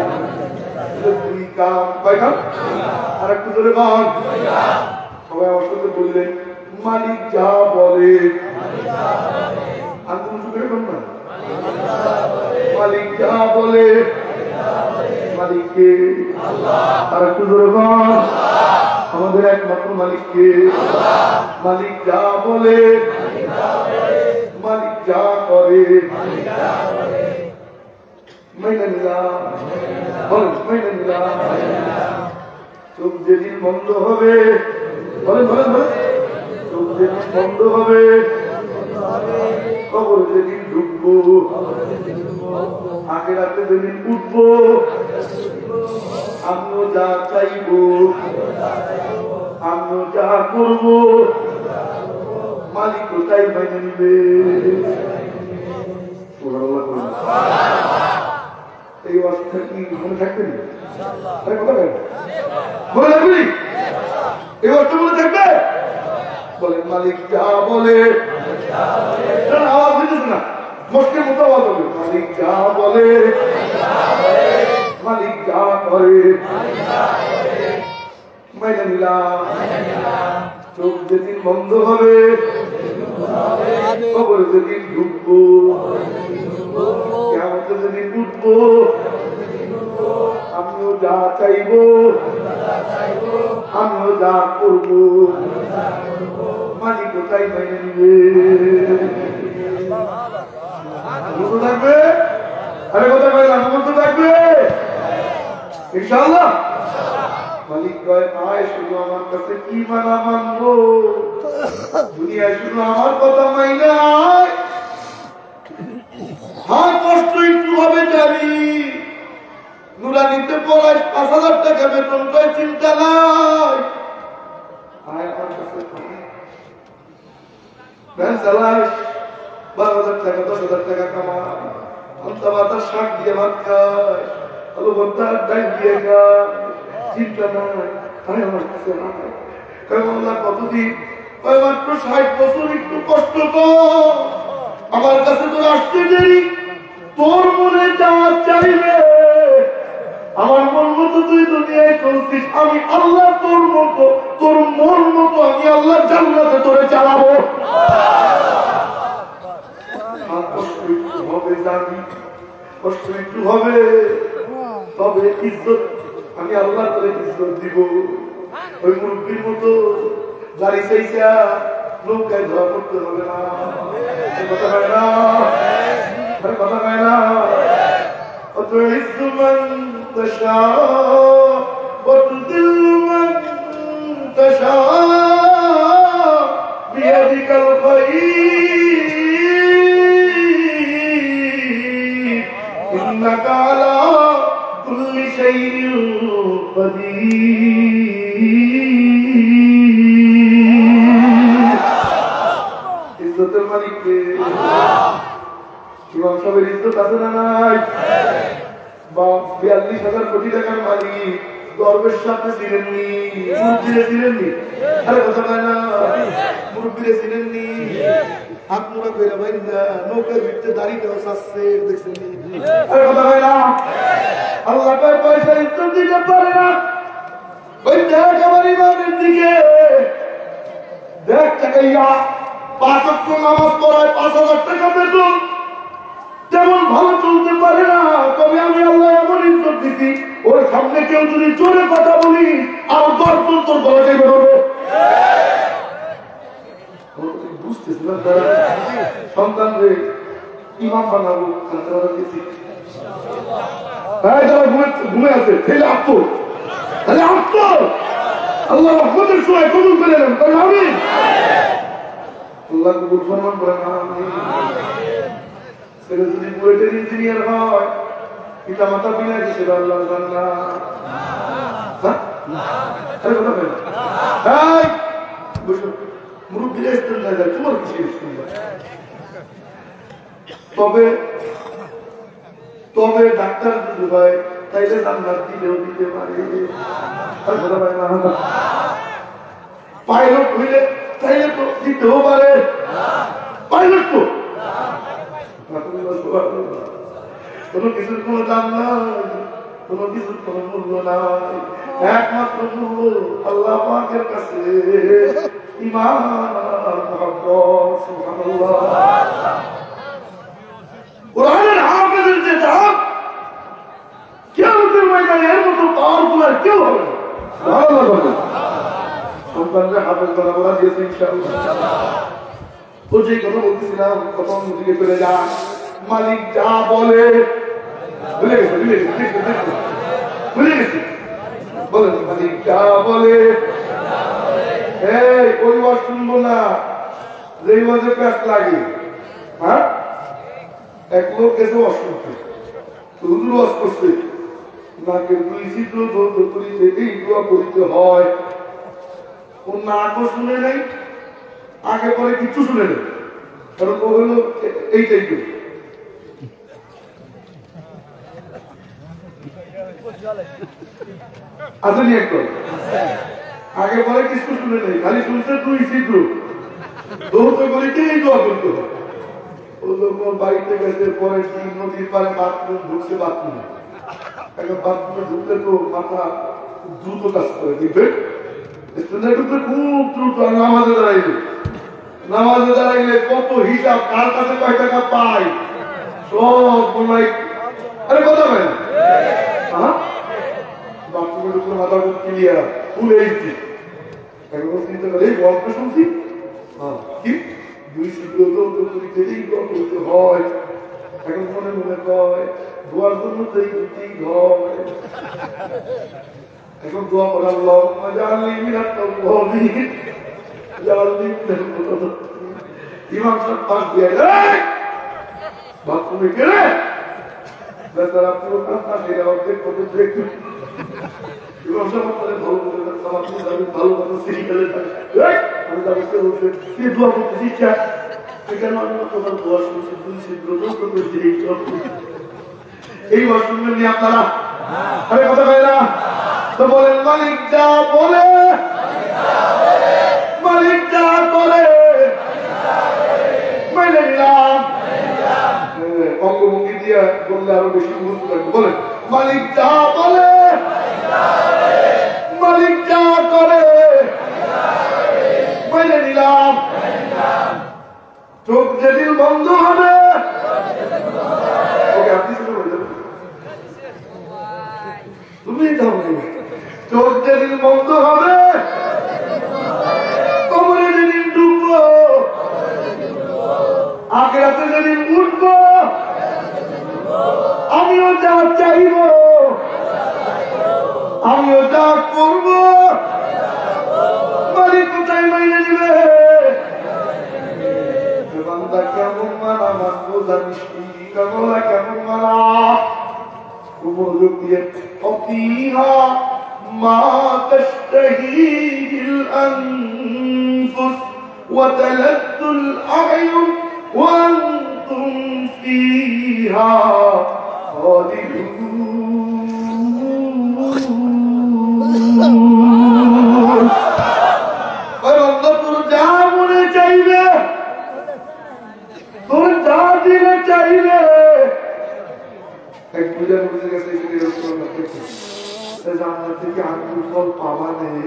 দুই কাম কয় কাম আর একটু ধরে কাম সবাই আমার সাথে বললেন মালিক যা বলে আর কোনো চুপে কম না মালিক যা বলে মালিককে আর একটু ধরে কাম আমাদের একমাত্র মালিককে মালিক যা বলে মালিক যা করে মেনে নিলাম বলেন মেনে নিলাম চোখ যেদিন বন্ধ হবে বলেন বলেন বলেন চোখ যেদিন বন্ধ হবে কবর যেদিন ঢুকবো আখেরাতে যেদিন উঠবো আমিও যা চাইবো আমিও যা করবো মালিক তাই মেনে নিবে এই অবস্থা কি মনে থাকবে মনে থাকবে এই অবস্থা মনে থাকবে বলেন মালিক যা বলে আওয়াজ দিতেছে না মস্তের মতো আওয়াজ হবে মালিক যা বলে মালিক যা করে মেনে নিলাম চোখ যেদিন বন্ধ হবে কবর যেদিন ঢুকবো কিয়ামতে যেদিন উঠবো আমিও যা চাইবো আমিও যা করবো মালিক তাই মেনে নিবে থাকবে আরে কথা কইলাম মতো থাকবে ইনশাআল্লাহ মালিক কয় আয় শুধু আমার কাছে কি মানা মানবো দুনিয়ায় শুধু আমার কথা মাইনে আয় হ্যাঁ কষ্ট একটু হবে জানি নুরানিতে পড়ায় 5,000 টাকা বেতন কয় চিন্তা নাই আয় আমার কাছে ভ্যান চালাস 12,000 টাকা 10,000 টাকা কামা আন্তা মাতার শাক দিয়ে ভাত খায় আলু ভর্তা ডাল দিয়ে খায় চিন্তা নাই আয় আমার কাছে কতদিন মাত্র 60 বছর একটু কষ্ট কর আমার কাছে তোর আসতে দেরি তোর মনে যা চাইবে আমার মন মতো তুই দুনিয়ায় চলছিস আমি আল্লাহ তোর মতো তোর মন মতো আমি আল্লাহ জান্নাতে তোরে চালাবো কষ্ট একটু হবে জানি কষ্ট একটু হবে তবে ইজ্জত আমি আল্লাহ তোরে ইজ্জত দিব ওই মুরব্বীর মতো গাড়ি চাইছা নৌকায় ধরা করতে হবে না কথা হয় না কথা হয় না وتعز من تشاء وتذل من تشاء بيدك الخير إنك على كل شيء قدير عزة الملك ইমাম সাহেবের ইজ্জত আছে না নাই বা 42,000 কোটি টাকার মালিক দরবেশ সাথে ছিলেননি মুরব্বীরে ছিলেননি আরে কথা কয় না মুরব্বীরে ছিলেননি হাত মোড়া কইরা বাইরে যা নৌকার ভিতরে দাঁড়িয়েও সাসছে দেখছেন আরে কথা কয় না আল্লাহ কয় পয়সা ইজ্জত দিতে পারে না ওই দেখ আমার ইমামের দিকে দেখ টাকাইয়া 5 ওয়াক্ত নামাজ পড়ায় 5,000 টাকা বেতন তেমন ভালো চলতে পারে না তবে আমি আল্লাহ এমন ইজ্জত দিছি ওর সামনে কেউ যদি জোরে কথা বলি আর 10 জন তোর গলাতে বেরোবো বুঝতেছিলাম তারা সন্তান রে ইমাম বানাবো তাই তারা ঘুমে আছে ছেলে আত্ম তাহলে আত্ম আল্লাহ রহমতের সময় কবুল করে নেন তাই আমি আল্লাহ কবুল ফরমান করেন ছেলে যদি বুয়েটের ইঞ্জিনিয়ার হয় পিতা মাতা বিনা কিছু আল্লাহ মুরব্বীরা স্কুল না যায় তোমার কিছু স্কুল তবে তবে ডাক্তার যদি হয় তাইলে জান্নাত দিলেও দিতে পারে পাইলট হইলে তাইলে তো দিতেও পারে পাইলট তো কোন কিছুর কোন দাম নাই কোনো কিছু কোনো মূল্য নাই, একমাত্র মূল্য আল্লাহ পাকের কাছে ঈমান আর মুহাব্বত। সুবহানাল্লাহ। কোরআনের হাফেজের যে দাম কিয়ামতের ময়দানে এর মতো পাওয়ারফুল আর কেউ হবে না। সুবহানাল্লাহ। সন্তানরা হাফেজ বানাবো দিয়েছে ইনশাআল্লাহ। ও যে কথা বলতেছিলাম প্রথম দিকে চলে যা, মালিক যা বলে, ভুলে গেছে বলেন, মালিক যা বলে এই ওই ওয়াজ শুনবো না যে ওয়াজে প্যাস লাগে। হ্যাঁ, এক লোক গেছে ওয়াজ শুনতে, হুজুর ওয়াজ করছে, নাকের দুই ছিদ্র বন্ধ করিতে এই দোয়া করিতে হয়। ও নাকও শুনে নেই, আগে পরে কিছু শুনে নেই, কারণ ও হলো এইটাই তো আসেনি একদম। আগে পরে কিছু শুনে নেই, খালি শুনছে দুই ছিদ্র দৌড়তে করিতে এই দোয়া করতে হয়। ও লোক বাড়িতে গেছে, পরে নদীর পারে বাথরুম ঢুকছে, বাথরুমে এখন বাথরুমে ঢুকলে তো মাথা দ্রুত কাজ করে দিবে, ঢুকলে খুব দ্রুত। নামাজে দাঁড়াইলে, নামাজে দাঁড়াইলে কত হিসাব, কার কাছে কয় টাকা পাই সব বলাই। আরে কথা ভাই হ্যাঁ, বাথরুমে ঢুকলে মাথা ক্লিয়ার ফুল এইটি। এখন চিন্তা করে এই গল্প শুনছি কি দুই ছিদ্র করতে হয়। এখন মনে মনে কয় দোয়ার জন্য তো এই দুটি হয়। এখন দোয়া করার লোক ইমাম সাহেব পাশ দিয়ে বাথরুমে গেলে তারা পুরো কান্না সেটা অর্ধেক করতে দেখতে ইমাম সাহেব ভালো করে ভালো মতো সিঁড়ি খেলে আমি তাদেরকে বলতে দোয়া করতে ইচ্ছা সেখানে আমি তোমার দোয়া শুনছি দুই ছিদ্র এই ওয়াজ শুনবেন নি আপনারা? আরে কথা ভাইরা তো বলেন, মালিক যা বলে, মালিক যা করে মেনে নিলাম। অঙ্গভঙ্গি দিয়ে বললে আরো বেশি গুরুত্ব থাকবে। বলেন, মালিক যা বলে, মালিক যা করে মেনে নিলাম। চোখ যেদিন বন্ধ হবে, আপনি তুমি চোখ যেদিন বন্ধ হবে, কবরে যেদিন ঢুকবো, আখিরাতে যেদিন উঠবো, আমিও যা চাইব, আমিও যা করবো, মালিক কোথায় মাইনে দিবে। বান্দা কেমন মানা মানবো জানিস, কেমন কেমন মানা فيها ما تشتهيه الأنفس وتلذ الأعين وأنتم فيها خالدون। তোর যা মনে চাইবে, তোর যা দিলে চাইবে, এক পূজার মধ্যে গেছে জান্নাত থেকে আঙ্গুর ফল পাওয়া নেই।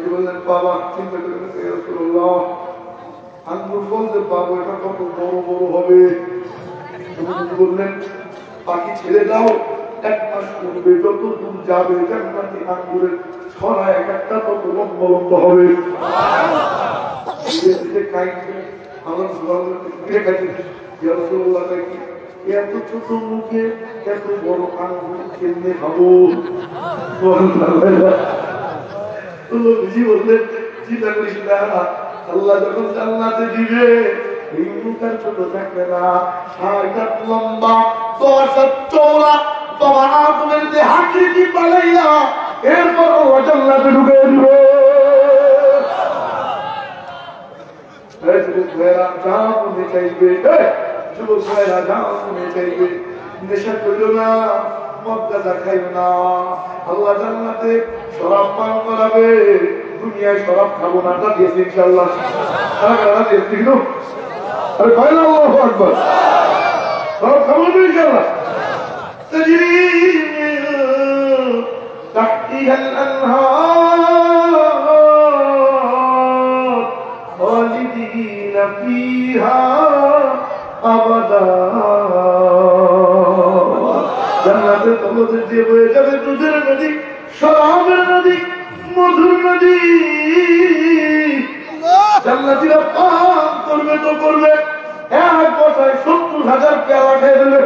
বললেন বাবা চিন্তা করে আঙ্গুর ফল যে পাবো এটা কত বড় বড় হবে। বললেন পাখি ছেড়ে দাও, এক মাস করবে, যত দূর যাবে জান্নাতি আঙ্গুরের ছড়া এক একটা তত লম্বা লম্বা হবে। এত ছোট মুখে এত বড় আঙ্গুর কেমনে খাবো? বললেন চিন্তা করিস না, আল্লাহ যখন জান্নাতে দিবে এই মুখ আর ছোট থাকবে না, ৬০ হাত লম্বা, ১০ হাত চওড়া, বাবা আদমের যে আকৃতি বানাইয়া এরপর ও জান্নাতে ঢুকে দিবে। যুবক ভাইয়েরা যা মনে চাইবে, যুবক ভাইয়েরা যা মনে চাইবে, নেশা করিও না, মদ গাঁজা খাইও না। আল্লাহ জান্নাতে শরাব পান করাবে, দুনিয়ায় শরাব খাবো না, তা দিয়েছে ইনশাআল্লাহ। দিয়েছে কিন্তু আরে ভাই আল্লাহু আকবার। সব খাবো তো ইনশাআল্লাহ تجري من تحتها الأنهار خالدين فيها أبدا জান্নাতের তলদেশ দিয়ে বয়ে যাবে দুধের নদী শরাবের নদী মধুর নদী জান্নাতীরা পান করবে তো করবে এক বসায় 70,000 পেয়ালা খেয়ে দেবে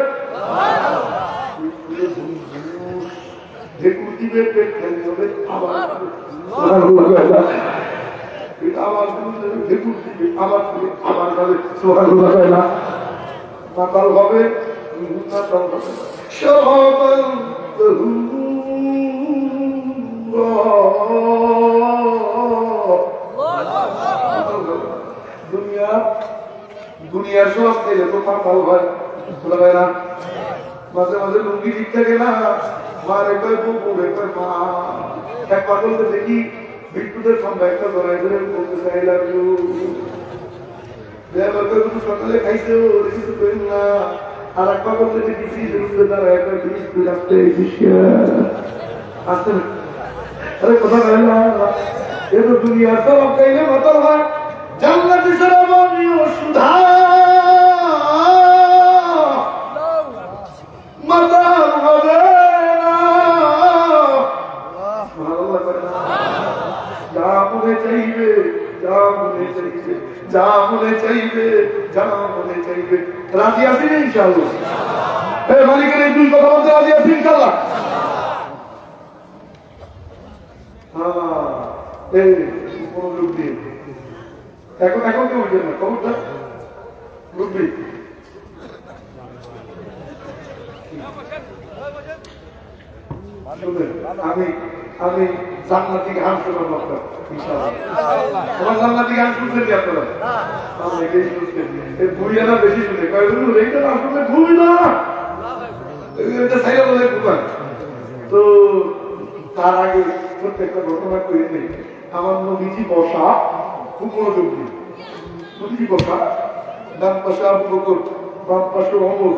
মাতাল হবে দুনিয়ার সব খেলে তো মাতাল হয় না মাঝে মাঝে লুঙ্গি ঠিক থাকে না মার একবার বুকুর একবার মা এক পাগলকে দেখি বিদ্যুতের খাম্বা একটা ধরাই ধরে বলতে চাই লাগলো সকালে খাইছে কিছু করেন না আর এক পাগলকে দেখি ফ্রিজের উপরে তারা একবার ফ্রিজ আসতে আসতে আরে কথা বলে না এ তো দুনিয়ার সব খাইলে মাতাল হয় জান্নাতি সরাবনীয় সুধা মাতাল হবে না যা মনে চাইবে যা মনে চাইবে যা মনে চাইবে যা মনে চাইবে রাজি আছি না ইনশাআল্লাহ মালিকের এই দুই কথা বলতে রাজি আছি ইনশাআল্লাহ হ্যাঁ কোন লোক দিয়ে এখন কেউ উঠবে না খবরটা উঠবি আমি জান্নাতি গান শোনার মতো তোমার জান্নাতি গান শুনছেন কি আপনারা বুড়িয়ারা বেশি শুনে কয়েকজন এইটা না শুনলে ঘুমি না এটা সাইয়া বলে ঘুমান তো তার আগে প্রত্যেকটা ঘটনা করে নেই আমার নবীজি বসা খুব মনোযোগ দিই নবীজি বসা ডান পাশে আবু বকর বাম পাশে অমর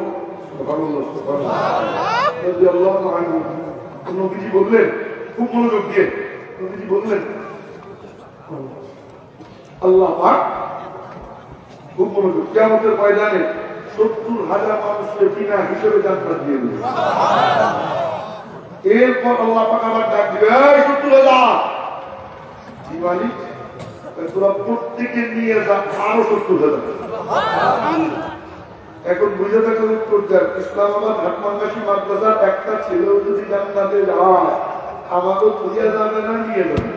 নবীজি বললেন খুব মনোযোগ দিয়ে নবীজি বললেন আল্লাহ পাক খুব মনোযোগ কিয়ামতের ময়দানে 70,000 মানুষকে বিনা হিসেবে জান্নাত দিয়ে দেবে এরপর আল্লাহ পাক আবার ডাক দিবে এই 70,000 জি মালিক তোরা প্রত্যেকে নিয়ে যা আরো 70,000 এখন বুঝে থাকা উত্তর দেন ইসলামাবাদ হাটমাঙ্গাসী মাদ্রাসার একটা ছেলেও যদি জান্নাতে যায় আমাকে বুঝে যাবে না নিয়ে যাবে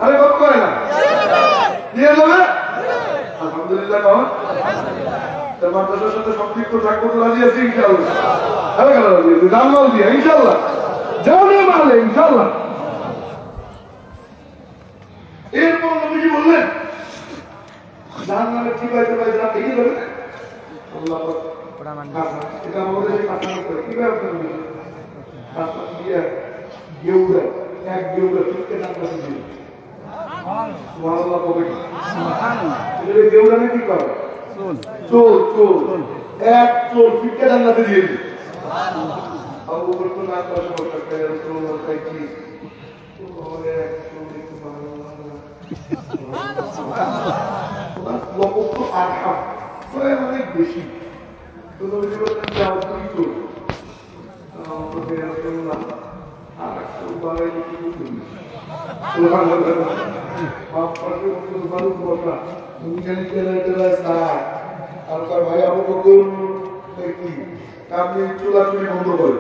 আরে বাপ করে না নিয়ে যাবে আলহামদুলিল্লাহ কখন মাদ্রাসার সাথে সম্পৃক্ত থাকবো তো রাজি আছি ইনশাআল্লাহ রাজি আছি জানমাল দিয়ে ইনশাআল্লাহ জানে মালে ইনশাআল্লাহ এরপর নবীজি বললেন জাহান্নামে চিবাইতে পাইতে না দেখে যাবে আল্লাহ এটা আমাদের কাঠামো করে কিভাবে করবে কাঠামো দিয়ে গেউড়া এক গেউড়া ফিরতে নামতে দিয়ে সুবহানাল্লাহ কবে এটা গেউড়া না কি করে চোর এক চোর ফিরতে নামতে দিয়ে আবু বকর তো না পাশে বসে করে রাসূলুল্লাহ কি ওরে এক চোর একটু লক্ষ আরহাম অনেক বেশি তো নবীজি বললেন যাও তুমি তো আমাকে রাসূলুল্লাহ আর একটু বাড়াই কি করবে সুবহানাল্লাহ বাপ পাশে বসে বালু বসা তুমি খালি তেলা সারা আর তার ভাই আবু বকর কি আপনি চুলাচুলি বন্ধ করে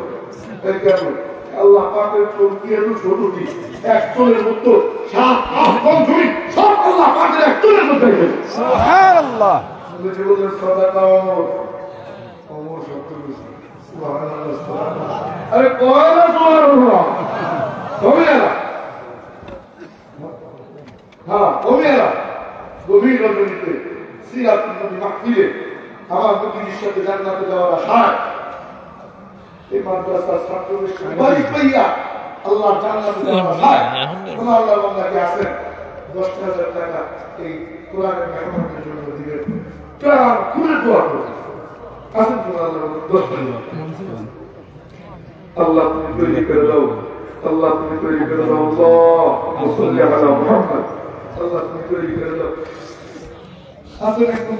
তাই কেন আল্লাহ পাকের চোর কি এত ছোট কি এক চোরের মতো সাত আট বন্ধুই সব আল্লাহ পাকের এক চোরের মধ্যে সুবহানাল্লাহ নবীজি বললেন সাদাকা ওমর সত্য সুবহানাল্লাহ আরে কয়লা সুবহানাল্লাহ কবিরা হ্যাঁ কবিরা গভীর রজনীতে সিরাত নবী মাহফিলে আমার নবীর সাথে জান্নাতে যাওয়ার আশায় এই মাদ্রাসার ছাত্রদের সুপারিশ পাইয়া আল্লাহ জান্নাতে যাওয়ার আশায় কোন আল্লাহ বান্দাকে আছেন 10,000 টাকা এই কোরআনের মেহমানদের জন্য দিবেন প্রাণ খুলে দোয়া করবেন আসেন আল্লাহ 10 টাকা আল্লাহ তুমি তৈরি করে দাও আল্লাহ তুমি তৈরি করে দাও আল্লাহ সাল্লি আলা মুহাম্মদ আল্লাহ তুমি তৈরি করে দাও আসেন একদম